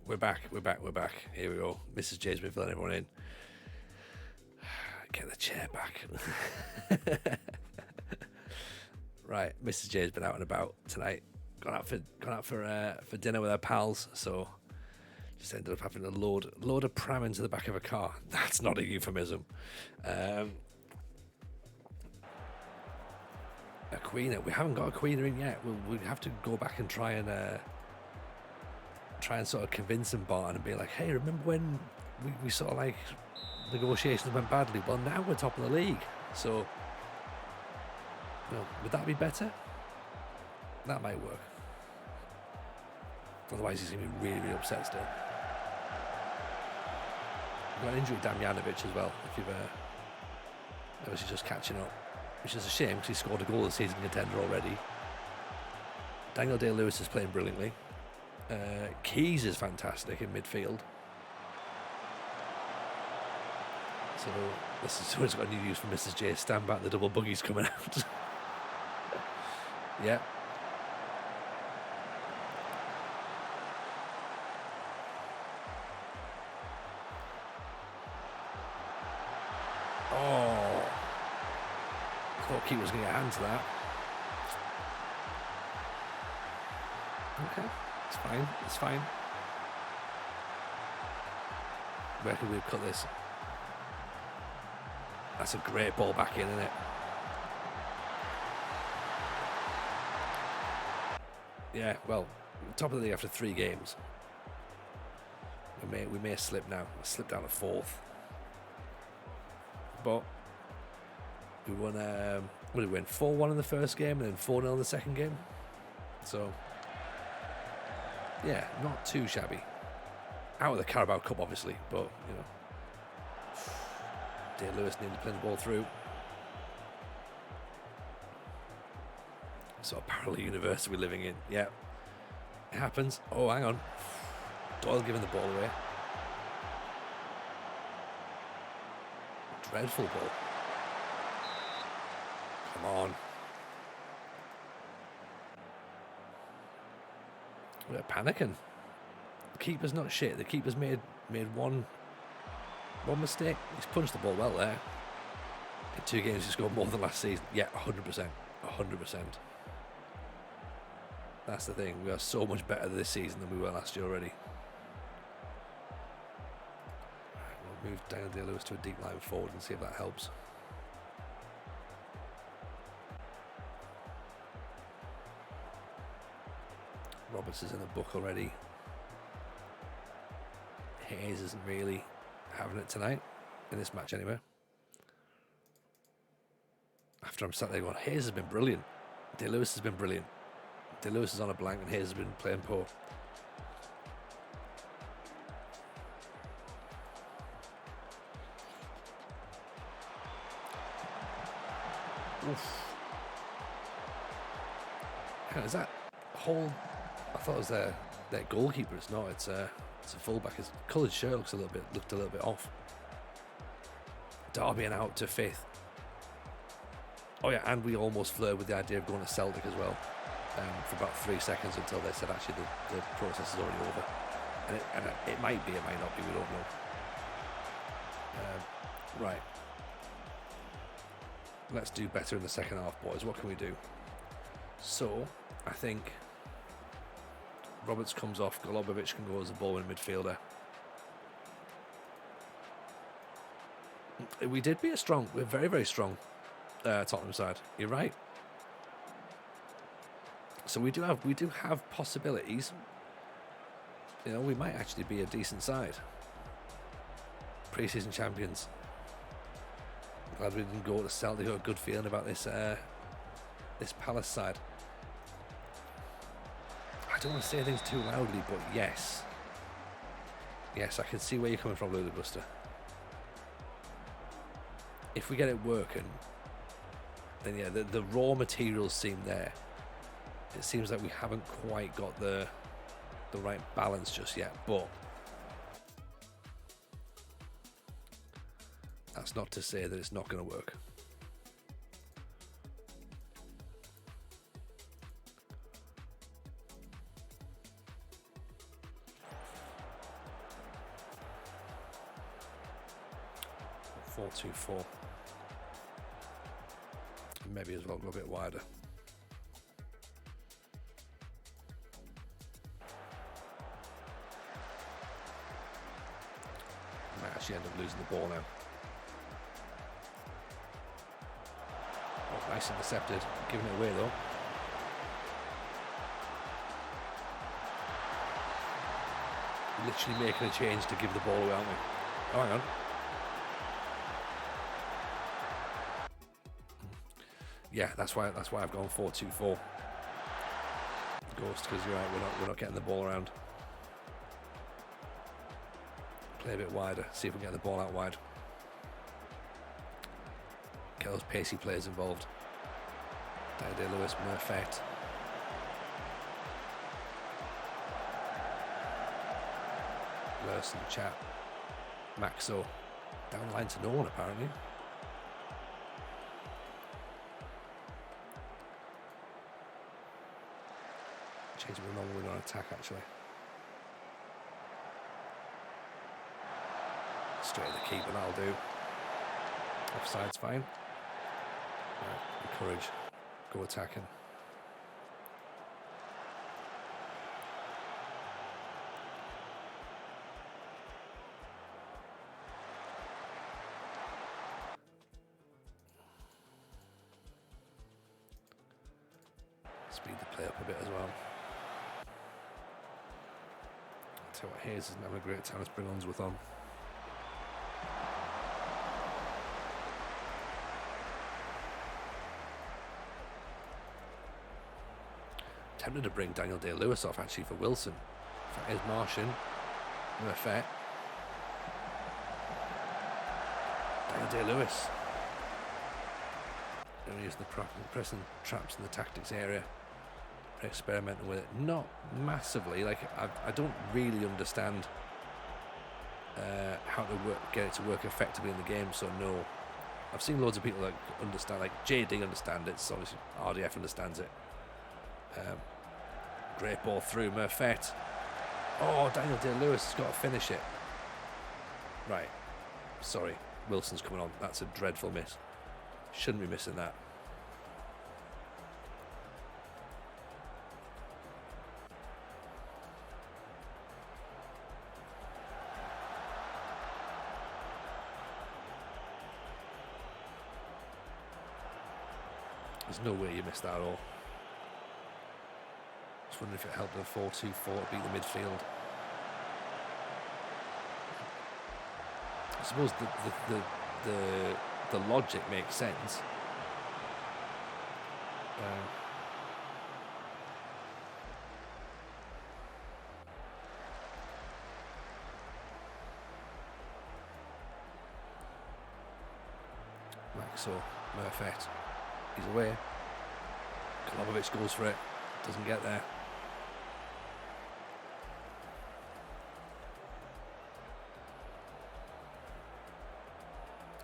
Speaker 1: we're back. Here we go. Mrs. J's been filling everyone in. Get the chair back. Right, Mrs. J's been out and about tonight. Gone out for dinner with her pals. So just ended up having a load of pram into the back of a car. That's not a euphemism. A queener. We haven't got a queener in yet. We'll have to go back and try and sort of convince them, Barton, and be like, hey, remember when we sort of like negotiations went badly? Well, now we're top of the league. So, would that be better? That might work. Otherwise, he's going to be really, really upset still. We've got an injury, Damjanovic, as well. If you've obviously just catching up, which is a shame because he scored a goal this season contender already. Daniel Day-Lewis is playing brilliantly. Keys is fantastic in midfield. So this is what's got new news from Mrs. J. Stand back, the double buggy's coming out. Yeah. Oh, I thought keeper was going to get a hand to that. Okay, it's fine. Where can we cut this? That's a great ball back in, isn't it? Yeah, well, top of the league after 3 games. We may slip now. Slip down to 4th. But we won. What did we win? 4-1 in the first game, and then 4-0 in the second game. So, yeah, not too shabby. Out of the Carabao Cup, obviously, but you know, Day-Lewis needed to play the ball through. Sort of parallel universe we're living in. Yeah, it happens. Oh, hang on. Doyle giving the ball away. Dreadful ball. Come on. We're panicking. The keeper's not shit. The keeper's made one mistake. He's punched the ball well there. In 2 games he scored more than last season. Yeah, 100%. 100%. That's the thing. We are so much better this season than we were last year already. We'll move Daniel Day-Lewis to a deep line forward and see if that helps. Roberts is in the book already. Hayes isn't really having it tonight, in this match anyway. After I'm sat there going, Hayes has been brilliant. Day-Lewis has been brilliant. Day-Lewis is on a blank and Hayes has been playing poor. Oof. Is that whole... I thought it was their goalkeeper. It's not. It's a fullback. His coloured shirt looked a little bit off. Derby and out to 5th. Oh yeah, and we almost flirted with the idea of going to Celtic as well, for about 3 seconds until they said actually the process is already over. And it might be, it might not be. We don't know. Right. Let's do better in the second half, boys. What can we do? So I think Roberts comes off. Golubovic can go as a ball-winning midfielder. We did beat we're very, very strong Tottenham side. You're right. So we do have possibilities. You know, we might actually be a decent side. Pre-season champions. Glad we didn't go to Celtic. Got a good feeling about this Palace side. I don't want to say things too loudly, but yes, I can see where you're coming from, Lulu Buster. If we get it working, then yeah, the raw materials seem there. It seems like we haven't quite got the right balance just yet, but that's not to say that it's not going to work. 4-2-4. Maybe as well go a bit wider. Might actually end up losing the ball now. Oh, nice intercepted. Giving it away though. Literally making a change to give the ball away, aren't we? Oh, hang on. Yeah, that's why I've gone 4-2-4. Ghost, because you're right, we're not getting the ball around. Play a bit wider, see if we can get the ball out wide. Get those pacey players involved. Daniel Lewis, perfect. Lurson, Chat, Maxo, down the line to no one apparently. Change it along with on attack actually. Straight at the keeper, that'll do. Offside's fine. Right, encourage, go attacking. Speed the play up a bit as well. I'll tell you what, Hayes isn't having a great time. Let's bring Unsworth on. Tempted to bring Daniel Day-Lewis off actually for Wilson. Here's Martian. Perfect. Daniel Day-Lewis. Going to use the pressing traps in the tactics area. Experimenting with it. Not massively. Like I don't really understand how to get it to work effectively in the game. So no, I've seen loads of people that understand. Like JD understand it. So obviously RDF understands it. Great ball through Murphet. Oh, Daniel Day-Lewis has got to finish it. Right. Sorry, Wilson's coming on. That's a dreadful miss. Shouldn't be missing that. There's no way you missed that at all. Just wondering if it helped the 4-2-4 to beat the midfield. I suppose the logic makes sense. Maxo, Murphet. He's away. Kolobovic goes for it. Doesn't get there.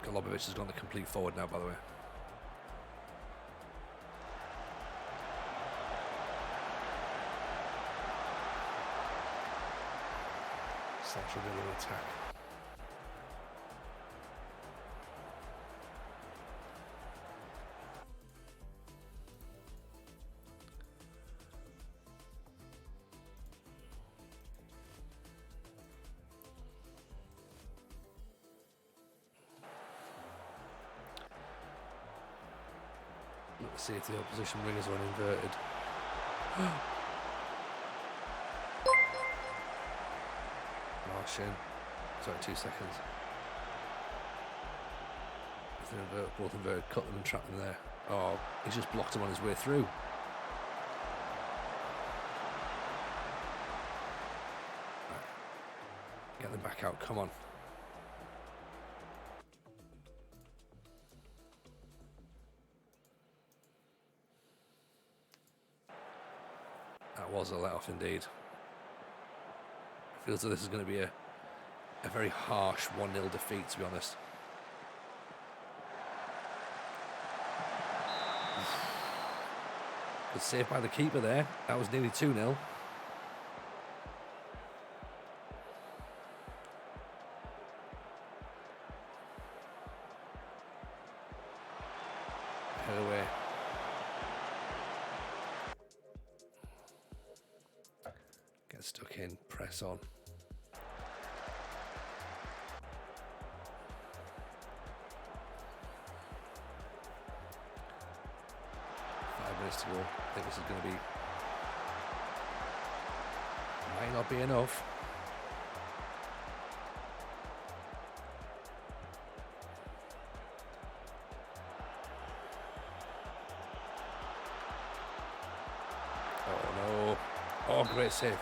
Speaker 1: Kolobovic has gone to complete forward now, by the way. Central middle attack. Let's see if the opposition wingers are inverted. Martian. Sorry, 2 seconds. If they're inverted, both inverted, cut them and trap them there. Oh, he's just blocked him on his way through. Right. Get them back out, come on. That was a let-off indeed. Feels like this is going to be a very harsh 1-0 defeat, to be honest. Good save by the keeper there. That was nearly 2-0. Get stuck in, press on. 5 minutes to go. I think this is going to be... Might not be enough. Oh no. Oh, great save.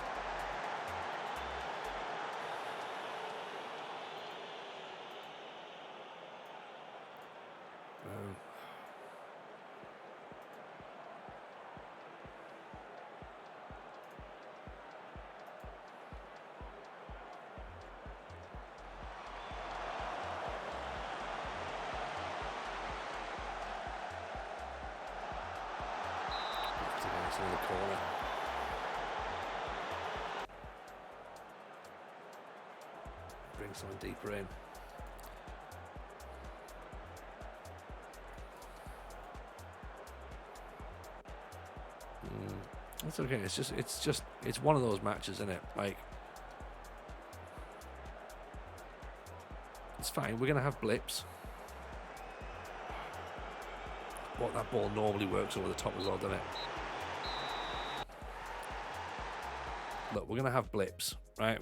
Speaker 1: In the corner. Bring someone deeper in. That's okay. It's one of those matches, isn't it? Like, it's fine. We're gonna have blips. But that ball normally works over the top as well, doesn't it? Look, we're going to have blips, right?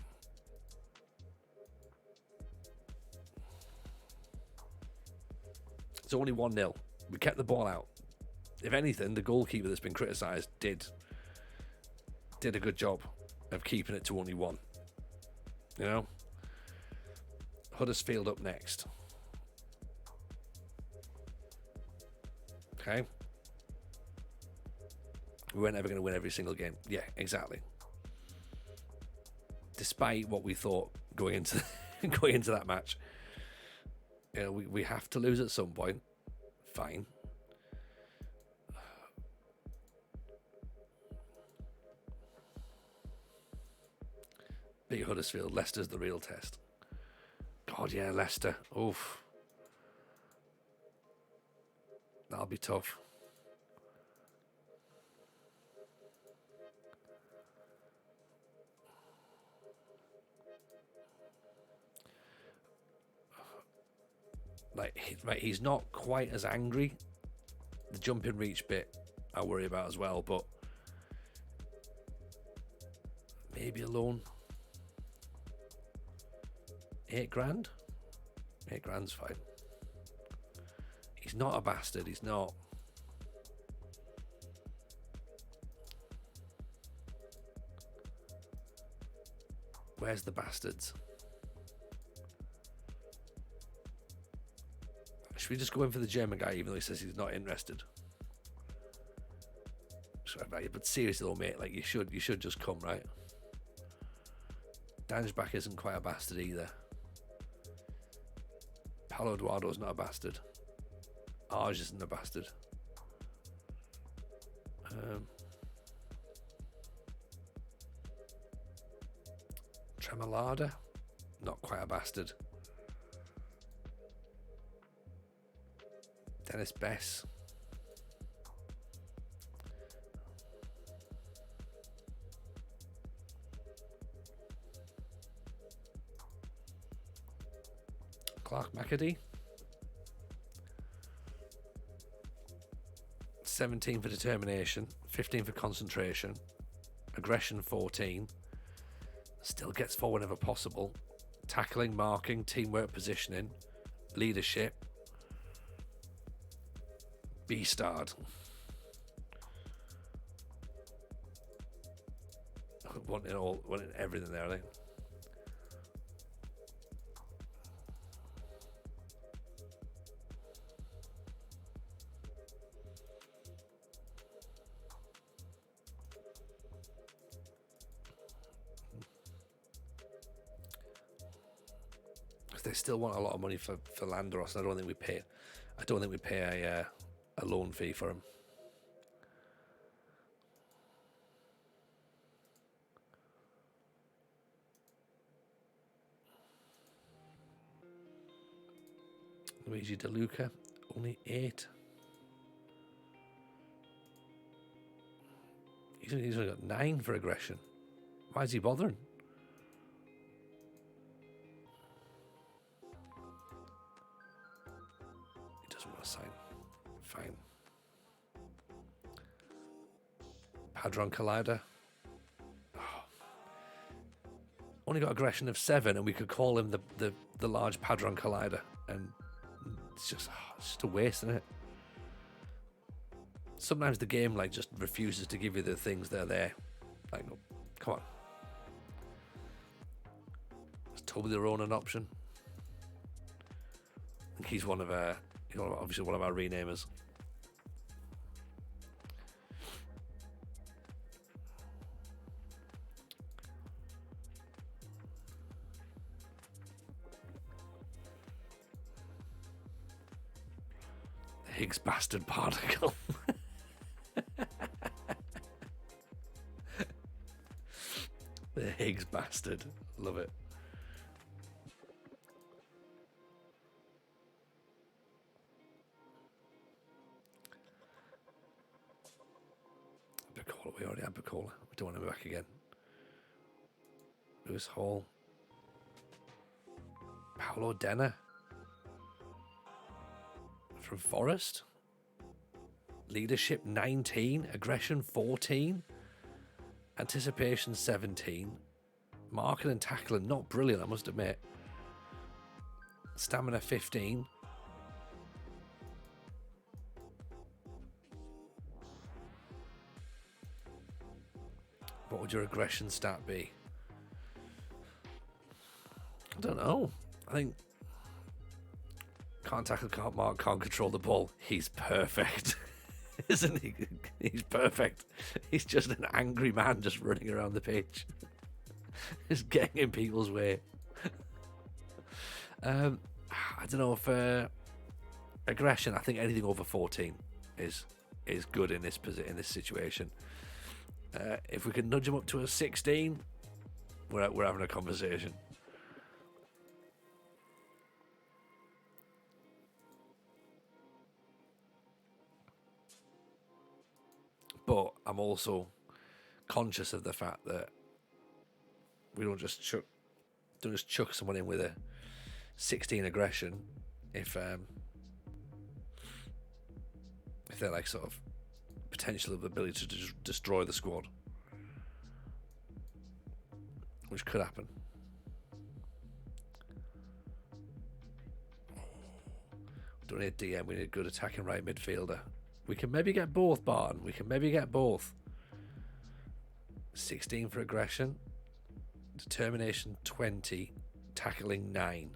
Speaker 1: It's only 1-0. We kept the ball out. If anything, the goalkeeper that's been criticised did a good job of keeping it to only 1. You know? Huddersfield up next. Okay? We weren't ever going to win every single game. Yeah, exactly. Despite what we thought going into that match, you know, we have to lose at some point. Fine. Big Huddersfield. Leicester's the real test. God, yeah, Leicester. Oof. That'll be tough. Like, he's not quite as angry. The jumping reach bit I worry about as well, but maybe a loan. 8 grand? 8 grand's fine. He's not a bastard, he's not. Where's the bastards? Should we just go in for the German guy, even though he says he's not interested? Sorry about you, but seriously though, mate, like you should just come, right? Danjbach isn't quite a bastard either. Paulo Eduardo's not a bastard. Arge isn't a bastard. Tremalada, not quite a bastard. Dennis Bess. Clark McAdee. 17 for determination, 15 for concentration, aggression 14. Still gets forward whenever possible. Tackling, marking, teamwork, positioning, leadership. B-starred. Wanting everything there, I think. They still want a lot of money for Landeros, and I don't think we pay a loan fee for him. Luigi De Luca, only 8. He's only got 9 for aggression. Why is he bothering? He doesn't want to sign. Fine. Hadron Collider. Oh. Only got aggression of 7, and we could call him the large Hadron Collider. And it's just a waste, isn't it? Sometimes the game like just refuses to give you the things that are there. Like, no, come on. Is Toblerone an option? I think he's obviously one of our renamers. The Higgs bastard particle. The Higgs bastard. Love it. Bacola. We already had Bacola. We don't want him back again. Lewis Hall. Paolo Denner. From Forest. Leadership 19. Aggression 14. Anticipation 17. Marking and tackling not brilliant, I must admit. Stamina 15. What would your aggression stat be? I don't know. I think can't tackle, can't mark, can't control the ball. He's perfect. Isn't he? He's perfect. He's just an angry man just running around the pitch. Just getting in people's way. I don't know if aggression, I think anything over 14 is good in this situation. If we can nudge him up to a 16, we're having a conversation. But I'm also conscious of the fact that we don't just chuck someone in with a 16 aggression if they're like sort of potential of the ability to just destroy the squad, which could happen. We don't need a DM, we need a good attacking right midfielder. We can maybe get both, Barton. We can maybe get both. 16 for aggression. Determination 20. Tackling 9.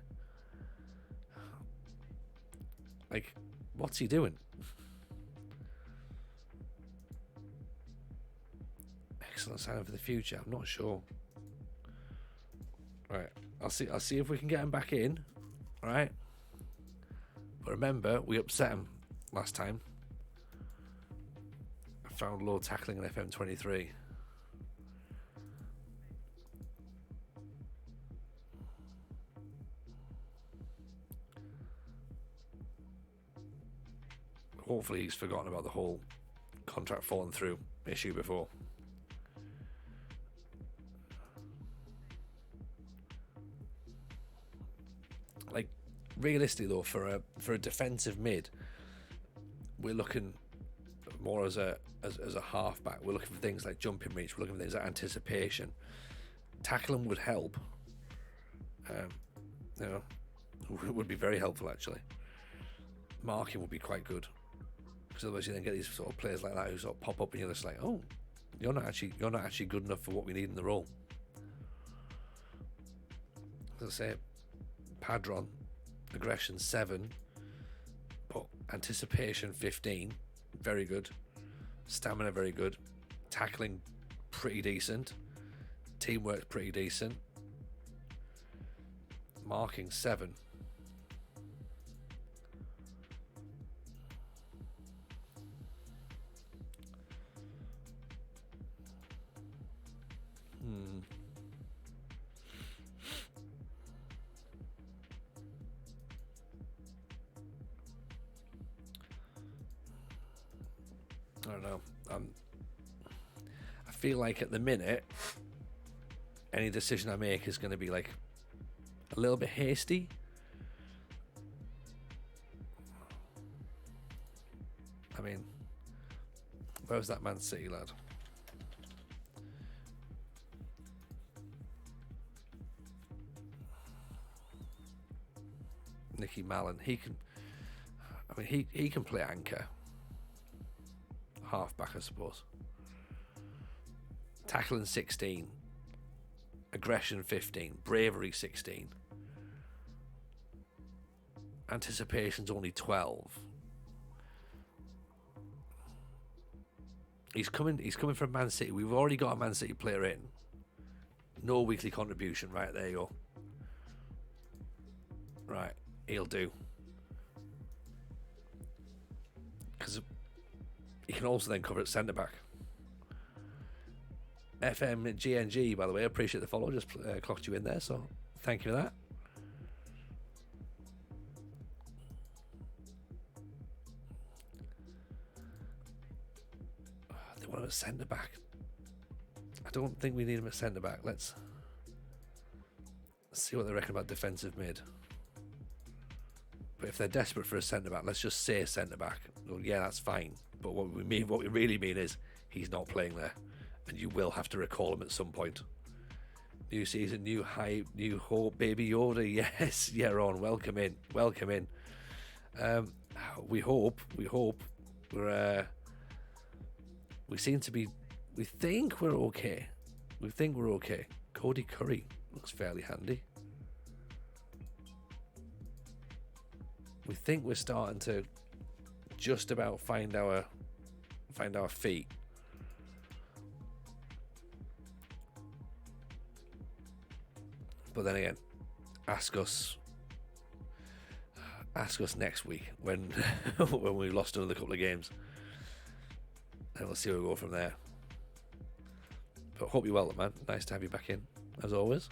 Speaker 1: Like, what's he doing? Excellent sign for the future. I'm not sure. Right. I'll see if we can get him back in. Alright. But remember, we upset him last time. Found low tackling in FM23. Hopefully he's forgotten about the whole contract falling through issue before. Like, realistically though, for a defensive mid, we're looking more as a halfback. We're looking for things like jumping reach. We're looking for things like anticipation. Tackling would help. Would be very helpful actually. Marking would be quite good, because otherwise you then get these sort of players like that who sort of pop up and you're just like, oh, you're not actually good enough for what we need in the role. As I say, Padron, aggression 7, but anticipation 15. Very good. Stamina very good. Tackling pretty decent. Teamwork pretty decent. Marking 7. I don't know. I feel like at the minute any decision I make is going to be like a little bit hasty. I mean, where's that Man City lad? Nicky Mallon. He can. I mean, he can play anchor, halfback, I suppose. Tackling 16, aggression 15, bravery 16, anticipation's only 12. He's coming from Man City. We've already got a Man City player in. No weekly contribution. Right, there you go. Right, he'll do. Because he can also then cover at centre back. FM23, by the way, I appreciate the follow. Just clocked you in there, so thank you for that. They want him at centre back. I don't think we need him at centre back. Let's see what they reckon about defensive mid. But if they're desperate for a centre back, let's just say centre back. Well, yeah, that's fine. But what we really mean is he's not playing there, and you will have to recall him at some point. New season, new hype, new hope, baby Yoda. Yes, yeah, Ron, welcome in. We hope we seem to be. We think we're okay. Cody Curry looks fairly handy. We think we're starting to just about find our feet. But then again, ask us next week when when we've lost another couple of games, and we'll see where we go from there. But hope you're well, man. Nice to have you back in, as always.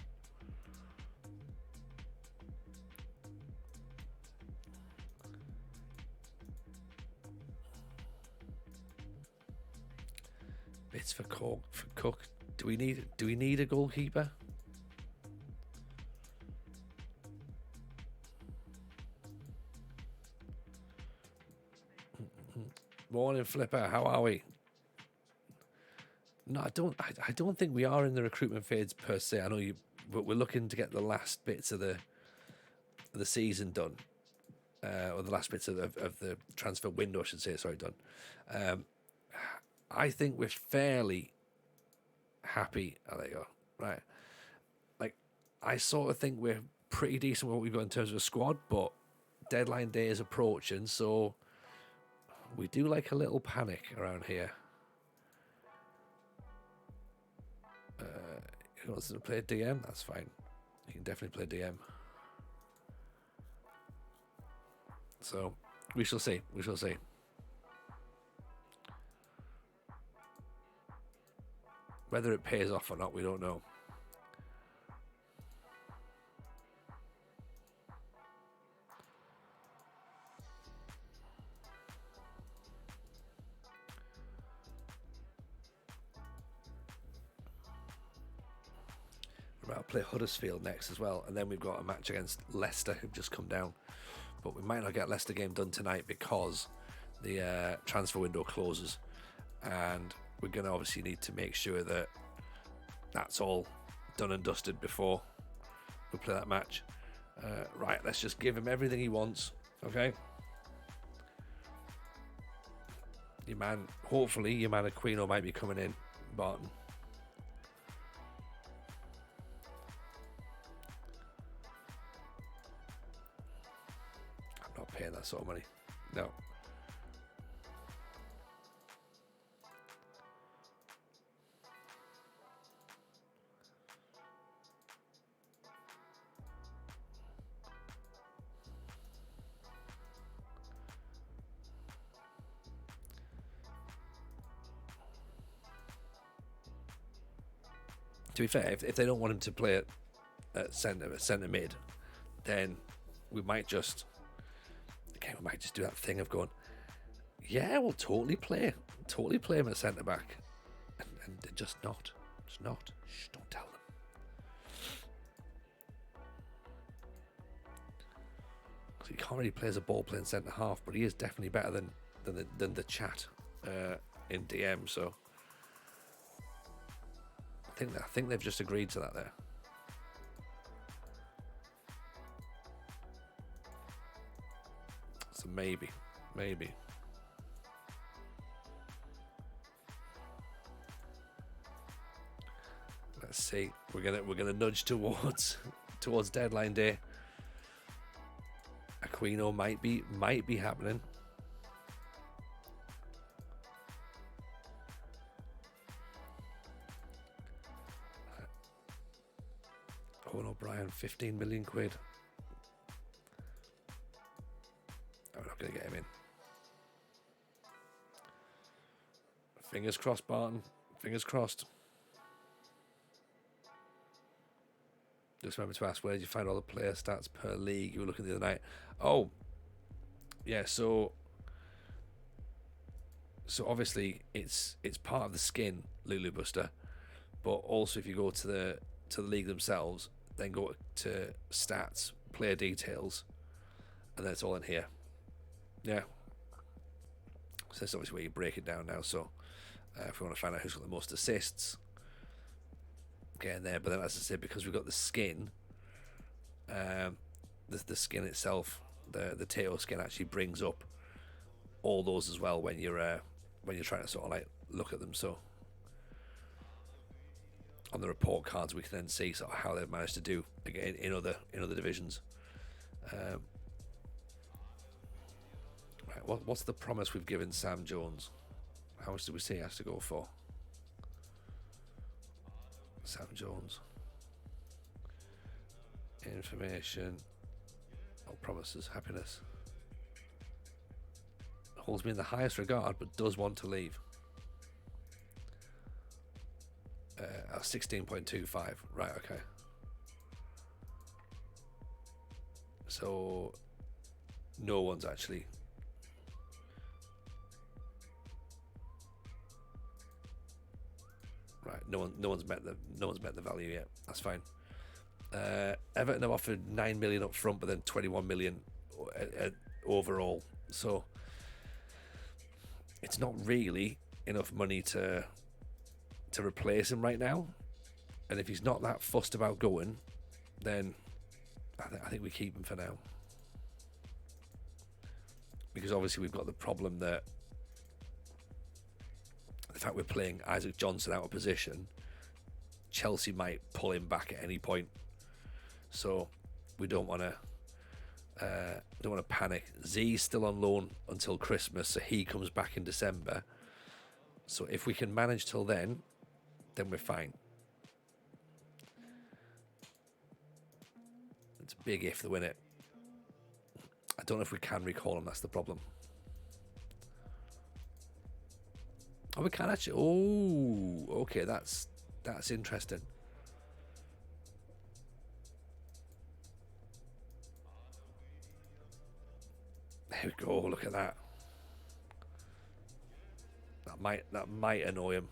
Speaker 1: Bits for Cook. Do we need a goalkeeper? Morning, Flipper. How are we? No, I don't think we are in the recruitment phase per se. I know but we're looking to get the last bits of the season done, or the last bits of the transfer window, I should say. Sorry, done. I think we're fairly happy. Oh, there you go. Right. Like, I sort of think we're pretty decent with what we've got in terms of a squad, but deadline day is approaching, so we do like a little panic around here. Who wants to play DM? That's fine. You can definitely play DM. So, we shall see. Whether it pays off or not, we don't know. We're about to play Huddersfield next as well, and then we've got a match against Leicester, who've just come down. But we might not get Leicester game done tonight because the transfer window closes, and we're going to obviously need to make sure that that's all done and dusted before we play that match. Right, let's just give him everything he wants, okay? Hopefully your man Aquino might be coming in, Barton. I'm not paying that sort of money, no. To be fair, if they don't want him to play at centre mid, then we might just do that thing of going, yeah, we'll totally play him at centre back, and just not. Shh, don't tell them. he can't really play as a ball playing centre half, but he is definitely better than the chat in DM. So I think they've just agreed to that there. So maybe. Let's see. We're gonna nudge towards deadline day. Aquino might be happening. Owen O'Brien, 15 million quid. I'm not going to get him in. Fingers crossed, Barton. Fingers crossed. Just remember to ask, where did you find all the player stats per league you were looking the other night? Oh, yeah. So obviously it's part of the skin, Lulu Buster, but also if you go to the league themselves, then go to stats, player details, and then it's all in here. Yeah. So that's obviously where you break it down now. So if we want to find out who's got the most assists, get in there. But then, as I said, because we've got the skin, the skin itself, the Teo skin actually brings up all those as well when you're trying to sort of like look at them. So on the report cards, we can then see sort of how they've managed to do again in other divisions. Right, what's the promise we've given Sam Jones? How much did we say he has to go for? Sam Jones. Information. Oh, promises. Happiness. Holds me in the highest regard, but does want to leave. 16.25. Right, okay. So no one's actually right. No one's met the value yet. That's fine. Everton have offered 9 million up front, but then 21 million overall. So it's not really enough money to replace him right now. And if he's not that fussed about going, then I think we keep him for now. Because obviously we've got the problem that the fact we're playing Isaac Johnson out of position, Chelsea might pull him back at any point. So we don't want to panic. Z's still on loan until Christmas, so he comes back in December. So if we can manage till then we're fine. It's a big if, though, isn't it? I don't know if we can recall him. That's the problem. Oh, we can actually. Oh, okay. That's interesting. There we go. Look at that. That might annoy him.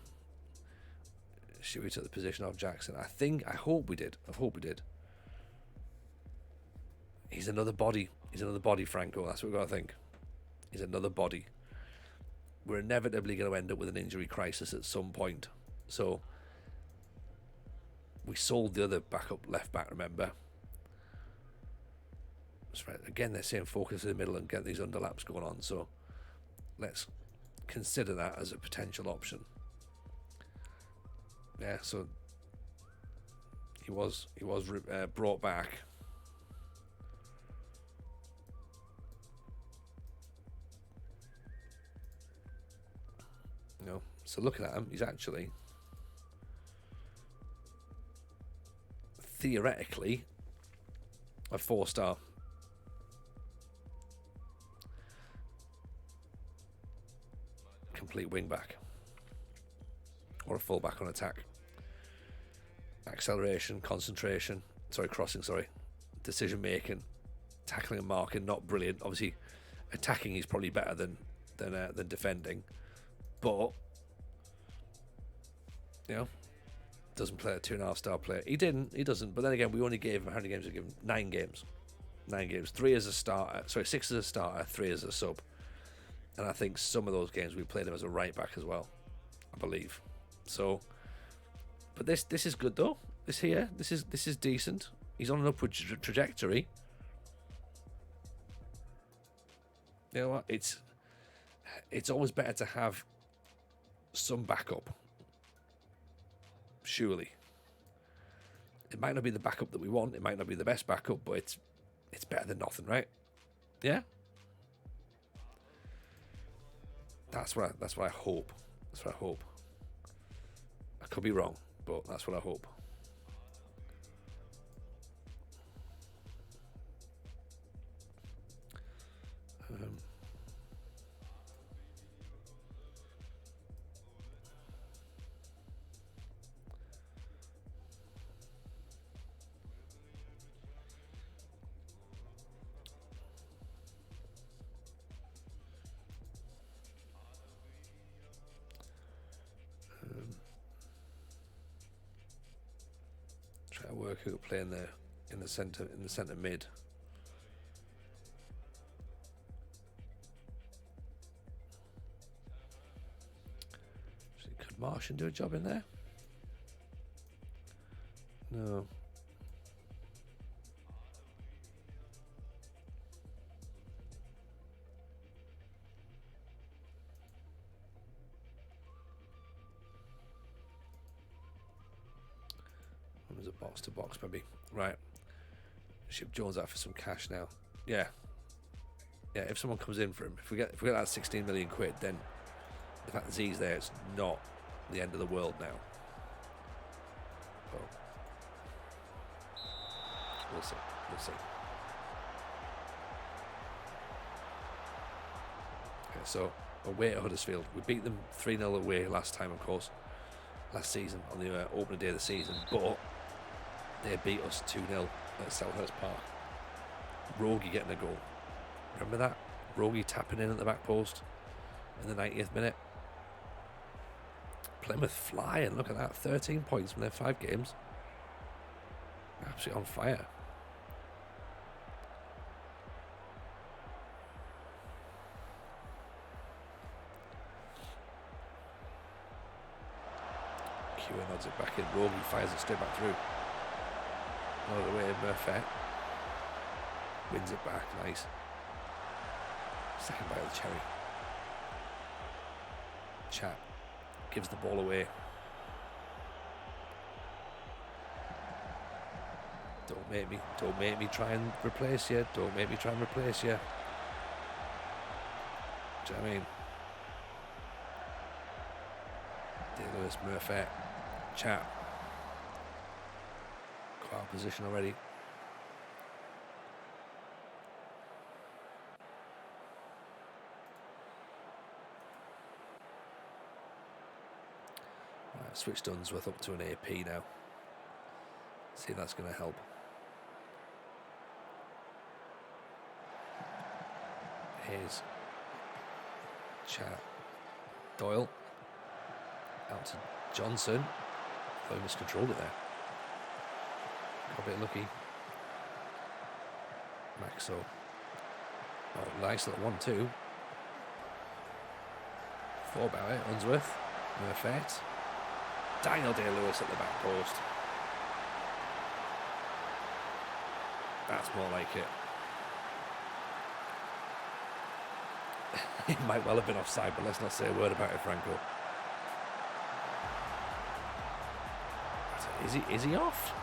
Speaker 1: Should we take the position of Jackson? I hope we did. He's another body. Franco. That's what we've got to think. He's another body. We're inevitably going to end up with an injury crisis at some point. So we sold the other backup left back, remember? That's right. Again, they're saying focus in the middle and get these underlaps going on. So let's consider that as a potential option. Yeah, so he was brought back. You know, so looking at him, he's actually theoretically a 4-star. Complete wing back. Or a full back on attack. Acceleration, concentration, crossing, decision making, tackling and marking, not brilliant. Obviously, attacking he's probably better than defending, but doesn't play a 2.5-star player. He doesn't. But then again, we only gave him how many games? We gave him 9 games. 9 games. 3 as a starter. Sorry, 6 as a starter, 3 as a sub. And I think some of those games we played him as a right back as well, I believe. So, but this is good though. This is decent. He's on an upward trajectory. You know what? It's always better to have some backup. Surely. It might not be the backup that we want. It might not be the best backup, but it's better than nothing, right? Yeah. That's what I hope. That's what I hope. I could be wrong, but that's what I hope. Try to work who to play in the centre mid. Could Martian do a job in there? No. There's a box to box maybe. Right. Ship Jones out for some cash now. Yeah. Yeah, if someone comes in for him, if we get that 16 million quid, then the fact that Z's there, it's not the end of the world now. But we'll see. We'll see. Okay, so away at Huddersfield. We beat them 3-0 away last time, of course. Last season, on the opening day of the season. But they beat us 2-0 at Selhurst Park. Rogie getting a goal. Remember that? Rogie tapping in at the back post in the 90th minute. Plymouth flying. Look at that. 13 points from their 5 games. Absolutely on fire. Kewer nods it back in. Rogie fires it straight back through. Another way, Murphy wins it back. Nice. Second bite of the cherry. Chat gives the ball away. Don't make me try and replace you. Don't make me try and replace you. Do you know what I mean? Dear Lewis, Murphy, Chat. Quite out position already. Right, switch Dunsworth up to an AP now. See if that's going to help. Here's Chat. Doyle. Out to Johnson. Oh, he miscontrolled it there. Got a bit lucky. Maxo. Oh, nice little 1-2. Thought about it. Unsworth. Perfect. Daniel Day-Lewis at the back post. That's more like it. It might well have been offside, but let's not say a word about it, Franco. Is he off?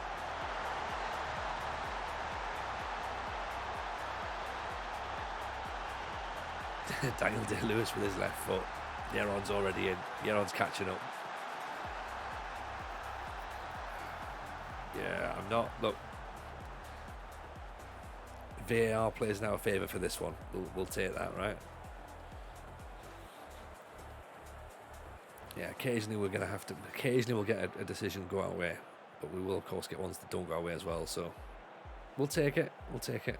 Speaker 1: Daniel Day-Lewis with his left foot. Yaron's already in. Yaron's catching up. Yeah, I'm not. Look, VAR plays now a favour for this one. We'll take that, right? Yeah, occasionally we're going to have to. Occasionally we'll get a decision go our way, but we will of course get ones that don't go our way as well. So we'll take it. We'll take it.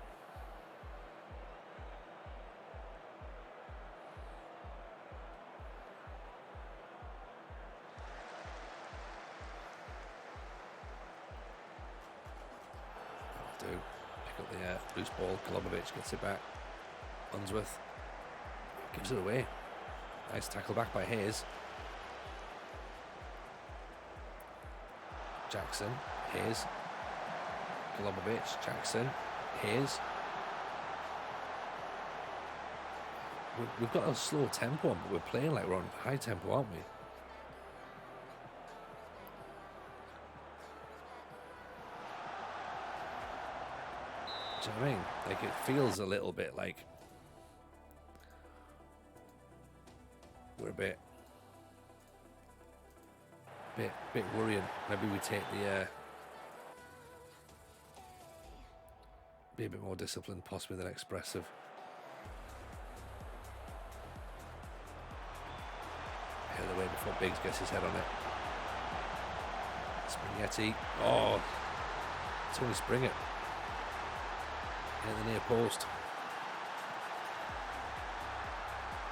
Speaker 1: Pick up the loose ball. Golubovic gets it back. Unsworth gives it away. Nice tackle back by Hayes. Jackson, Hayes. Golubovic, Jackson, Hayes. We've got a slow tempo on, but we're playing like we're on high tempo, aren't we? Do you know what I mean? Like, it feels a little bit like we're a bit worrying. Maybe we take the be a bit more disciplined, possibly than expressive. Out of the way before Biggs gets his head on it. Spaghetti. Oh, it's only Springer. In the near post.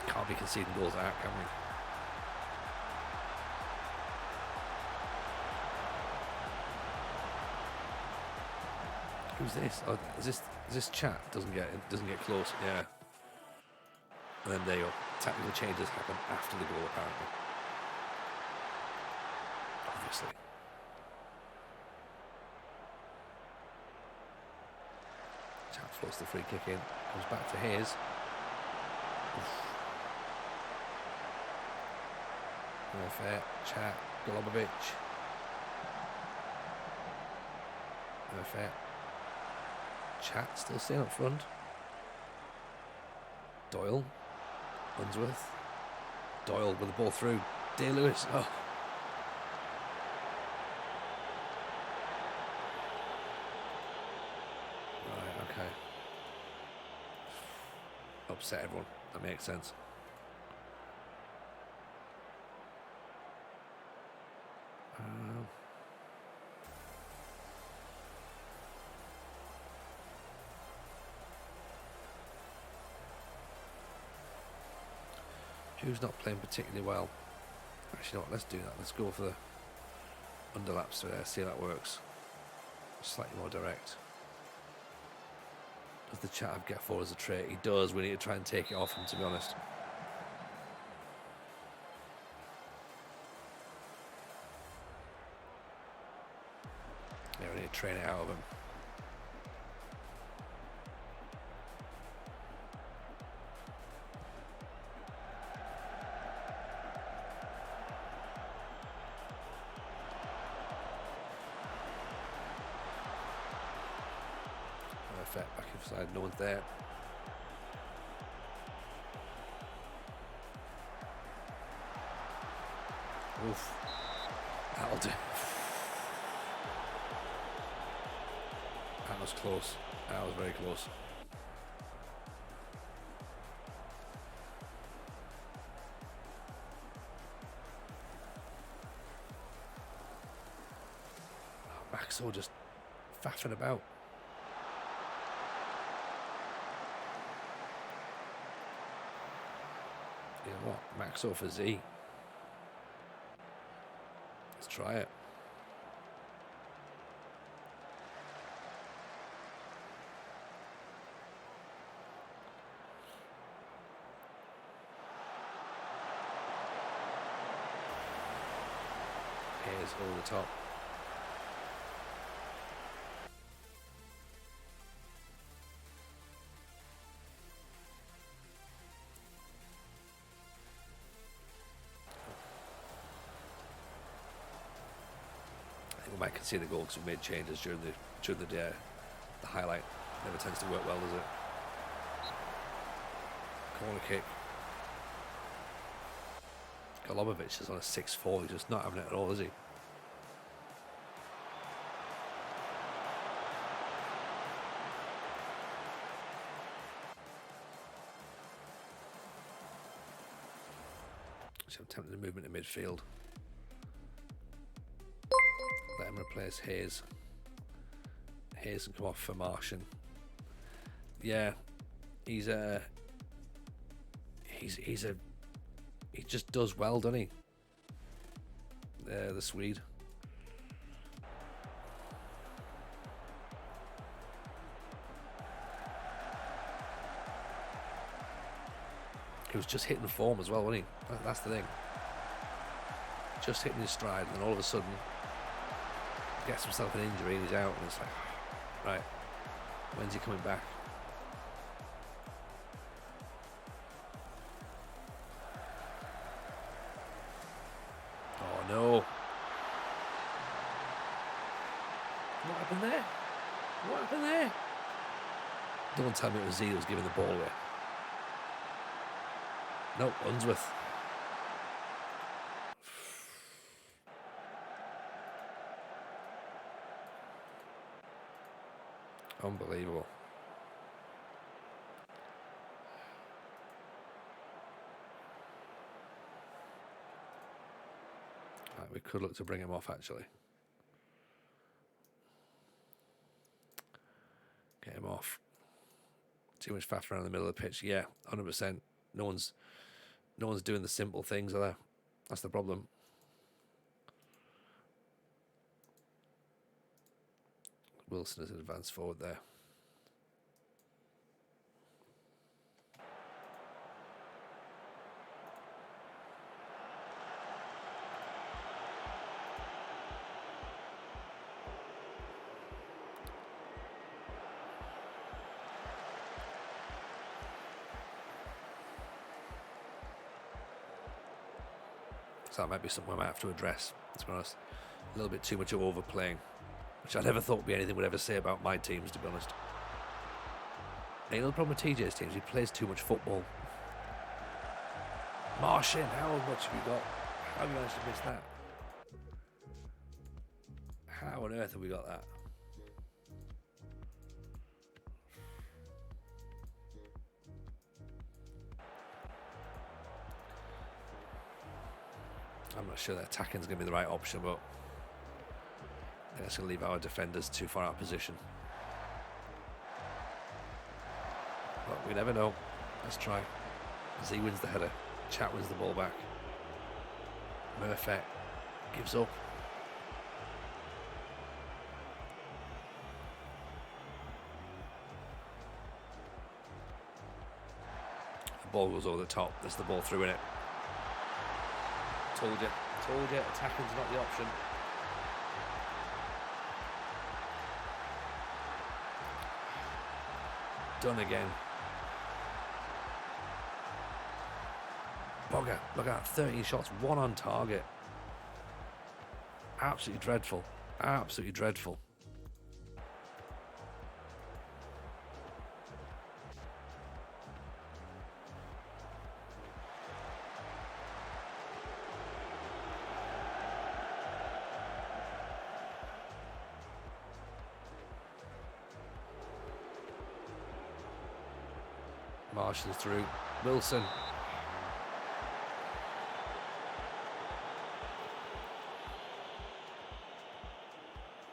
Speaker 1: Can't be conceding goals out, can we? Who's this? Oh, is this chat? Doesn't get close. Yeah. And then there you go. Technical changes happen after the goal, apparently. Obviously. Chat floats the free kick in. Comes back to Hayes. No fair. Chat. Golubovic. No fair. Chat still staying up front. Doyle. Unsworth. Doyle with the ball through. Day-Lewis. Oh. Right, okay. Upset everyone. That makes sense. Who's not playing particularly well? Actually, no, let's do that. Let's go for the underlaps to see how that works. Slightly more direct. Does the chat have get forward as a trait? He does. We need to try and take it off him, to be honest. Yeah, we need to train it out of him. Back inside, no one's there. Oof. That'll do. That was close. That was very close. Oh, Maxwell just faffing about. You know what? Max over Z. Let's try it. Here's over the top. We might concede the goal because we made changes during the day. The highlight never tends to work well, does it? Corner kick. Golubovic is on a 6-4. He's just not having it at all, is he? So I'm tempted to movement in midfield. Let him replace Hayes. Hayes can come off for Martian. Yeah, he just does well, doesn't he? The Swede. He was just hitting form as well, wasn't he? That's the thing. Just hitting his stride, and then all of a sudden gets himself an injury and he's out, and it's like, right, when's he coming back? Oh no. What happened there? What happened there? Don't tell me it was Z that was giving the ball away. No, Unsworth. Unbelievable. Right, we could look to bring him off, actually. Get him off. Too much faff around the middle of the pitch. Yeah, 100%. No one's doing the simple things, are there? That's the problem. Wilson is an advanced forward there. So that might be something I might have to address, to be honest. A little bit too much of overplaying, which I never thought would be anything would ever say about my teams, to be honest. And the other problem with TJ's teams, he plays too much football. Martian, how much have you got? How have you managed to miss that? How on earth have we got that? I'm not sure that attacking is going to be the right option, but I think it's going to leave our defenders too far out of position. But we never know. Let's try. Z wins the header. Chat wins the ball back. Murphy gives up. The ball goes over the top. There's the ball through in it. Told you, attacking's not the option. Done again. Bogger, look at that, 13 shots, 1 on target. Absolutely dreadful. Absolutely dreadful. Marshall's through. Wilson.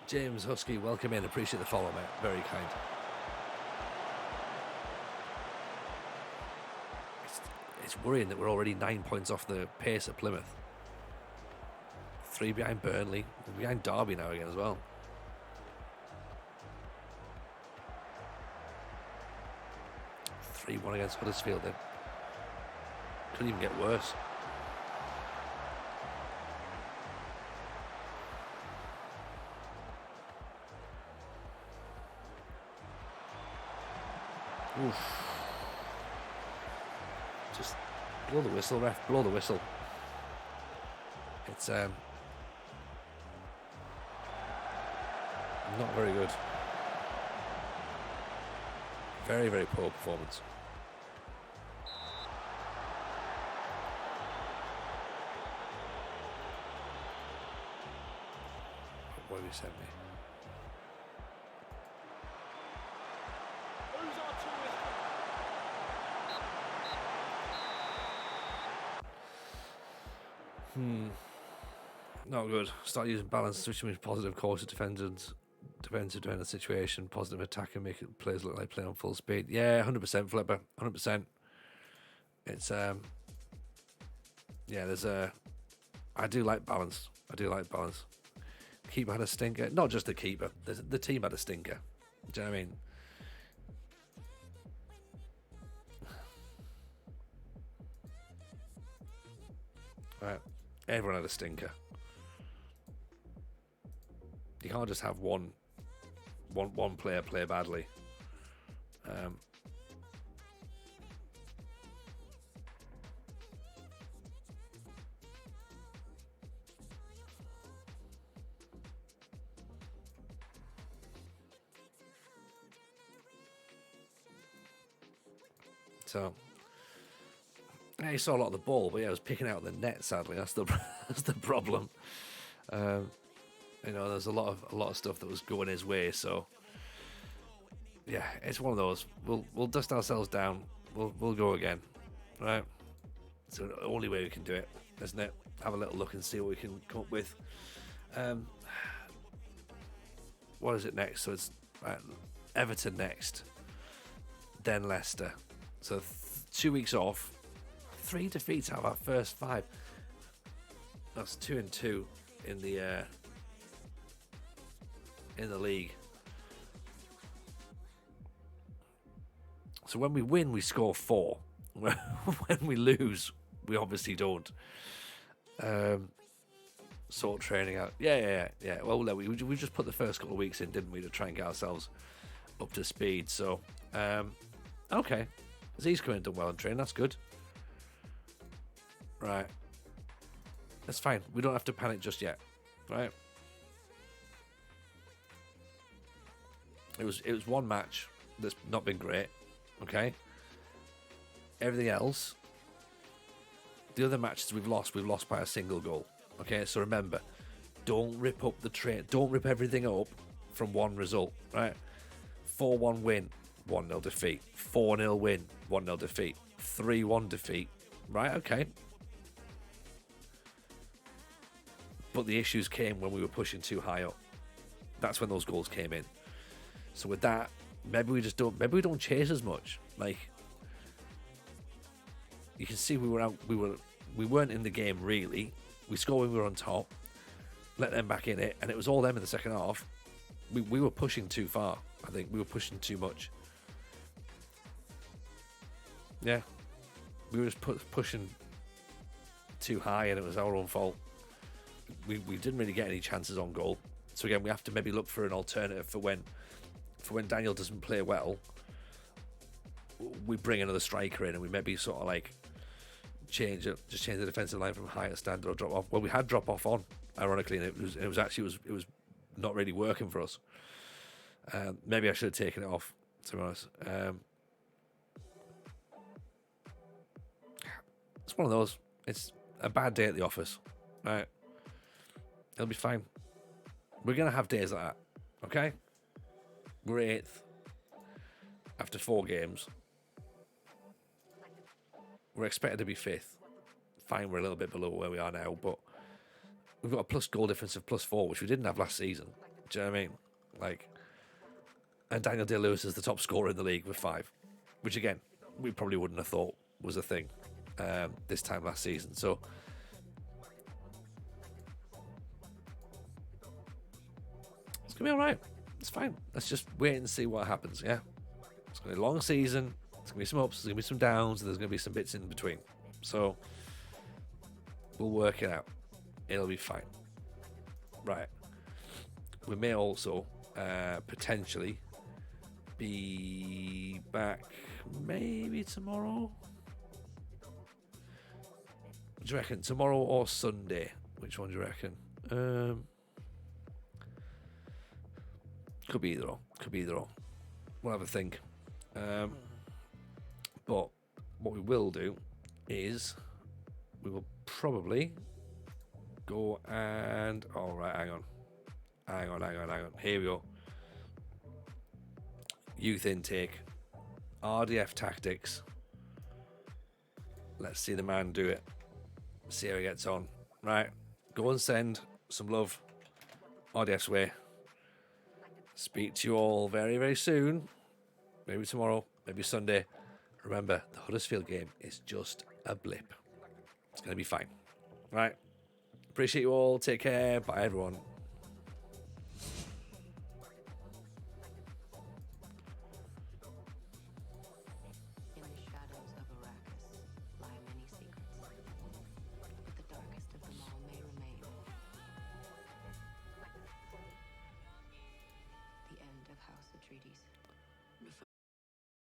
Speaker 1: James Husky, welcome in. Appreciate the follow, mate. Very kind. It's worrying that we're already 9 points off the pace at Plymouth. 3 behind Burnley. We're behind Derby now again as well. One against Huddersfield. Then couldn't even get worse. Oof. Just blow the whistle, ref. Blow the whistle. It's not very good. Very, very poor performance. What have you sent me? Not good. Start using balance, switching with positive course of defensive defender situation, positive attack, and make it players look like playing on full speed. Yeah, 100% Flipper, 100%. It's yeah, there's I do like balance. Keeper had a stinker. Not just the keeper. The team had a stinker. Do you know what I mean? Right? Everyone had a stinker. You can't just have one player play badly. So, yeah, he saw a lot of the ball, but yeah, I was picking out the net. Sadly, that's the that's the problem. You know, there's a lot of stuff that was going his way. So, yeah, it's one of those. We'll dust ourselves down. We'll go again, right? It's the only way we can do it, isn't it? Have a little look and see what we can come up with. What is it next? So it's Everton next, then Leicester. So 2 weeks off, 3 defeats out of our first 5. That's 2-2 in the league. So when we win, we score 4. When we lose, we obviously don't. Sort training out. Yeah. Well, we just put the first couple of weeks in, didn't we, to try and get ourselves up to speed. So, okay. Z's come in and done well in training. That's good. Right. That's fine. We don't have to panic just yet. Right. It was one match that's not been great. Okay. Everything else, the other matches we've lost by a single goal. Okay, so remember, don't rip up the train. Don't rip everything up from one result. Right. 4-1 win, 1-0 defeat. 4-0 win, 1-0 defeat. 3-1 defeat. Right. Okay. But the issues came when we were pushing too high up. That's when those goals came in. So with that, maybe we don't chase as much. Like, you can see we weren't in the game really. We scored when we were on top, let them back in it, and it was all them in the second half. We were pushing too far. I think we were pushing too much. Yeah, we were just pushing too high, and it was our own fault. We didn't really get any chances on goal. So again, we have to maybe look for an alternative for when Daniel doesn't play well. We bring another striker in, and we maybe sort of like change the defensive line from higher standard or drop off. Well, we had drop off on, ironically, and it was not really working for us. Maybe I should have taken it off, to be honest. It's one of those. It's a bad day at the office, right? It'll be fine. We're gonna have days like that, okay? We're 8th after 4 games. We're expected to be 5th. Fine, we're a little bit below where we are now, but we've got a plus goal difference of +4, which we didn't have last season. Do you know what I mean? Like, and Daniel Day-Lewis is the top scorer in the league with 5, which again, we probably wouldn't have thought was a thing this time last season. So it's gonna be all right. It's fine. Let's just wait and see what happens. Yeah, it's gonna be a long season. There's going to be some ups, there's going to be some downs, and there's going to be some bits in between. So, we'll work it out. It'll be fine. Right. We may also potentially be back maybe tomorrow. What do you reckon? Tomorrow or Sunday? Which one do you reckon? Could be either or. We'll have a think. But what we will do is we will probably go and... All right, hang on. Here we go. Youth intake. RDF tactics. Let's see the man do it. See how he gets on. Right. Go and send some love. RDF's way. Speak to you all very, very soon. Maybe tomorrow. Maybe Sunday. Remember, the Huddersfield game is just a blip. It's going to be fine. Right. Appreciate you all. Take care. Bye, everyone.